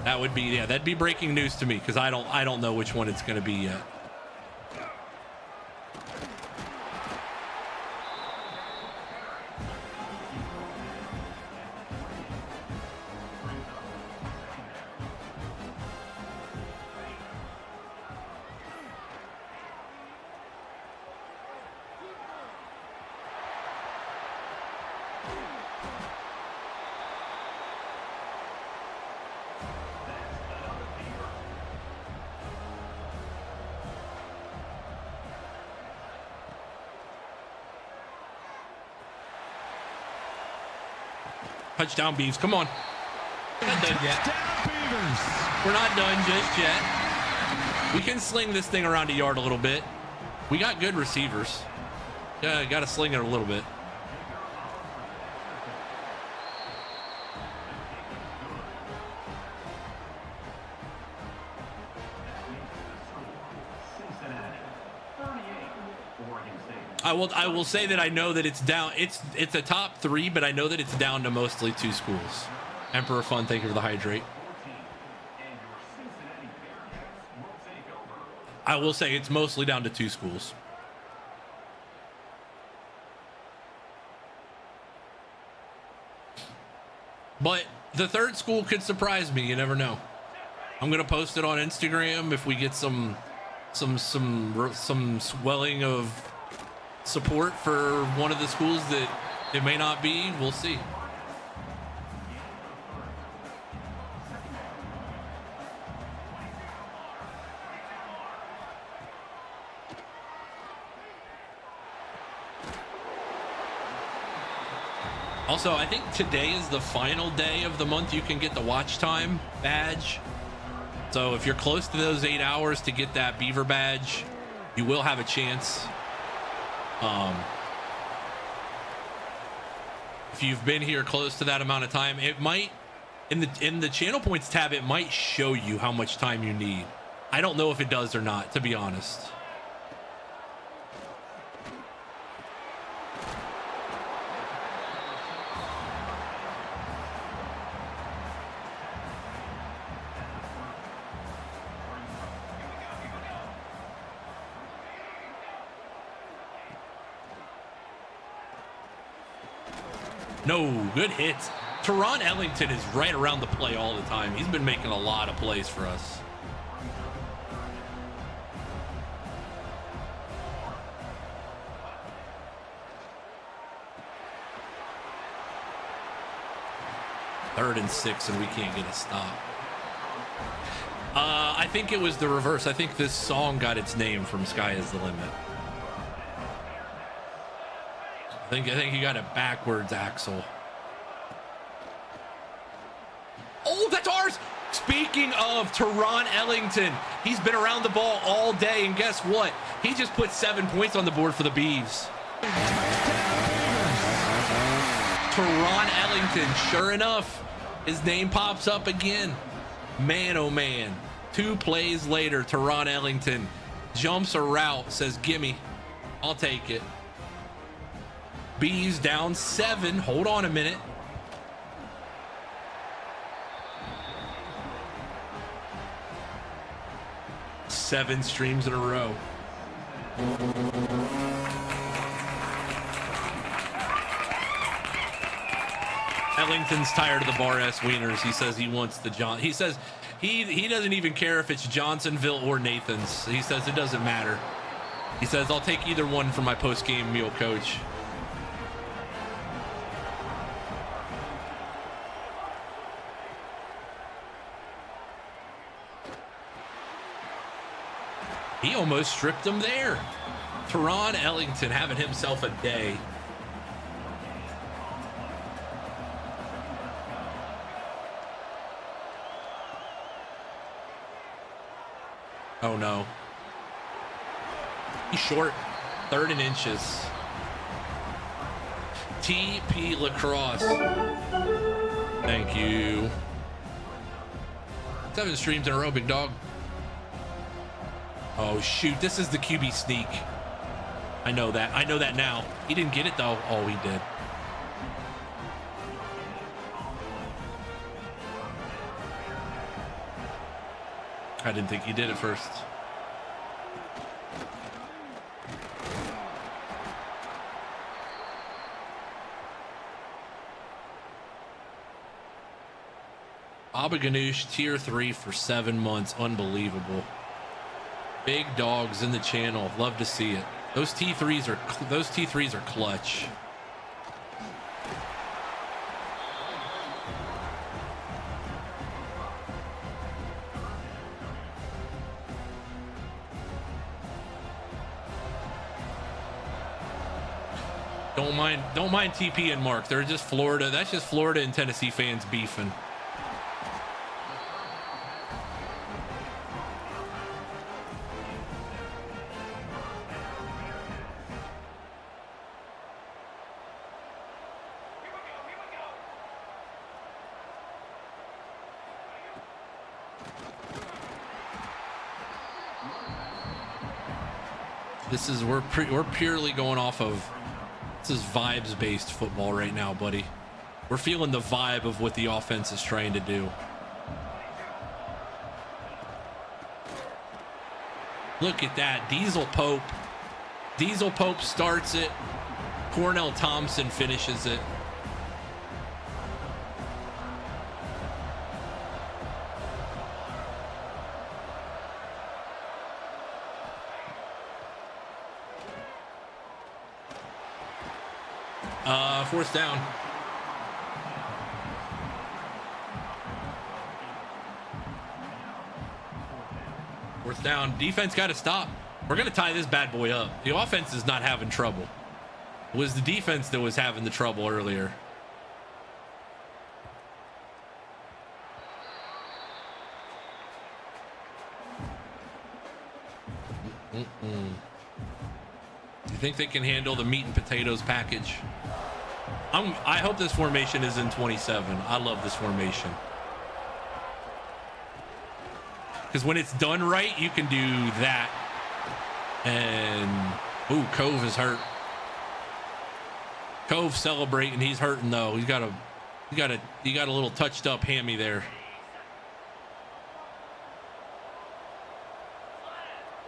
Speaker 1: that would be, that'd be breaking news to me because I don't know which one it's going to be yet. Touchdown, Beavs. Come on. We're not done yet. We're not done just yet. We can sling this thing around a yard a little bit. We got good receivers. Yeah, got to sling it a little bit. I will say that I know that it's down. It's a top 3, but I know that it's down to mostly 2 schools. Emperor Fun, thank you for the hydrate. I will say it's mostly down to 2 schools. But the 3rd school could surprise me. You never know. I'm gonna post it on Instagram if we get some swelling of support for one of the schools that it may not be. We'll see. Also, I think today is the final day of the month you can get the watch time badge. So if you're close to those 8 hours to get that Beaver badge, you will have a chance. If you've been here close to that amount of time, it might, in the channel points tab, it might show you how much time you need. I don't know if it does or not, to be honest. No, good hit. Teron Ellington is right around the play all the time. He's been making a lot of plays for us. Third and 6, and we can't get a stop. I think it was the reverse. I think this song got its name from Sky is the Limit. I think he got it backwards, Axel. Oh, that's ours! Speaking of Teron Ellington, he's been around the ball all day, and guess what? He just put 7 points on the board for the Beavs. Teron Ellington, sure enough, his name pops up again. Man, oh man. 2 plays later, Teron Ellington jumps a route, says, gimme, I'll take it. Bees down 7. Hold on a minute. Seven streams in a row. Ellington's tired of the Bar S Wieners. He says he wants the John. He says he doesn't even care if it's Johnsonville or Nathan's. He says it doesn't matter. He says I'll take either one for my post-game meal, coach. He almost stripped him there. Teron Ellington having himself a day. Oh no. He's short. 3rd and inches. TP Lacrosse. Thank you. 7 streams in a row, big dog. Oh, shoot. This is the QB sneak. I know that. I know that now. He didn't get it, though. Oh, he did. I didn't think he did at first. Baba Ganoush, tier 3 for 7 months. Unbelievable. Big dogs in the channel. Love to see it. Those T3s are clutch. Don't mind TP and Mark. They're just Florida. That's just Florida and Tennessee fans beefing. This is we're purely going off of. This is vibes based football right now, buddy. We're feeling the vibe of what the offense is trying to do. Look at that. Diesel Pope starts it. Cornell Thompson finishes it. Fourth down. Fourth down. Defense got to stop. We're going to tie this bad boy up. The offense is not having trouble. It was the defense that was having the trouble earlier. You think they can handle the meat and potatoes package? I hope this formation is in 27. I love this formation. Because when it's done right, you can do that. And, ooh, Cove is hurt. Cove celebrating. He's hurting, though. He got a little touched up hammy there.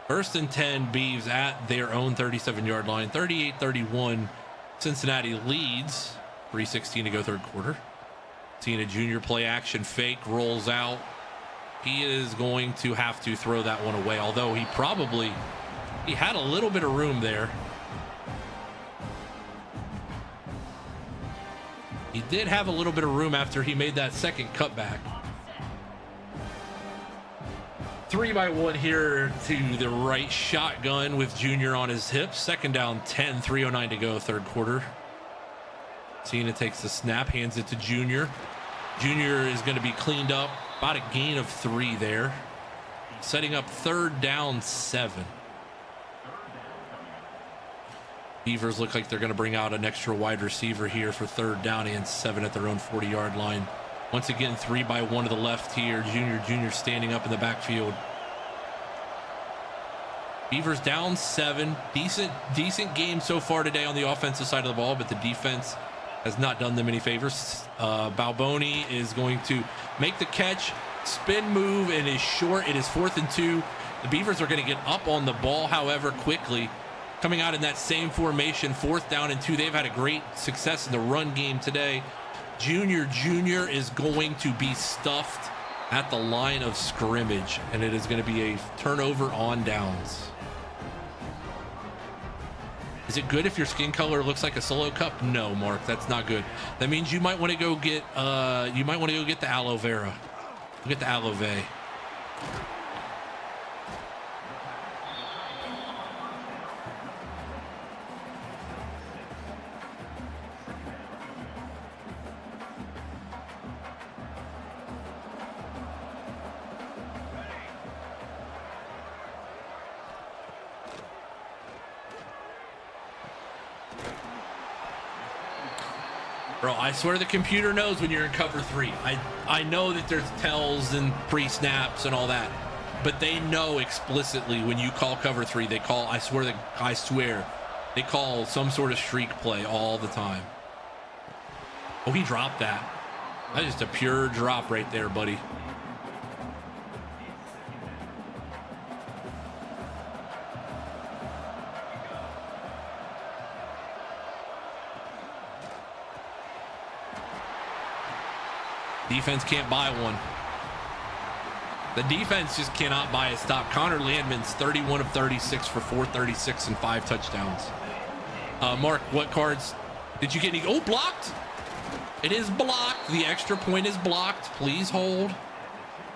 Speaker 1: First and 10, Beavs at their own 37-yard line. 38-31. Cincinnati leads. 3:16 to go third quarter. Seeing a junior play action fake, rolls out. He is going to have to throw that one away, although he had a little bit of room there. He did have a little bit of room after he made that second cutback. 3-by-1 here to the right, shotgun with Junior on his hips. Second down 10, 3:09 to go third quarter. Cena takes the snap, hands it to Junior. Junior is going to be cleaned up. About a gain of 3 there. Setting up third down 7. Beavers look like they're going to bring out an extra wide receiver here for third down and 7 at their own 40-yard line. Once again, 3-by-1 to the left here. Junior standing up in the backfield. Beavers down 7. Decent game so far today on the offensive side of the ball, but the defense has not done them any favors. Balboni is going to make the catch. Spin move and is short. It is 4th and 2. The Beavers are going to get up on the ball, however, quickly. Coming out in that same formation, 4th down and 2. They've had a great success in the run game today. Junior is going to be stuffed at the line of scrimmage, and it is going to be a turnover on downs. Is it good if your skin color looks like a Solo Cup? No, Mark, that's not good. That means you might want to go get the aloe vera. Get the aloe vera. Bro, I swear the computer knows when you're in cover 3. I know that there's tells and pre-snaps and all that, but they know explicitly when you call cover 3, they call, I swear, they call some sort of streak play all the time. Oh, he dropped that. That's just a pure drop right there, buddy. Defense can't buy one. The defense just cannot buy a stop. Connor Landman's 31 of 36 for 436 and 5 touchdowns. Mark, what cards did you get? Oh, blocked. It is blocked. The extra point is blocked. Please hold.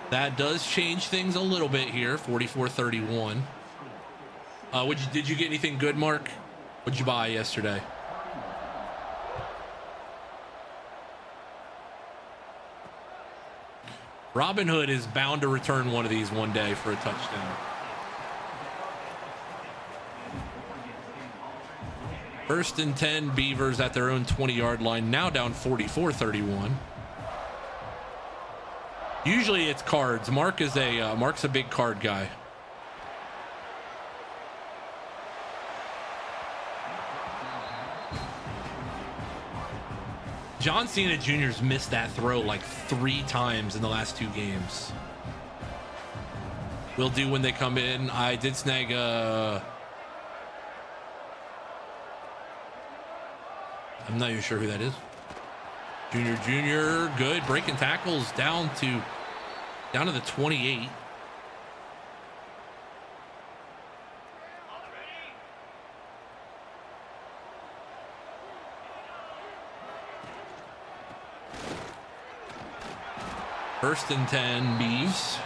Speaker 1: That does change things a little bit here. 44-31. Did you get anything good, Mark? What'd you buy yesterday? Robin Hood is bound to return one of these one day for a touchdown. First and 10, Beavers at their own 20-yard line, now down 44-31. Usually it's cards. Mark's a big card guy. John Cena Jr.'s missed that throw like 3 times in the last 2 games. Will do when they come in. I did snag I'm not even sure who that is. Junior, good. Breaking tackles down to the 28. First and 10, Beavs.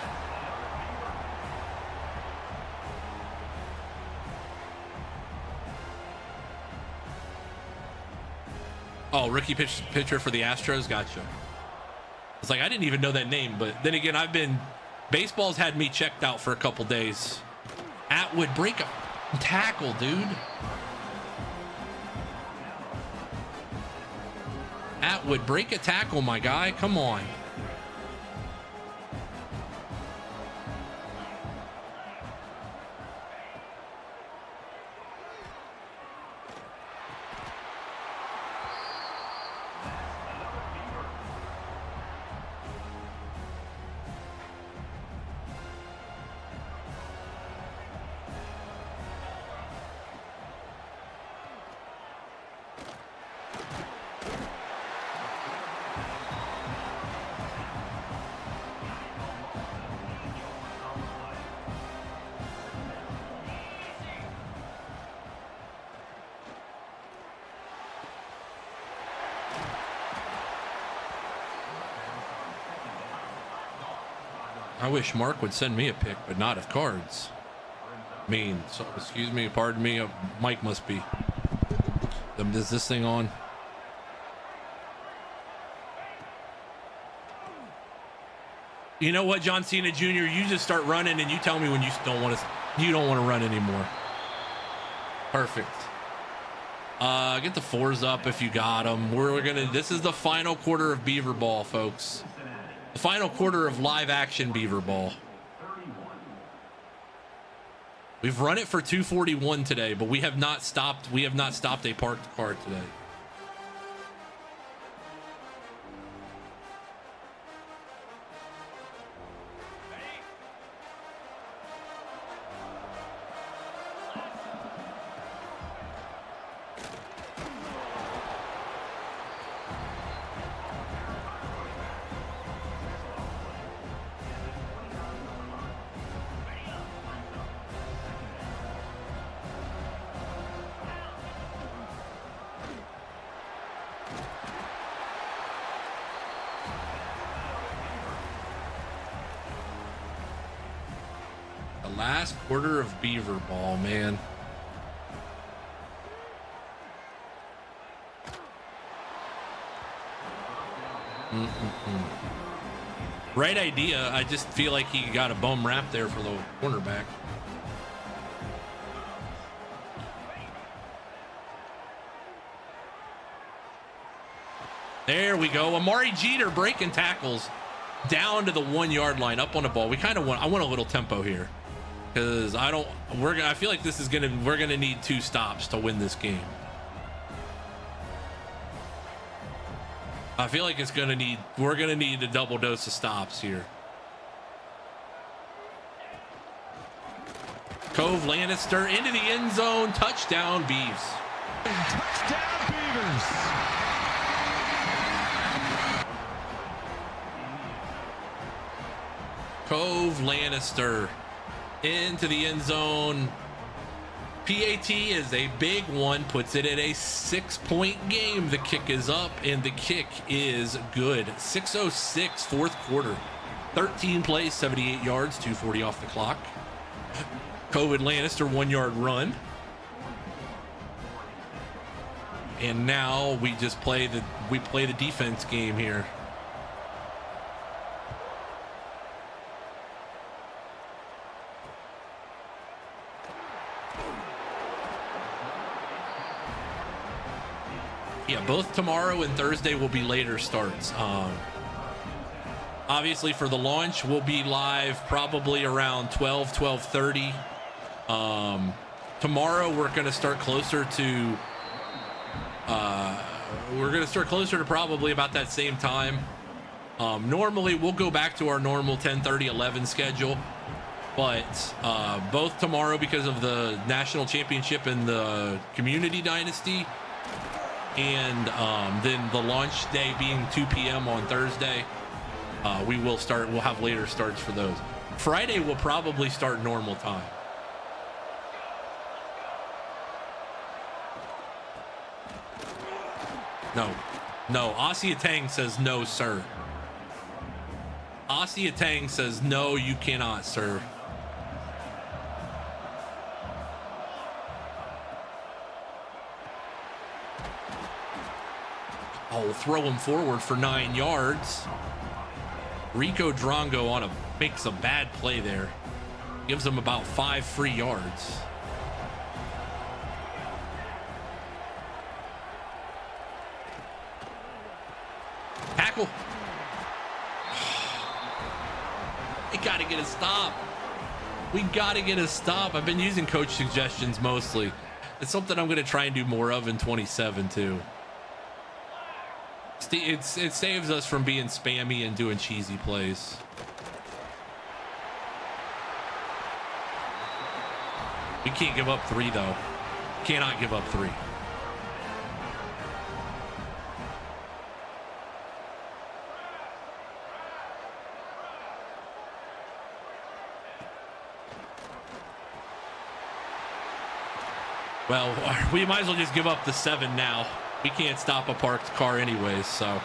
Speaker 1: Oh, rookie pitcher for the Astros. Gotcha. It's like, I didn't even know that name, but then again, baseball's had me checked out for a couple days. Atwood, break a tackle, dude. Atwood, break a tackle, my guy. Come on. I wish Mark would send me a pic, but not of cards. So, excuse me, pardon me, Mike must be. Is this thing on? You know what, John Cena Jr., you just start running and you tell me when you don't want to run anymore. Perfect. Get the 4s up if you got them. This is the final quarter of Beaver Ball, folks. The final quarter of live action Beaver Ball. We've run it for 241 today, but we have not stopped a parked car today. Last quarter of Beaver Ball, man. Right idea. I just feel like he got a bum rap there for the cornerback. There we go. Amari Jeter breaking tackles down to the 1 yard line, up on the ball. I want a little tempo here because I feel like we're gonna need 2 stops to win this game. I feel like we're gonna need a double dose of stops here. Cove Lannister into the end zone, touchdown Beavs.
Speaker 6: Touchdown Beavers.
Speaker 1: Cove Lannister into the end zone. PAT is a big one, puts it at a 6-point game. The kick is up and the kick is good. 6:06 fourth quarter. 13 plays, 78 yards, 2:40 off the clock. Cove Lannister 1 yard run. And now we just play the defense game here. Yeah, both tomorrow and Thursday will be later starts. Obviously for the launch, we'll be live probably around 12:30. Tomorrow we're going to start closer to probably about that same time. Normally we'll go back to our normal 10:30, 11 schedule, but both tomorrow because of the national championship and the community dynasty, and then the launch day being 2 p.m. on Thursday, we'll have later starts for those. Friday will probably start normal time. No, Asia Tang says no, sir. Asia Tang says no, you cannot, sir. Oh, throw him forward for 9 yards. Rico Drongo makes a bad play there. Gives him about 5 free yards. Tackle. We got to get a stop. We got to get a stop. I've been using coach suggestions mostly. It's something I'm going to try and do more of in 27 too. It saves us from being spammy and doing cheesy plays. We can't give up 3 though. Cannot give up 3. Well, we might as well just give up the 7 now. We can't stop a parked car anyways, so.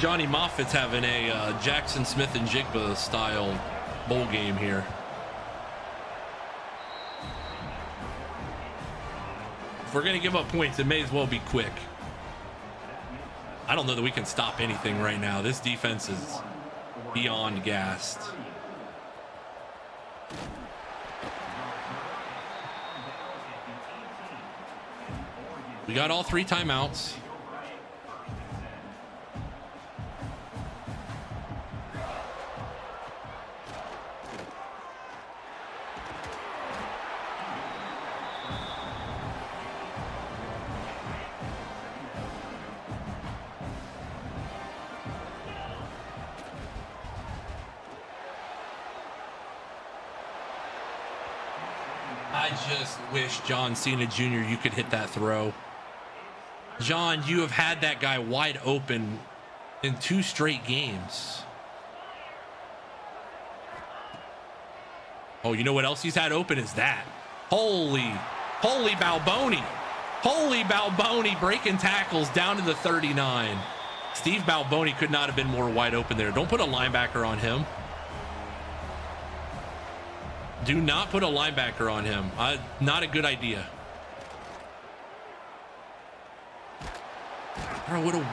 Speaker 1: Johnny Moffitt's having a Jackson Smith and Jigba style bowl game here. If we're going to give up points, it may as well be quick. I don't know that we can stop anything right now. This defense is beyond gassed. We got all 3 timeouts. I just wish John Cena Jr. you could hit that throw. John, you have had that guy wide open in 2 straight games. Oh, you know what else he's had open is that. Holy Balboni. Holy Balboni breaking tackles down to the 39. Steve Balboni could not have been more wide open there. Don't put a linebacker on him. Do not put a linebacker on him. Not a good idea. Throw it away.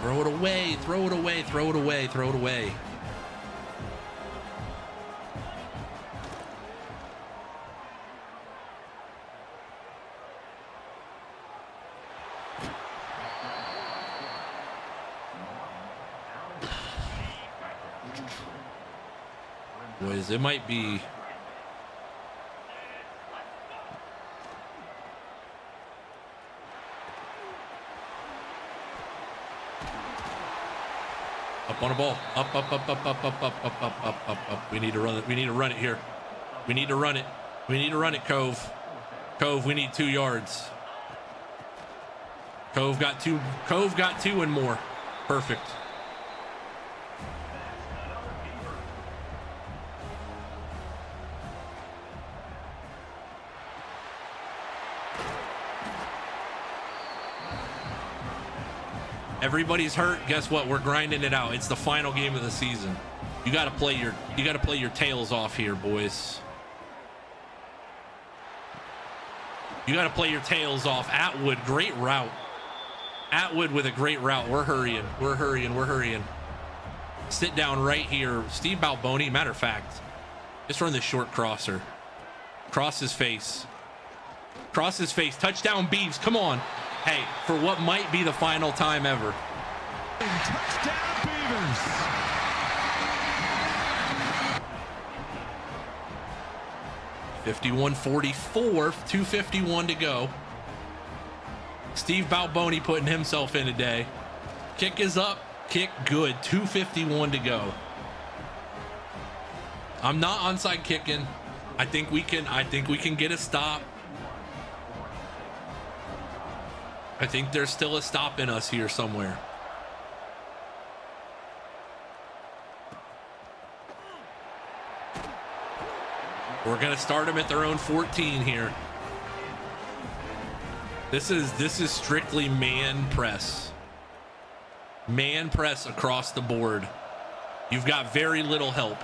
Speaker 1: Throw it away. Throw it away. Throw it away. Throw it away. boys. It might be. Up on a ball. Up. We need to run it. We need to run it here. We need to run it. We need to run it, Cove. Cove, we need 2 yards. Cove got 2. Cove got 2 and more. Perfect. Everybody's hurt. Guess what? We're grinding it out. It's the final game of the season. You got to play your tails off here, boys. You got to play your tails off. Atwood, great route. Atwood with a great route. We're hurrying. We're hurrying. We're hurrying. Sit down right here. Steve Balboni, matter of fact, just run this short crosser. Cross his face. Cross his face. Touchdown, Beavs. Come on. Hey, for what might be the final time ever.
Speaker 6: Touchdown, Beavers.
Speaker 1: $51-44, 2:51 to go. Steve Balboni putting himself in today. Kick is up, kick good, 2:51 to go. I'm not onside kicking. I think we can get a stop. I think there's still a stop in us here somewhere. We're going to start them at their own 14 here. This is strictly man press. Man press across the board. You've got very little help.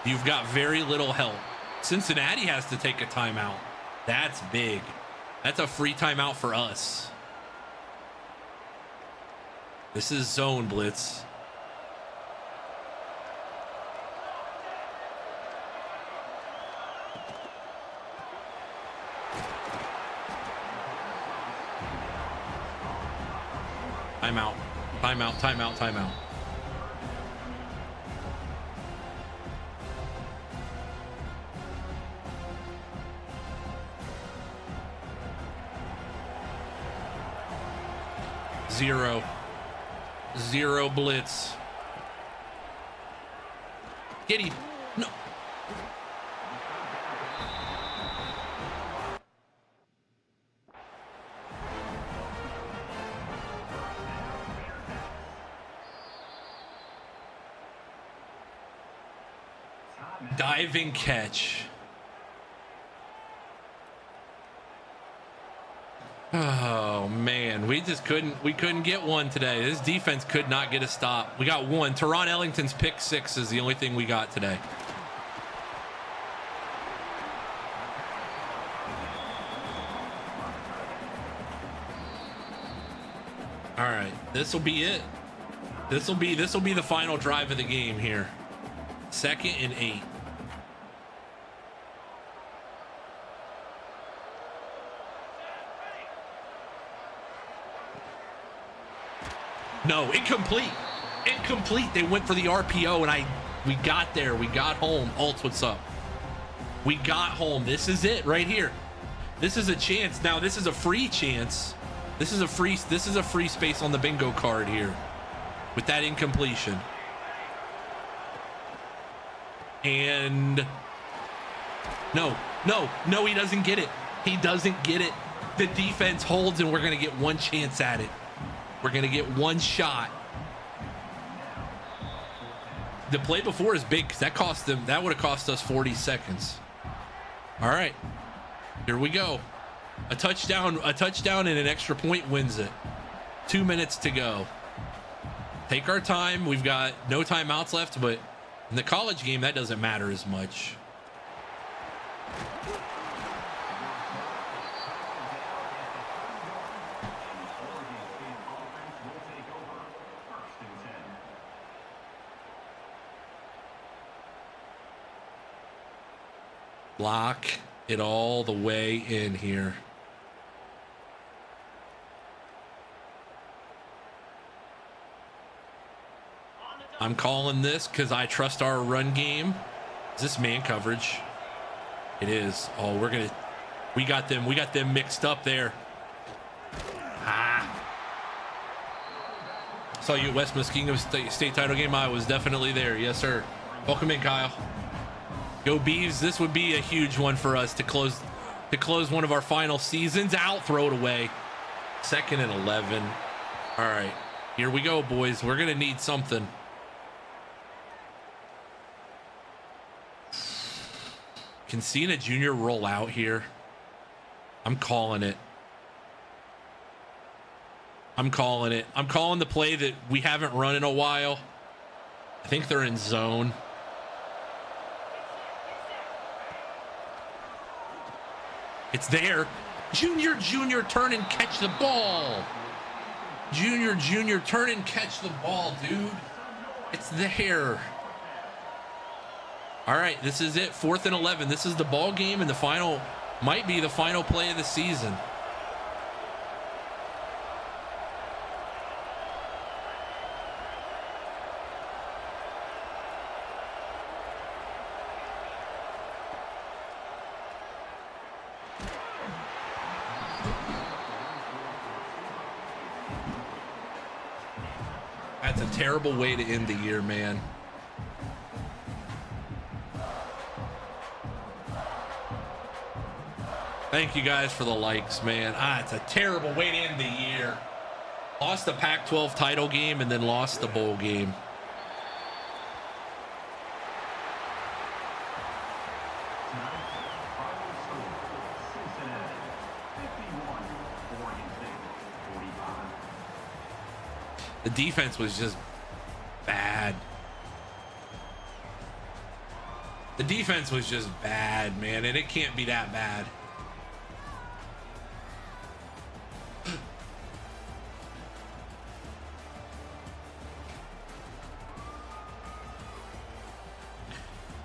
Speaker 1: You've got very little help. Cincinnati has to take a timeout. That's big. That's a free timeout for us. This is zone blitz. Timeout. Timeout, timeout, timeout. Zero blitz. Get him. No. Diving catch. Oh man, we couldn't get one today. This defense could not get a stop. We got one. Teron Ellington's pick 6 is the only thing we got today. All right, this will be it. This will be the final drive of the game here. 2nd and 8. No, incomplete. They went for the RPO and we got there. We got home. Alt, what's up? We got home. This is it right here. This is a chance. Now this is a free chance. This is a free space on the bingo card here with that incompletion. And no, he doesn't get it. He doesn't get it. The defense holds and we're going to get one chance at it. We're going to get one shot. The play before is big because that would have cost us 40 seconds. All right, here we go. A touchdown and an extra point wins it. 2 minutes to go. Take our time. We've got no timeouts left, but in the college game, that doesn't matter as much. Lock it all the way in here. I'm calling this because I trust our run game. Is this man coverage? It is. Oh, we got them mixed up there. Saw you at West Muskingum State title game. I was definitely there. Yes, sir. Welcome in, Kyle. Go Beavs. This would be a huge one for us to close one of our final seasons out. Throw it away. 2nd and 11. All right. Here we go, boys. We're going to need something. Can Cena Jr. roll out here? I'm calling it. I'm calling it. I'm calling the play that we haven't run in a while. I think they're in zone. It's there. Junior, turn and catch the ball. Junior, turn and catch the ball, dude. It's there. All right, this is it. 4th and 11. This is the ball game, and the final might be the final play of the season. That's a terrible way to end the year, man. Thank you guys for the likes, man. It's a terrible way to end the year. Lost the Pac-12 title game and then lost the bowl game. The defense was just bad. The defense was just bad, man, and it can't be that bad.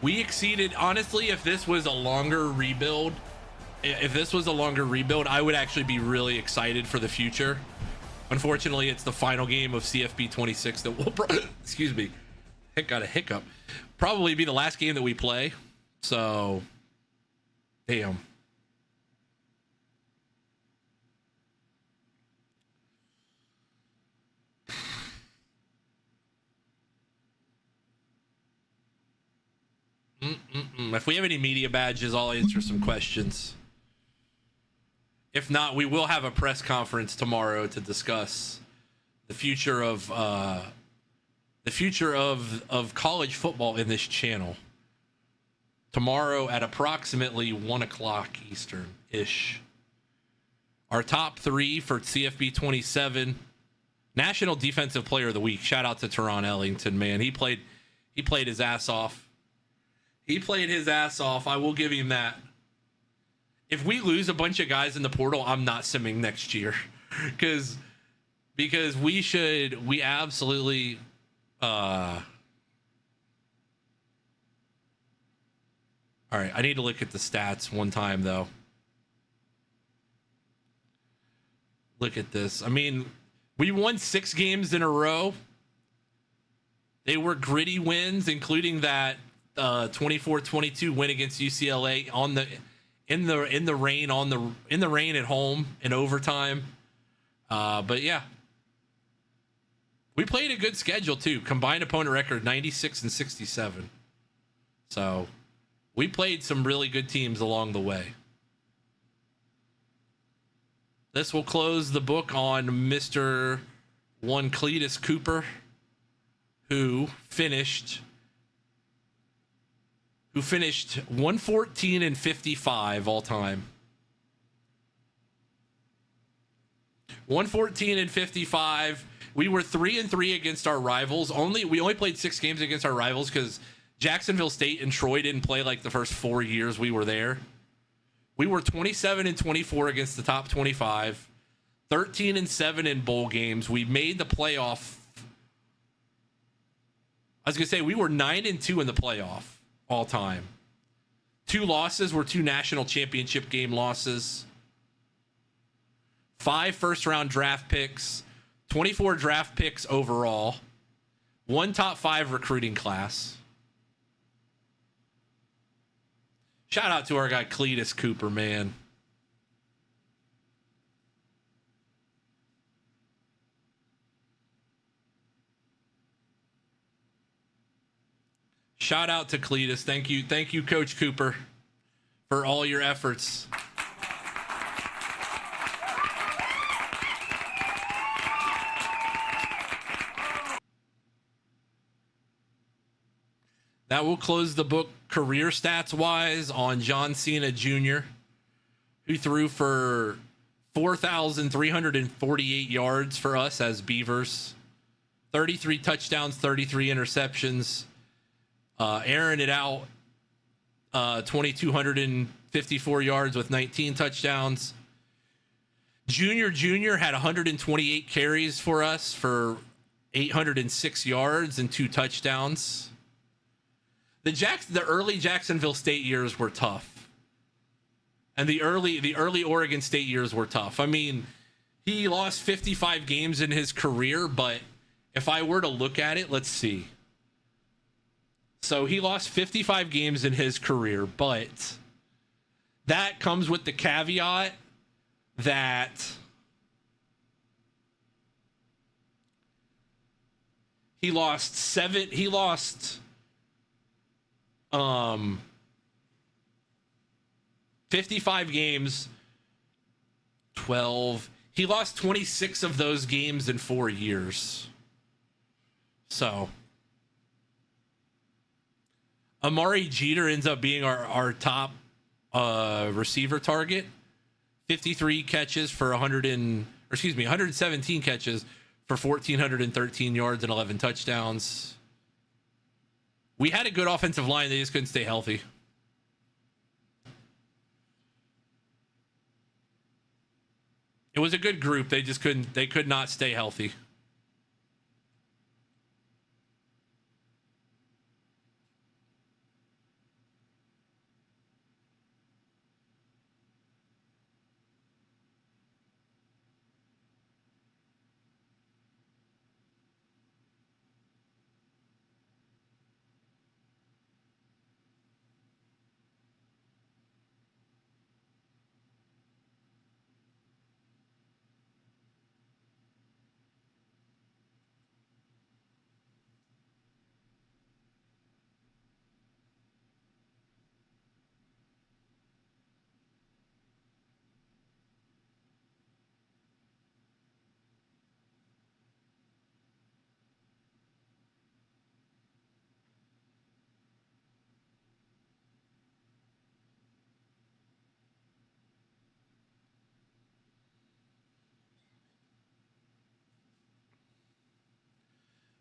Speaker 1: We exceeded, honestly, if this was a longer rebuild, I would actually be really excited for the future. Unfortunately, it's the final game of CFB26 that will, excuse me, got a hiccup. Probably be the last game that we play. So, damn. If we have any media badges, I'll answer some questions. If not, we will have a press conference tomorrow to discuss the future of college football in this channel. Tomorrow at approximately 1 o'clock Eastern-ish. Our top 3 for CFB27. National Defensive Player of the Week. Shout out to Teron Ellington, man. He played his ass off. He played his ass off. I will give him that. If we lose a bunch of guys in the portal, I'm not simming next year. because we absolutely all right, I need to look at the stats one time though. Look at this. I mean, we won 6 games in a row. They were gritty wins, including that 24-22 win against UCLA in the rain at home in overtime. But yeah, we played a good schedule too. Combined opponent record 96-67. So we played some really good teams along the way. This will close the book on Mr. One Cleetus Cooper, who finished 114-55 all time. 114-55. We were 3-3 against our rivals. We only played 6 games against our rivals because Jacksonville State and Troy didn't play like the first 4 years we were there. We were 27-24 against the top 25. 13-7 in bowl games. We made the playoff. I was gonna say we were 9-2 in the playoff all time. 2 losses were 2 national championship game losses. 5 first-round draft picks. 24 draft picks overall. One top 5 recruiting class. Shout out to our guy Cleetus Cooper, man. Shout out to Cleetus. Thank you, Coach Cooper, for all your efforts. That will close the book career stats wise on John Cena Jr., who threw for 4,348 yards for us as Beavers, 33 touchdowns, 33 interceptions, airing it out, 2,254 yards with 19 touchdowns. Junior had 128 carries for us for 806 yards and 2 touchdowns. The early Jacksonville State years were tough, and the early Oregon State years were tough. I mean, he lost 55 games in his career, but if I were to look at it, let's see. So he lost 55 games in his career, but that comes with the caveat that he lost 55 games, 12. He lost 26 of those games in 4 years. So Amari Jeter ends up being our top receiver target. 53 catches for 117 catches for 1,413 yards and 11 touchdowns. We had a good offensive line. They just couldn't stay healthy. It was a good group. They could not stay healthy.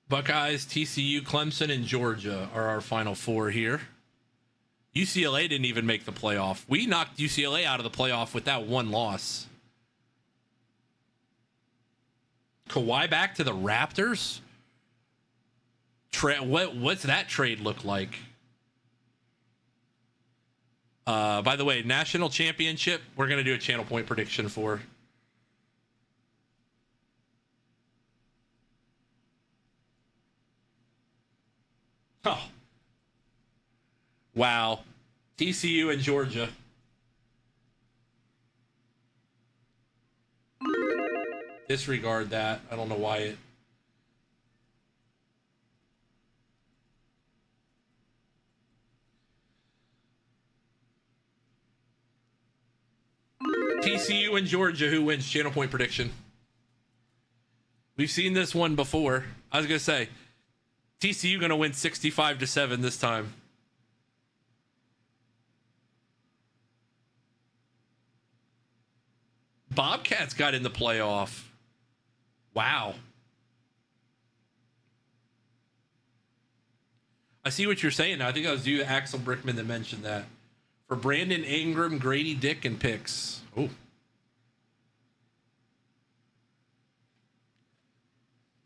Speaker 1: Buckeyes, TCU, Clemson, and Georgia are our final 4 here. UCLA didn't even make the playoff. We knocked UCLA out of the playoff with that one loss. Kawhi back to the Raptors? What's that trade look like? By the way, national championship, we're going to do a channel point prediction for. Oh. Wow. TCU and Georgia. Disregard that. I don't know why it. TCU and Georgia, who wins? Channel point prediction. We've seen this one before. I was going to say, TCU going to win 65-7 this time. Bobcats got in the playoff. Wow. I see what you're saying now. I think I was you, Axel Brickman, that mentioned that. For Brandon Ingram, Grady Dick, and picks. Oh.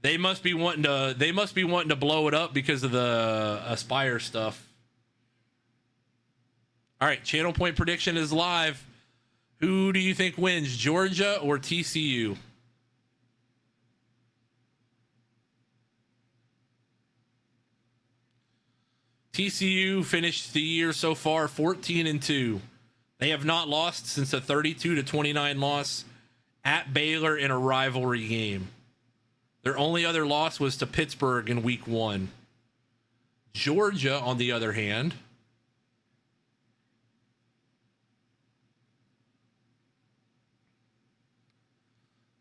Speaker 1: They must be wanting to blow it up because of the Aspire stuff. All right, channel point prediction is live. Who do you think wins, Georgia or TCU? TCU finished the year so far 14-2. They have not lost since a 32-29 loss at Baylor in a rivalry game. Their only other loss was to Pittsburgh in week 1. Georgia, on the other hand,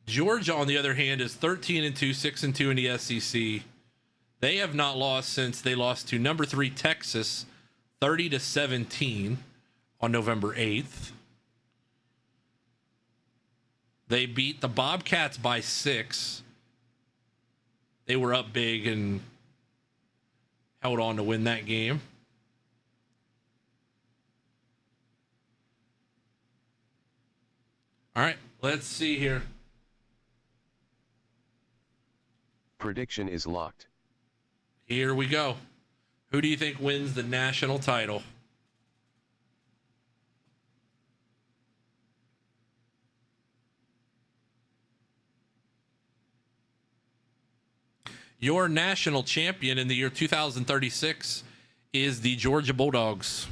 Speaker 1: is 13-2, 6-2 in the SEC. They have not lost since they lost to number 3 Texas 30-17 on November 8th. They beat the Bobcats by 6. They were up big and held on to win that game. All right, let's see here.
Speaker 5: Prediction is locked.
Speaker 1: Here we go. Who do you think wins the national title? Your national champion in the year 2036 is the Georgia Bulldogs.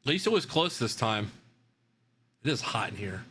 Speaker 1: At least it was close this time. It is hot in here.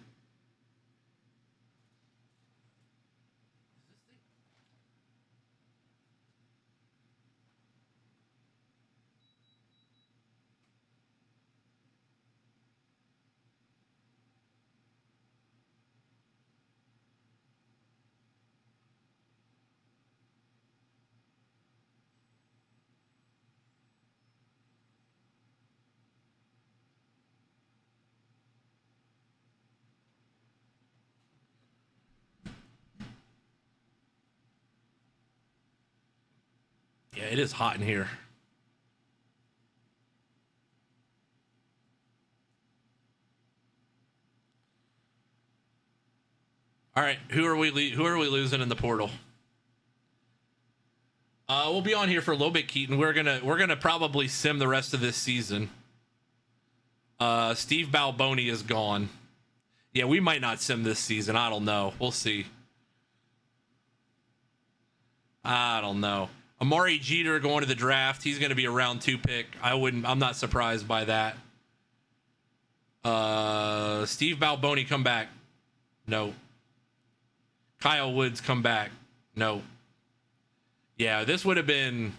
Speaker 1: Yeah, it is hot in here. All right, who are we losing in the portal? We'll be on here for a little bit, Keaton. We're gonna probably sim the rest of this season. Steve Balboni is gone. Yeah, we might not sim this season. I don't know. We'll see. I don't know. Amari Jeter going to the draft. He's going to be a round 2 pick. I'm not surprised by that. Steve Balboni come back. No. Kyle Woods come back. No. Yeah, this would have been...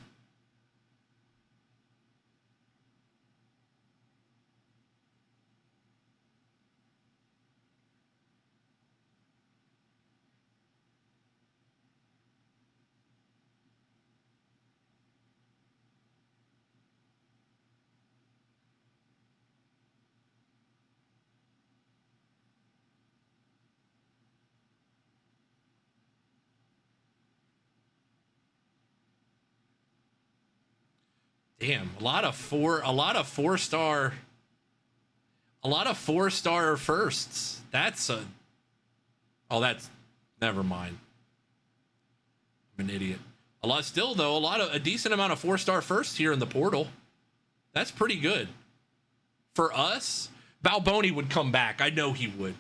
Speaker 1: Damn, a lot of four-star firsts. Never mind. I'm an idiot. A decent amount of 4-star firsts here in the portal. That's pretty good. For us, Balboni would come back. I know he would.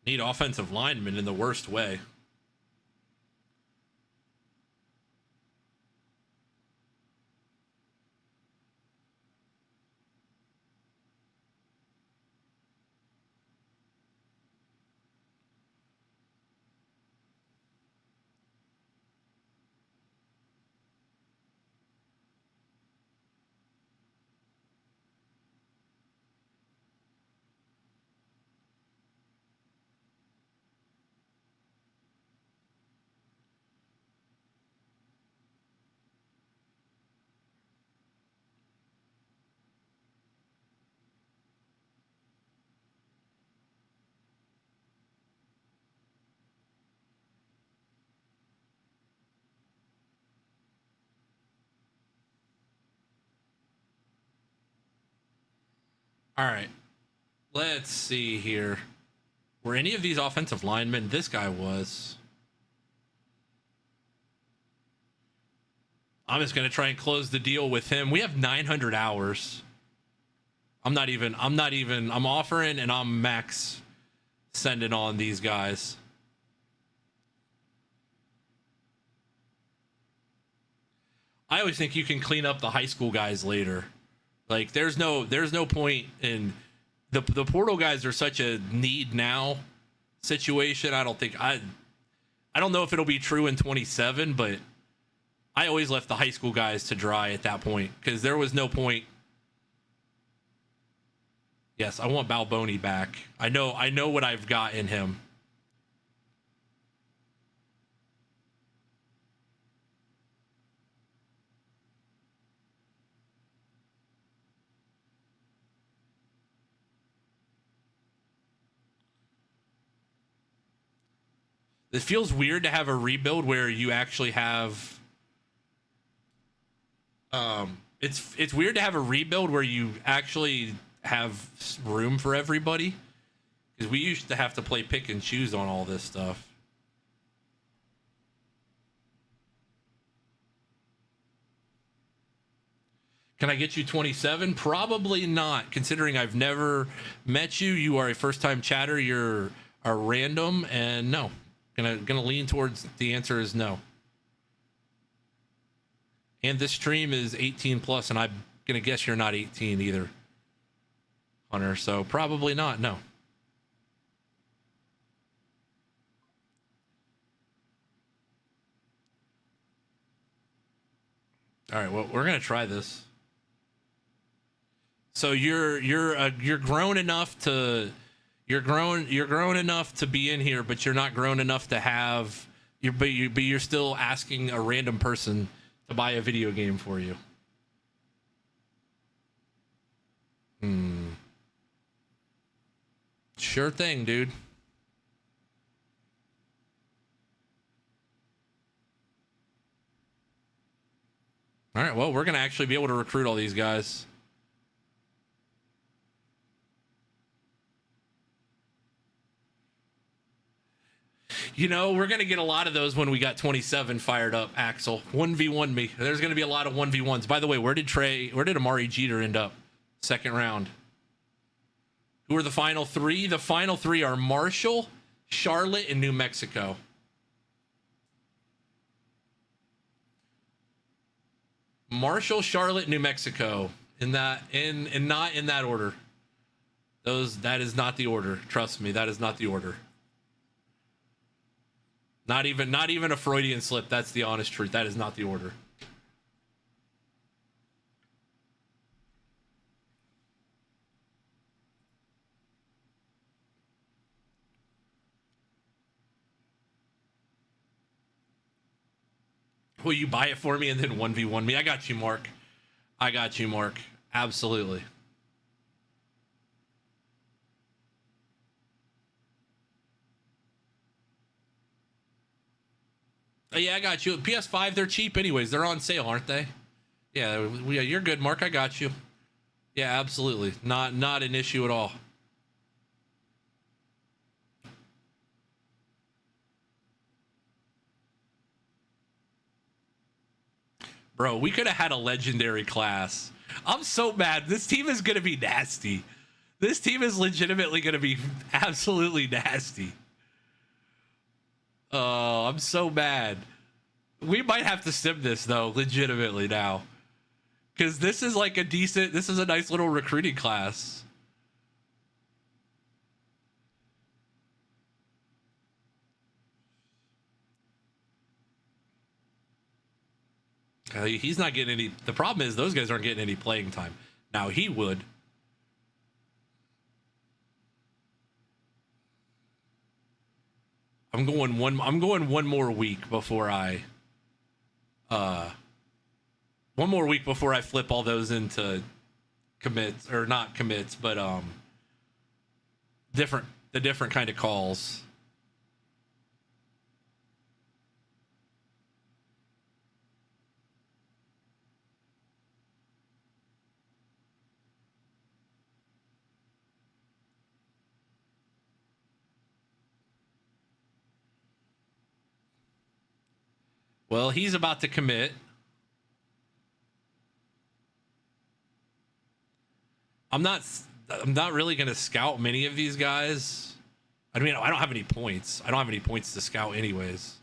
Speaker 1: Need offensive linemen in the worst way. All right. Let's see here. Were any of these offensive linemen? This guy was. I'm just going to try and close the deal with him. We have 900 hours. I'm offering and I'm max sending on these guys. I always think you can clean up the high school guys later. Like there's no point in the portal guys are such a need now situation. I don't know if it'll be true in 27, but I always left the high school guys to dry at that point because there was no point. Yes, I want Balboni back. I know what I've got in him. It feels weird to have a rebuild where you actually have it's weird to have a rebuild where you actually have room for everybody, because we used to have to play pick and choose on all this stuff. Can I get you 27? Probably not, considering I've never met you. You are a first-time chatter. You're a random, and no. Gonna lean towards the answer is no. And this stream is 18 plus, and I'm gonna guess you're not 18 either, Hunter. So probably not. No. All right. Well, we're gonna try this. So you're grown enough to. You're grown enough to be in here, but you're not grown enough to have. But you're still asking a random person to buy a video game for you. Sure thing, dude. All right. Well, we're gonna actually be able to recruit all these guys. You know, we're going to get a lot of those when we got 27 fired up, Axel. 1v1 me. There's going to be a lot of 1v1s. By the way, where did Amari Jeter end up? Second round. Who are the final three? The final three are Marshall, Charlotte, and New Mexico. Marshall, Charlotte, New Mexico. Not in that order. That is not the order. Trust me, that is not the order. Not even a Freudian slip. That's the honest truth. That is not the order. Will you buy it for me and then 1v1 me? I got you, Mark. Absolutely. Yeah, I got you. PS5, they're cheap anyways. They're on sale, aren't they? Yeah, you're good, Mark. I got you. Yeah, absolutely. Not an issue at all. Bro, we could have had a legendary class. I'm so mad. This team is going to be nasty. This team is legitimately going to be absolutely nasty. Oh, I'm so mad. We might have to sim this, though, legitimately now. Because this is like this is a nice little recruiting class. He's not getting any. The problem is those guys aren't getting any playing time. Now he would. I'm going one more week before I flip all those into commits, or not commits, but the different kind of calls. Well, he's about to commit. I'm not really going to scout many of these guys. I mean, I don't have any points. I don't have any points to scout anyways.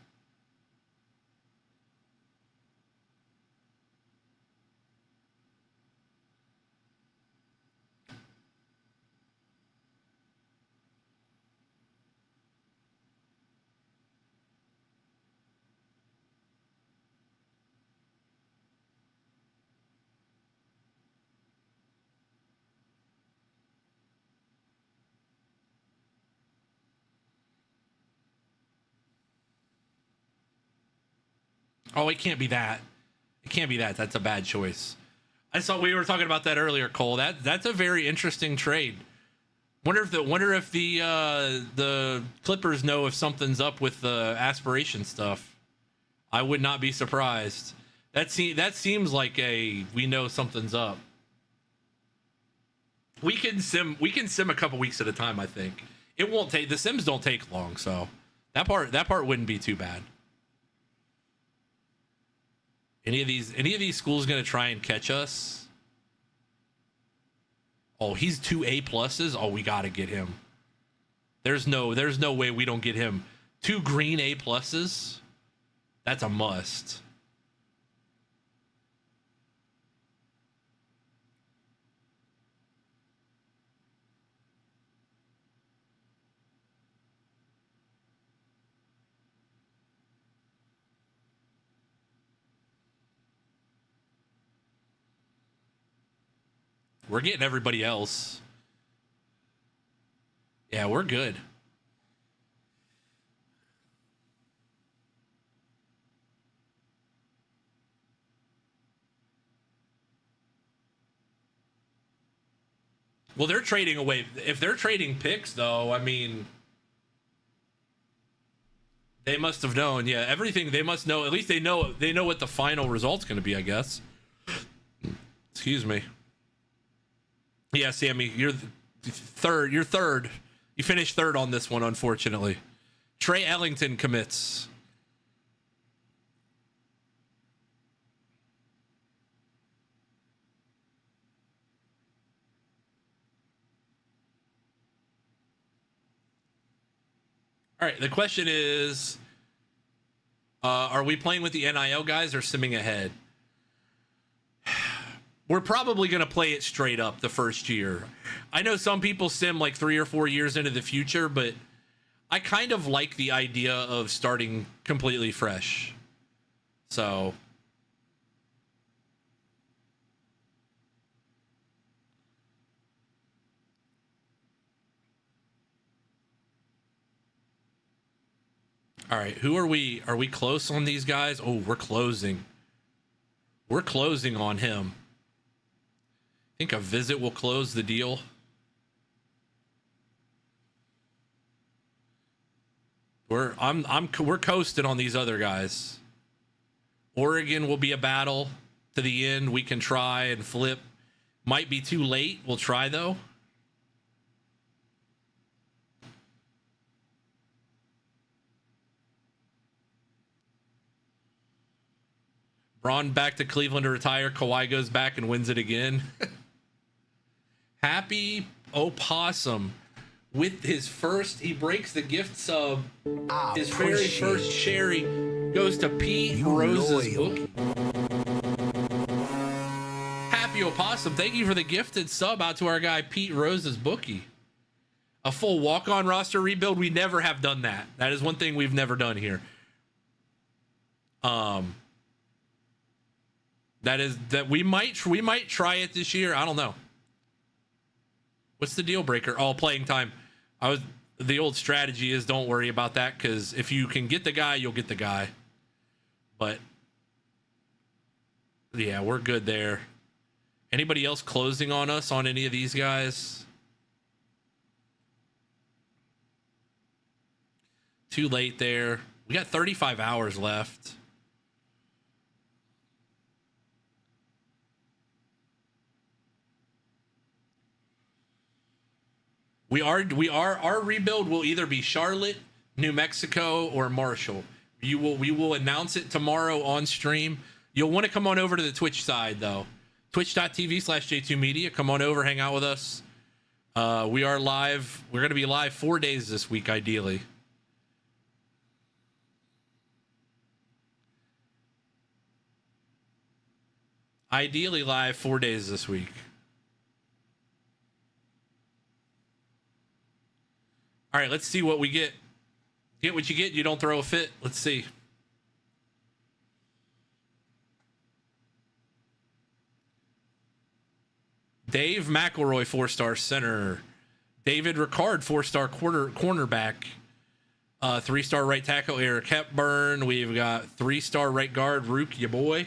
Speaker 1: Oh, it can't be that. It can't be that. That's a bad choice. I saw we were talking about that earlier, Cole. That's a very interesting trade. Wonder if the Clippers know if something's up with the aspiration stuff. I would not be surprised. That seems like we know something's up. We can sim a couple weeks at a time. I think it won't take, the sims don't take long, so that part wouldn't be too bad. Any of these schools gonna try and catch us? Oh, he's 2 A+. Oh, we gotta get him. There's no way we don't get him. 2 green A+. That's a must. We're getting everybody else. Yeah, we're good. Well, they're trading away. If they're trading picks, though, I mean, they must have known. Yeah, everything they must know. At least they know what the final result's going to be, I guess. Excuse me. Yeah, Sammy, you're third. You're third. You finished third on this one, unfortunately. Trey Ellington commits. All right, the question is, are we playing with the NIL guys or simming ahead? We're probably going to play it straight up the first year. I know some people sim like 3 or 4 years into the future, but I kind of like the idea of starting completely fresh. So all right, who are we? Are we close on these guys? Oh, we're closing. We're closing on him. I think a visit will close the deal. We're coasting on these other guys. Oregon will be a battle to the end. We can try and flip. Might be too late. We'll try though. Braun back to Cleveland to retire. Kawhi goes back and wins it again. Happy Opossum with his first, he breaks the gift sub. His very first cherry goes to Pete Rose's book. Happy Opossum, thank you for the gifted sub out to our guy Pete Rose's bookie. A full walk-on roster rebuild. We never have done that. That is one thing we've never done here. That we might try it this year. I don't know. What's the deal breaker? Oh, playing time. The old strategy is don't worry about that, because if you can get the guy, you'll get the guy. But yeah, we're good there. Anybody else closing on us on any of these guys? Too late there. We got 35 hours left. Our rebuild will either be Charlotte, New Mexico, or Marshall. We will announce it tomorrow on stream. You'll want to come on over to the Twitch side though. Twitch.tv/J2Media. Come on over, hang out with us. We are live. We're going to be live 4 days this week, ideally. Ideally live 4 days this week. All right, let's see what we get. Get what you get. You don't throw a fit. Let's see. Dave McElroy, 4-star center. David Ricard, 4-star cornerback. 3-star right tackle, Eric Hepburn. We've got 3-star right guard, Rook, ya boy.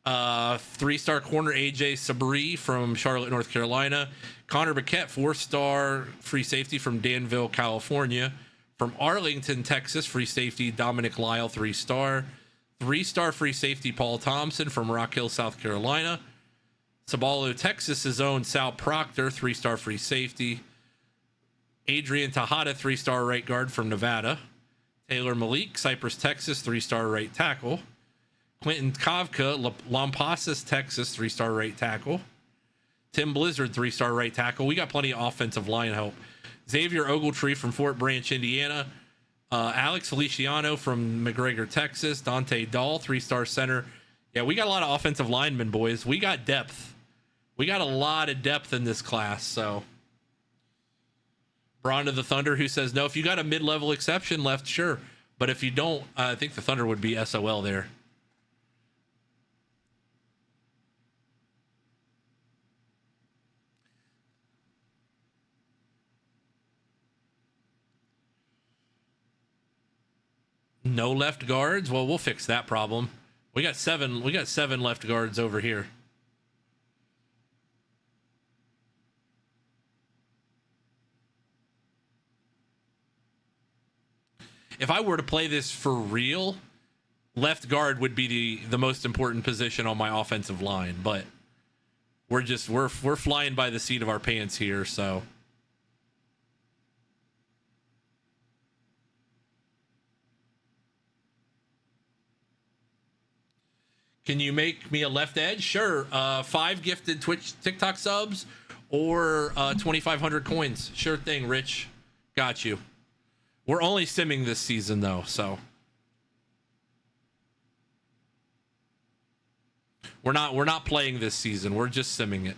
Speaker 1: 3-star corner, AJ Sabri from Charlotte, North Carolina. Connor Biquette, 4-star free safety from Danville, California. From Arlington, Texas, free safety, Dominic Lyle, 3-star. 3-star free safety, Paul Thompson from Rock Hill, South Carolina. Sabalo, Texas' own Sal Proctor, 3-star free safety. Adrian Tejada, 3-star right guard from Nevada. Taylor Malik, Cypress, Texas, 3-star right tackle. Quentin Kavka, Lampasas, Texas, 3-star right tackle. Tim Blizzard, 3-star right tackle. We got plenty of offensive line help. Xavier Ogletree from Fort Branch, Indiana. Alex Feliciano from McGregor, Texas. Dante Dahl, 3-star center. Yeah, we got a lot of offensive linemen, boys. We got depth. We got a lot of depth in this class, so. Braun of the Thunder, who says, no, if you got a mid-level exception left, sure. But if you don't, I think the Thunder would be SOL there. No left guards? Well, we'll fix that problem. We got seven left guards over here. If I were to play this for real, left guard would be the most important position on my offensive line, but we're flying by the seat of our pants here, so. Can you make me a left edge? Sure. 5 gifted Twitch TikTok subs or 2,500 coins. Sure thing, Rich. Got you. We're only simming this season though, so we're not playing this season. We're just simming it.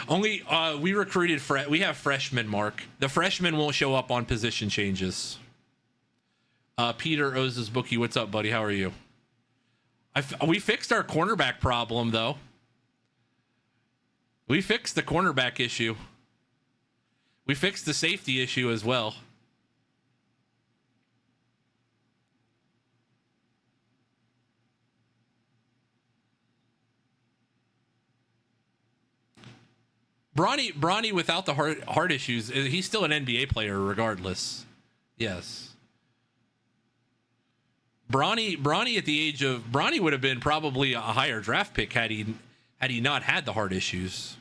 Speaker 1: Only we recruited we have freshmen, Mark. The freshmen won't show up on position changes. Peter Oz's bookie, what's up, buddy? How are you? We fixed our cornerback problem though. We fixed the cornerback issue. We fixed the safety issue as well. Bronny without the heart issues, he's still an NBA player regardless. Yes. Bronny at the age of Bronny would have been probably a higher draft pick had he not had the heart issues.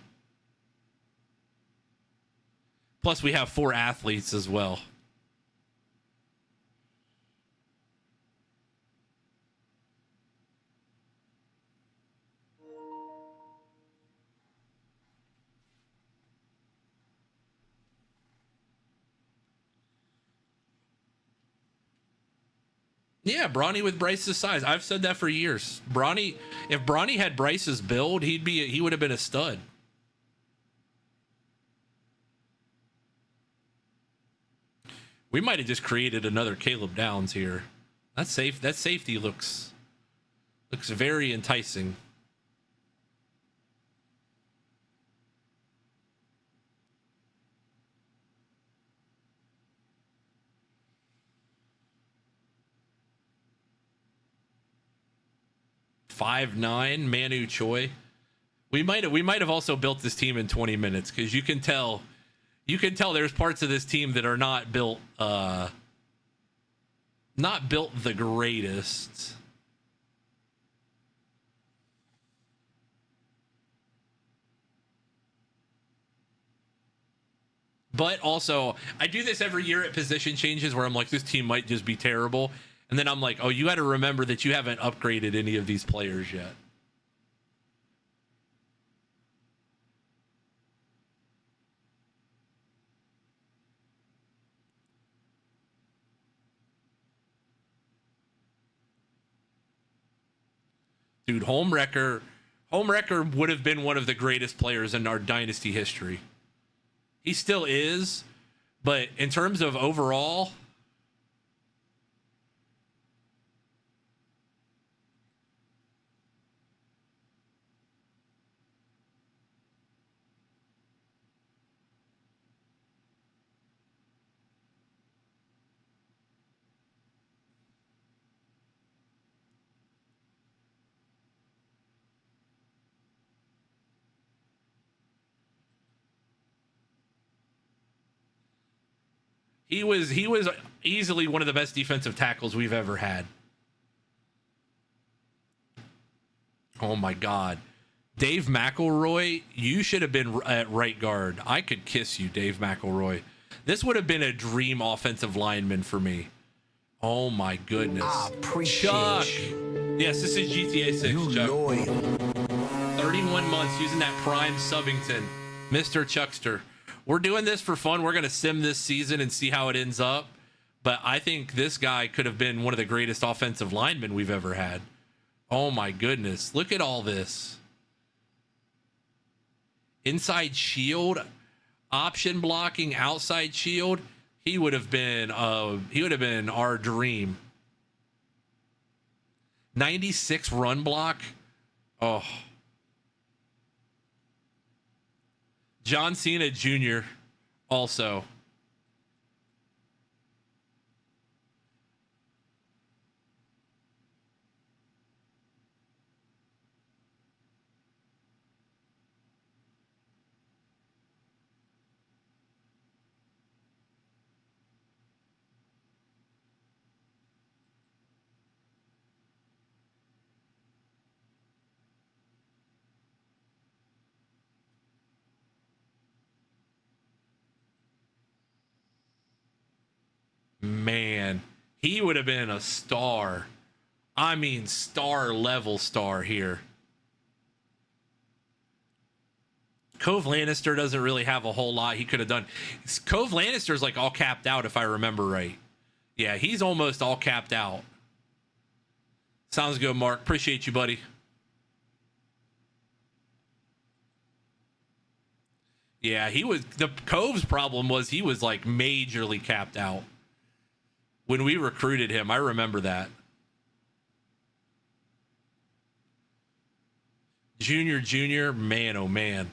Speaker 1: Plus we have 4 athletes as well. Yeah, Bronny with Bryce's size. I've said that for years. If Bronny had Bryce's build, he would have been a stud. We might have just created another Caleb Downs here. That's safe. That safety looks very enticing. .59 Manu Choi. We might have also built this team in 20 minutes because you can tell there's parts of this team that are not built the greatest. But also, I do this every year at position changes where I'm like, this team might just be terrible. And then I'm like, oh, you got to remember that you haven't upgraded any of these players yet. Dude, Homewrecker would have been one of the greatest players in our Dynasty history. He still is, but in terms of overall, he was easily one of the best defensive tackles we've ever had. Oh my God. Dave McElroy, you should have been at right guard. I could kiss you, Dave McElroy. This would have been a dream offensive lineman for me. Oh my goodness. Chuck. Yes, this is GTA 6, Chuck. 31 months using that prime Subbington. Mr. Chuckster. We're doing this for fun. We're going to sim this season and see how it ends up. But I think this guy could have been one of the greatest offensive linemen we've ever had. Oh my goodness. Look at all this. Inside shield, option blocking, outside shield. He would have been our dream. 96 run block. Oh. John Cena Jr. also. Man, he would have been a star. I mean, star level star here. Cove Lannister doesn't really have a whole lot he could have done. Cove Lannister's like all capped out, if I remember right. Yeah, he's almost all capped out. Sounds good, Mark. Appreciate you, buddy. Yeah, the Cove's problem was he was like majorly capped out. When we recruited him, I remember that. Junior, man, oh man.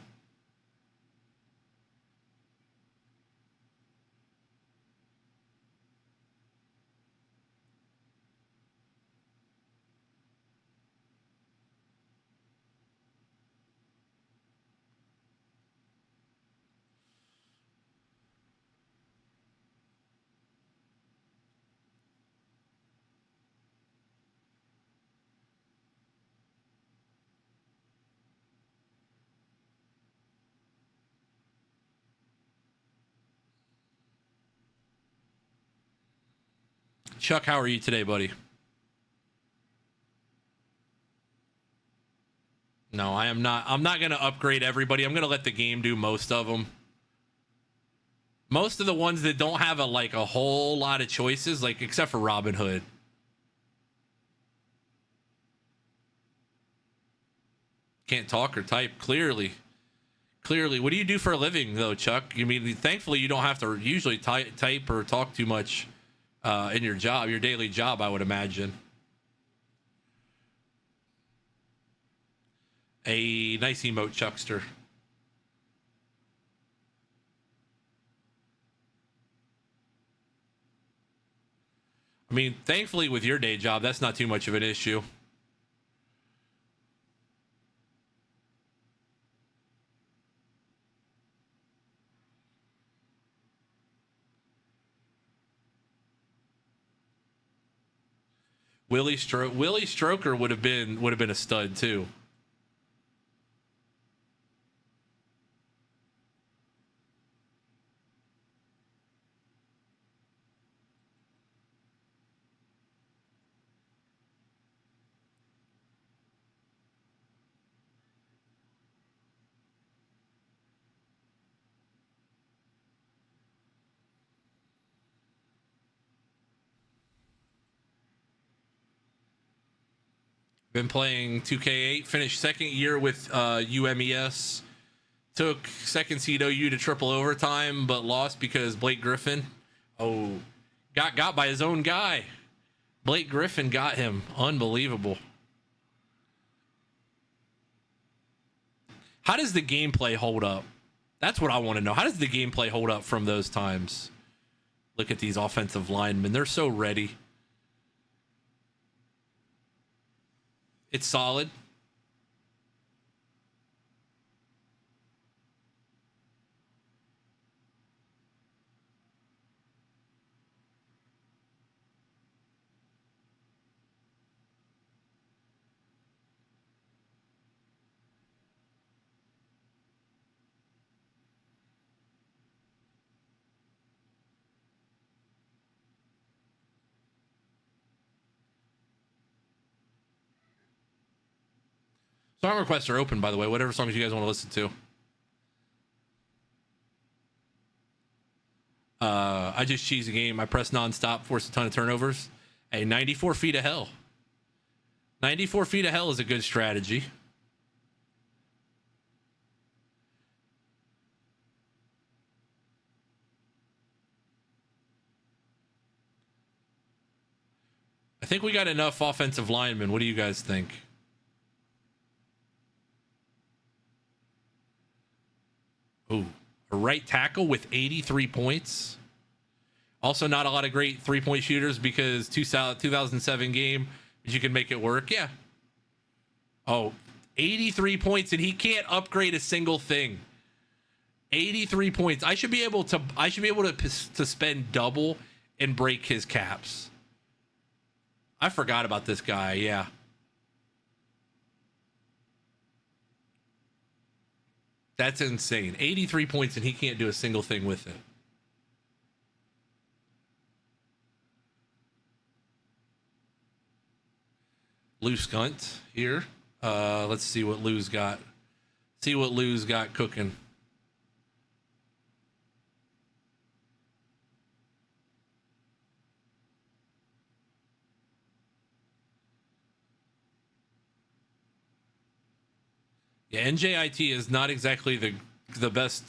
Speaker 1: Chuck, how are you today, buddy? No, I am not. I'm not going to upgrade everybody. I'm going to let the game do most of them. Most of the ones that don't have a whole lot of choices, like except for Robin Hood. Can't talk or type clearly. Clearly, what do you do for a living, though, Chuck? I mean, thankfully, you don't have to usually type or talk too much in your job, your daily job, I would imagine. A nice emote, Chuckster. I mean, thankfully, with your day job, that's not too much of an issue. Willie Stroker would have been a stud too. Been playing 2K8, finished second year with UMES. Took second seed OU to triple overtime, but lost because Blake Griffin, got by his own guy. Blake Griffin got him. Unbelievable. How does the gameplay hold up? That's what I want to know. How does the gameplay hold up from those times? Look at these offensive linemen. They're so ready. It's solid. Song requests are open, by the way. Whatever songs you guys want to listen to. I just cheese a game. I press nonstop, force a ton of turnovers. Hey, 94 feet of hell. 94 feet of hell is a good strategy. I think we got enough offensive linemen. What do you guys think? Ooh, a right tackle with 83 points. Also, not a lot of great three-point shooters because 2007 game, but you can make it work. Yeah. Oh, 83 points, and he can't upgrade a single thing. 83 points. I should be able to spend double and break his caps. I forgot about this guy. Yeah. That's insane. 83 points and he can't do a single thing with it. Lou Skunt here. Let's see what Lou's got. See what Lou's got cooking. Yeah, NJIT is not exactly the best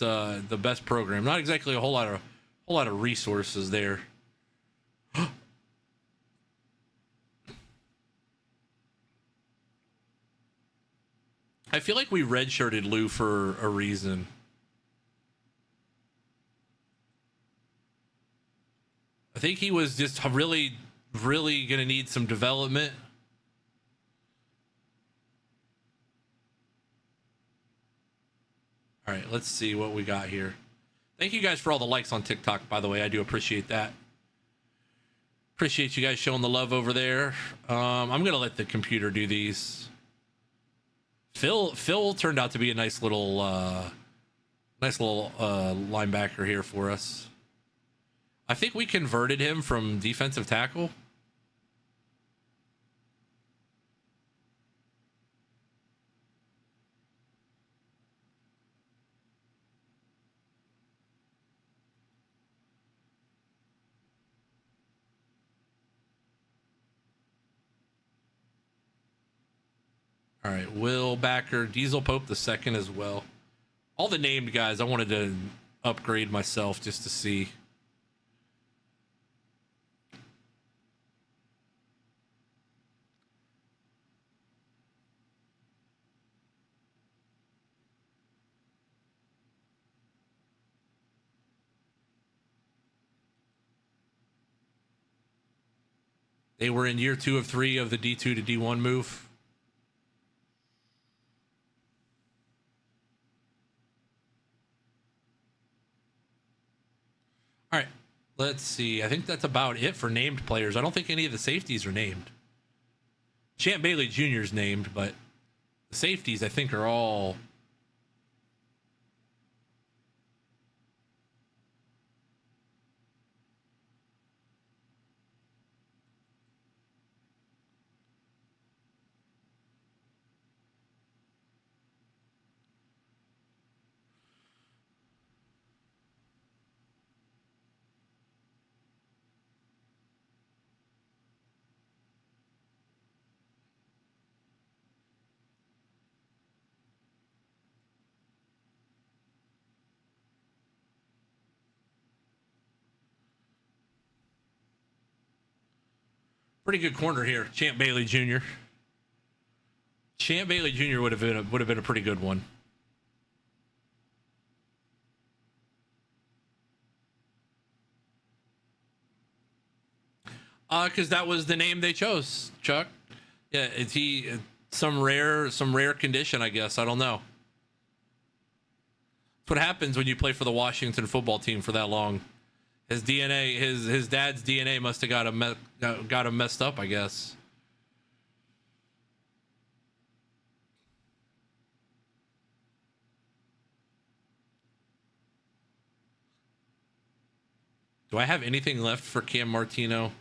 Speaker 1: program. Not exactly a whole lot of resources there. I feel like we redshirted Lou for a reason. I think he was just really going to need some development. All right, let's see what we got here. Thank you guys for all the likes on TikTok, by the way. I do appreciate that. Appreciate you guys showing the love over there. I'm going to let the computer do these. Phil turned out to be a nice little linebacker here for us. I think we converted him from defensive tackle. All right, Will Backer, Diesel Pope the second as well. All the named guys, I wanted to upgrade myself just to see. They were in year 2 of 3 of the D2 to D1 move. All right, let's see. I think that's about it for named players. I don't think any of the safeties are named. Champ Bailey Jr. is named, but the safeties, I think, are all... Pretty good corner here, Champ Bailey Jr. Champ Bailey Jr. would have been a pretty good one. Because that was the name they chose, Chuck. Yeah, is he some rare condition? I guess I don't know. That's what happens when you play for the Washington football team for that long. His DNA, his dad's DNA must have got him messed up, I guess. Do I have anything left for Cam Martino?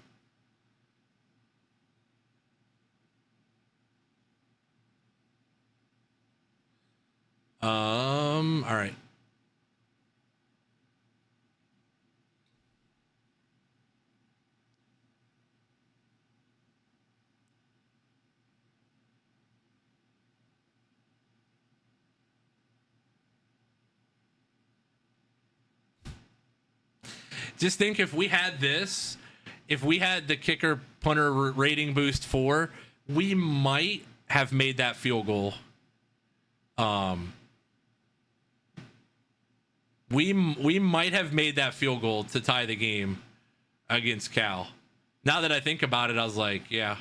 Speaker 1: All right. Just think if we had this, if we had the kicker punter rating boost 4, we might have made that field goal. We might have made that field goal to tie the game against Cal. Now that I think about it, I was like, yeah.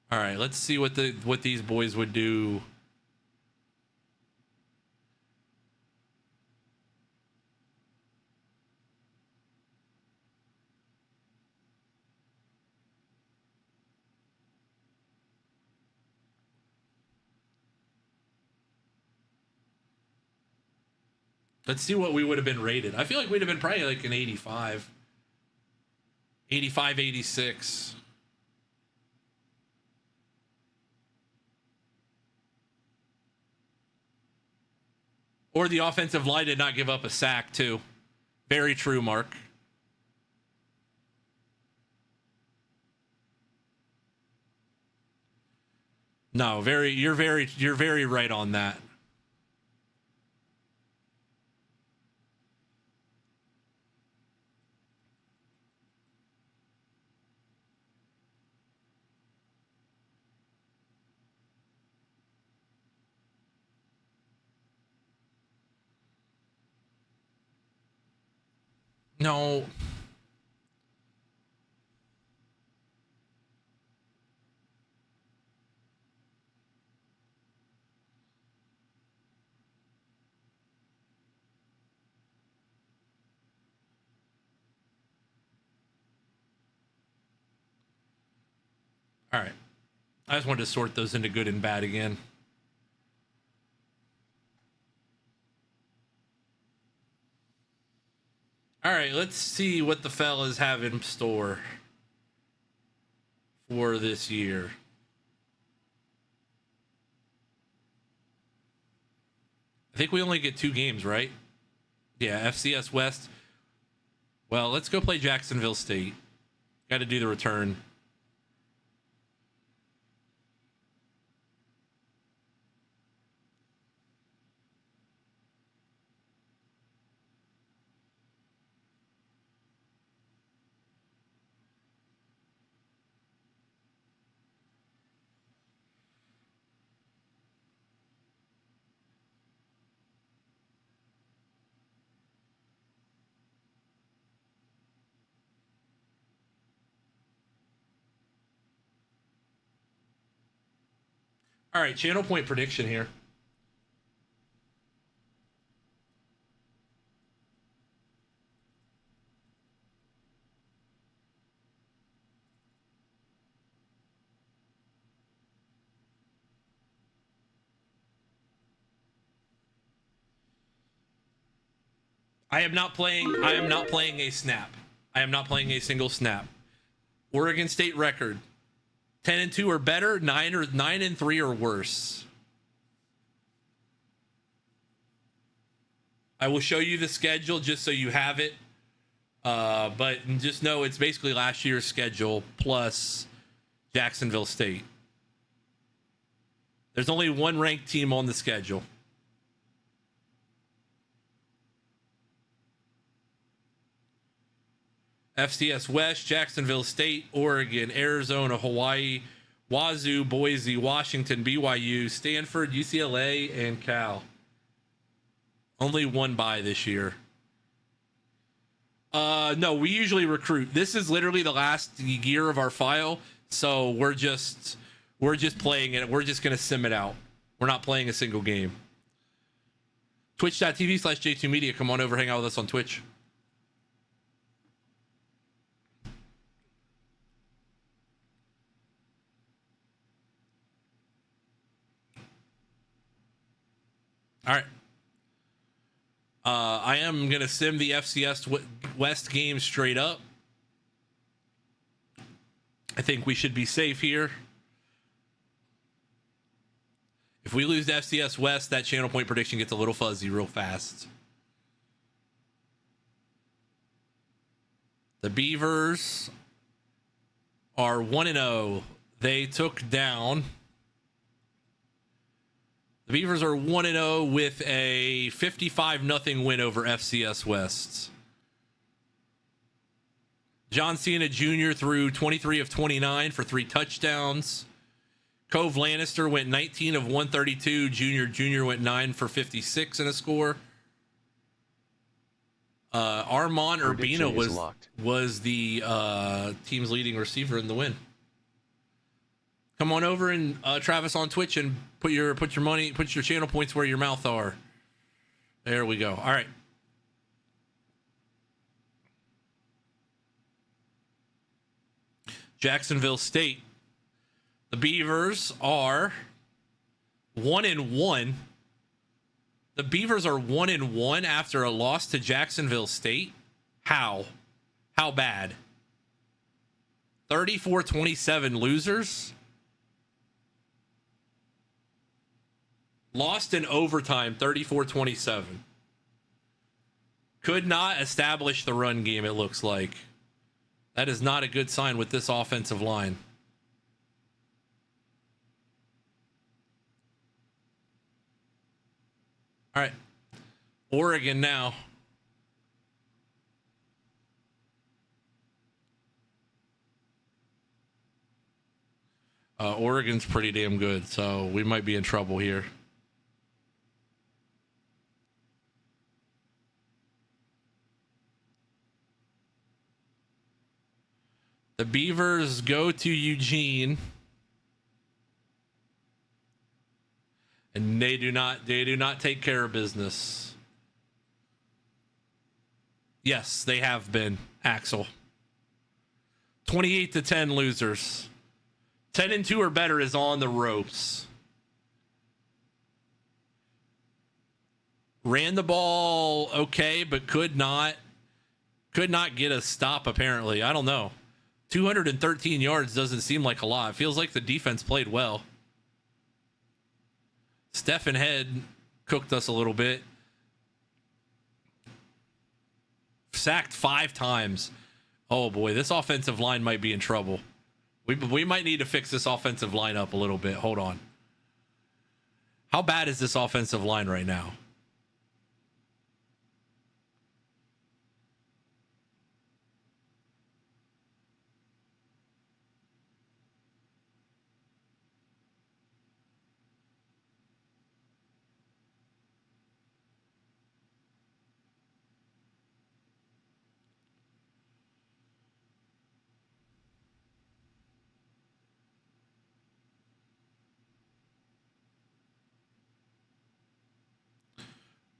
Speaker 1: All right, let's see what these boys would do. Let's see what we would have been rated. I feel like we'd have been probably like an 85. 85, 86. Or the offensive line did not give up a sack, too. Very true, Mark. No, you're very right on that. No. All right. I just wanted to sort those into good and bad again. All right, let's see what the fellas have in store for this year. I think we only get 2 games, right? Yeah, FCS West. Well, let's go play Jacksonville State. Got to do the return. All right, channel point prediction here. I am not playing a snap. I am not playing a single snap. Oregon State record 10-2 or better, 9-3 or worse. I will show you the schedule just so you have it. But just know it's basically last year's schedule plus Jacksonville State. There's only one ranked team on the schedule. FCS West, Jacksonville State, Oregon, Arizona, Hawaii, Wazoo, Boise, Washington, BYU, Stanford, UCLA, and Cal. Only one bye this year. No, we usually recruit. This is literally the last year of our file, so we're just playing it. We're just going to sim it out. We're not playing a single game. Twitch.tv/J2Media. Come on over, hang out with us on Twitch. All right. I am going to sim the FCS West game straight up. I think we should be safe here. If we lose the FCS West, that channel point prediction gets a little fuzzy real fast. The Beavers are 1-0. They took down... The Beavers are 1-0 with a 55-0 win over FCS West. John Cena Jr. threw 23 of 29 for 3 touchdowns. Cove Lannister went 19 of 132. Jr. went 9 for 56 in a score. Armand Urbina was the team's leading receiver in the win. Come on over and Travis on Twitch and put your channel points where your mouth are. There we go. All right. Jacksonville State. The Beavers are 1-1. The Beavers are 1-1 after a loss to Jacksonville State. How? How bad? 34-27 losers. Lost in overtime, 34-27. Could not establish the run game, it looks like. That is not a good sign with this offensive line. All right. Oregon now. Oregon's pretty damn good, so we might be in trouble here. The Beavers go to Eugene, and they do not take care of business. Yes, they have been, Axel. 28-10 losers. 10-2 or better is on the ropes. Ran the ball okay, but could not get a stop apparently. I don't know. 213 yards doesn't seem like a lot. It feels like the defense played well. Stephen Head cooked us a little bit. Sacked 5 times. Oh boy, this offensive line might be in trouble. We might need to fix this offensive line up a little bit. Hold on. How bad is this offensive line right now?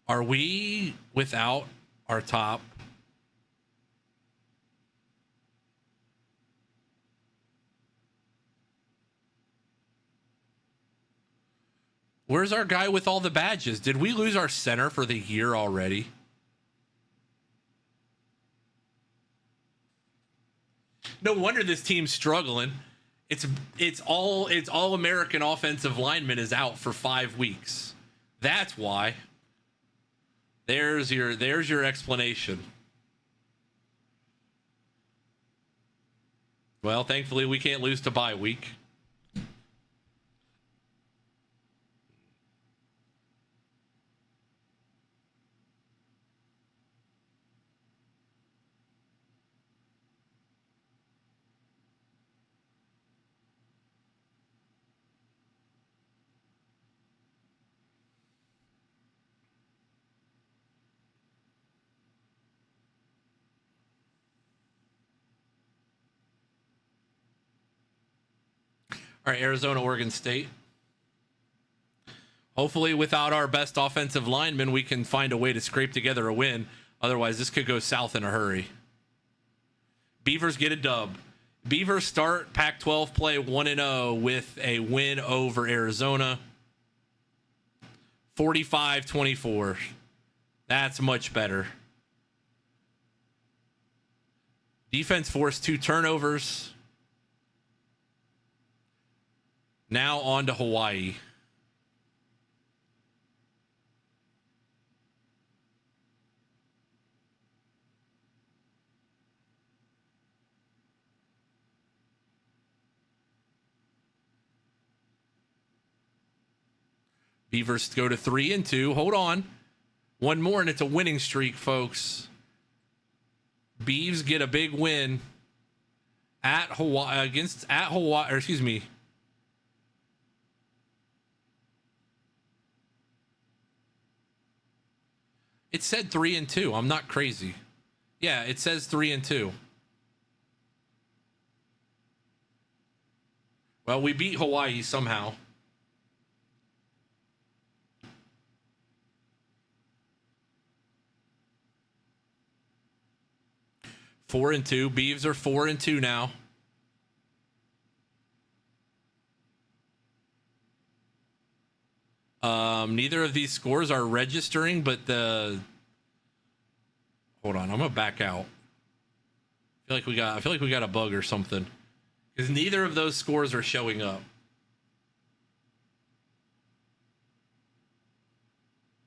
Speaker 1: Are we without our top? Where's our guy with all the badges? Did we lose our center for the year already? No wonder this team's struggling. It's all American offensive lineman is out for 5 weeks. That's why. There's your explanation. Well, thankfully we can't lose to bye week. All right, Arizona, Oregon State. Hopefully, without our best offensive lineman, we can find a way to scrape together a win. Otherwise, this could go south in a hurry. Beavers get a dub. Beavers start Pac-12 play 1-0 with a win over Arizona. 45-24. That's much better. Defense forced 2 turnovers. Now on to Hawaii. Beavers go to 3-2. Hold on. One more and it's a winning streak, folks. Beavs get a big win at Hawaii It said 3-2. I'm not crazy. Yeah, it says 3-2. Well, we beat Hawaii somehow. Four and 2. Beavs are 4-2 now. Neither of these scores are registering, but hold on, I'm gonna back out. I feel like we got a bug or something, because neither of those scores are showing up.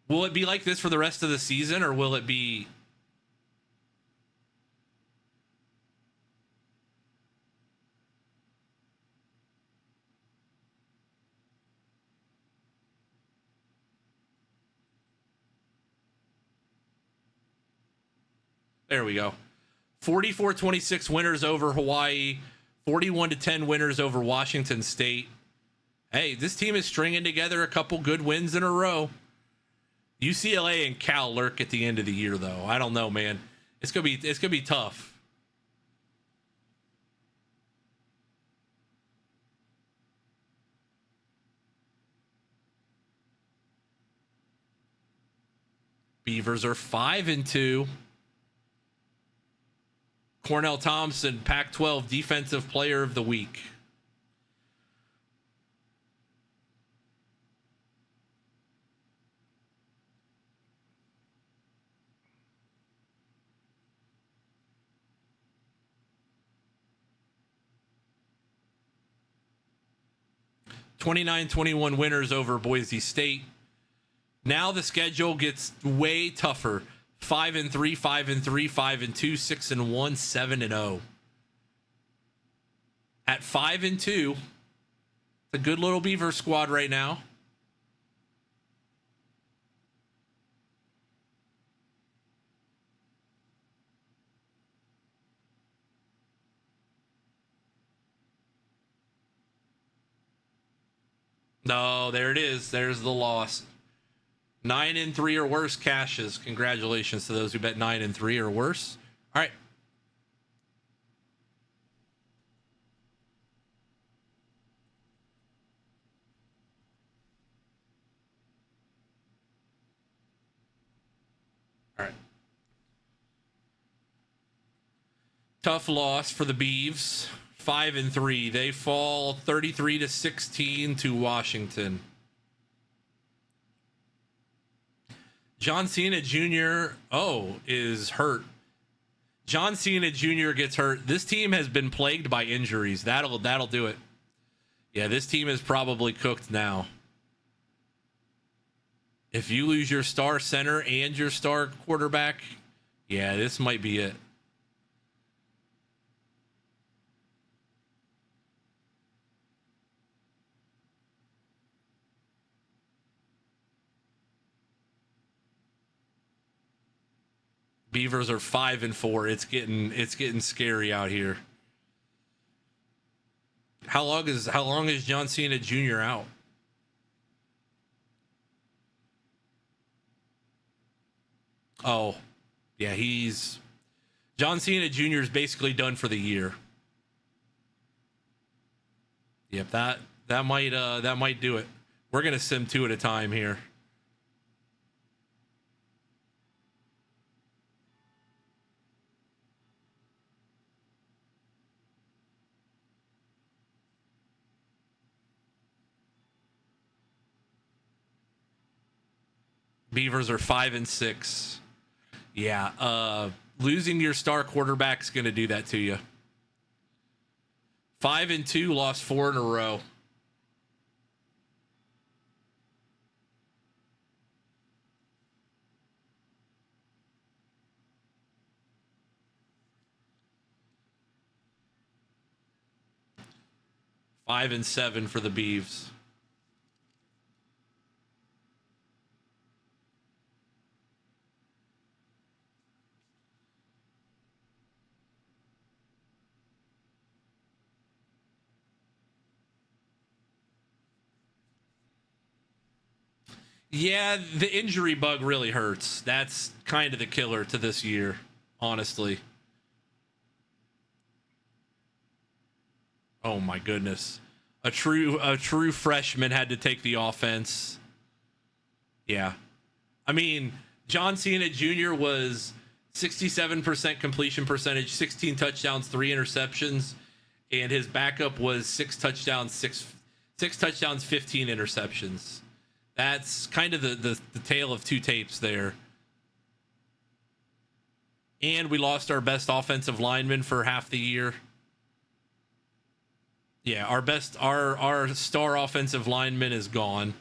Speaker 1: Will it be like this for the rest of the season, or will it be? There we go. 44-26 winners over Hawaii. 41-10 winners over Washington State. Hey, this team is stringing together a couple good wins in a row. UCLA and Cal lurk at the end of the year, though. I don't know, man. It's gonna be tough. Beavers are 5-2. Cornell Thompson, Pac-12 Defensive Player of the Week. (29-21) winners over Boise State. Now the schedule gets way tougher. 5-3, 5-3, 5-2, 6-1, 7-0. At 5-2, it's a good little Beaver squad right now. No, there it is. There's the loss. 9-3 or worse cashes. Congratulations to those who bet 9-3 or worse. All right. Tough loss for the Beavs. 5-3. They fall 33-16 to Washington. John Cena Jr. is hurt. John Cena Jr. gets hurt. This team has been plagued by injuries. That'll do it. Yeah, this team is probably cooked now. If you lose your star center and your star quarterback, yeah, this might be it. Beavers are 5-4. It's getting scary out here. How long is John Cena Jr. out? Oh, yeah, John Cena Jr. is basically done for the year. Yep, that might do it. We're gonna sim 2 at a time here. Beavers are 5-6. Yeah, losing your star quarterback's going to do that to you. 5-2, lost 4 in a row. Five and 7 for the Beavs. Yeah, the injury bug really hurts. That's kind of the killer to this year, honestly. Oh my goodness. A true freshman had to take the offense. Yeah. I mean, John Cena Jr. was 67% completion percentage, 16 touchdowns, 3 interceptions, and his backup was 6 touchdowns, 15 interceptions. That's kind of the tale of two tapes there. And we lost our best offensive lineman for half the year. Yeah, our star offensive lineman is gone.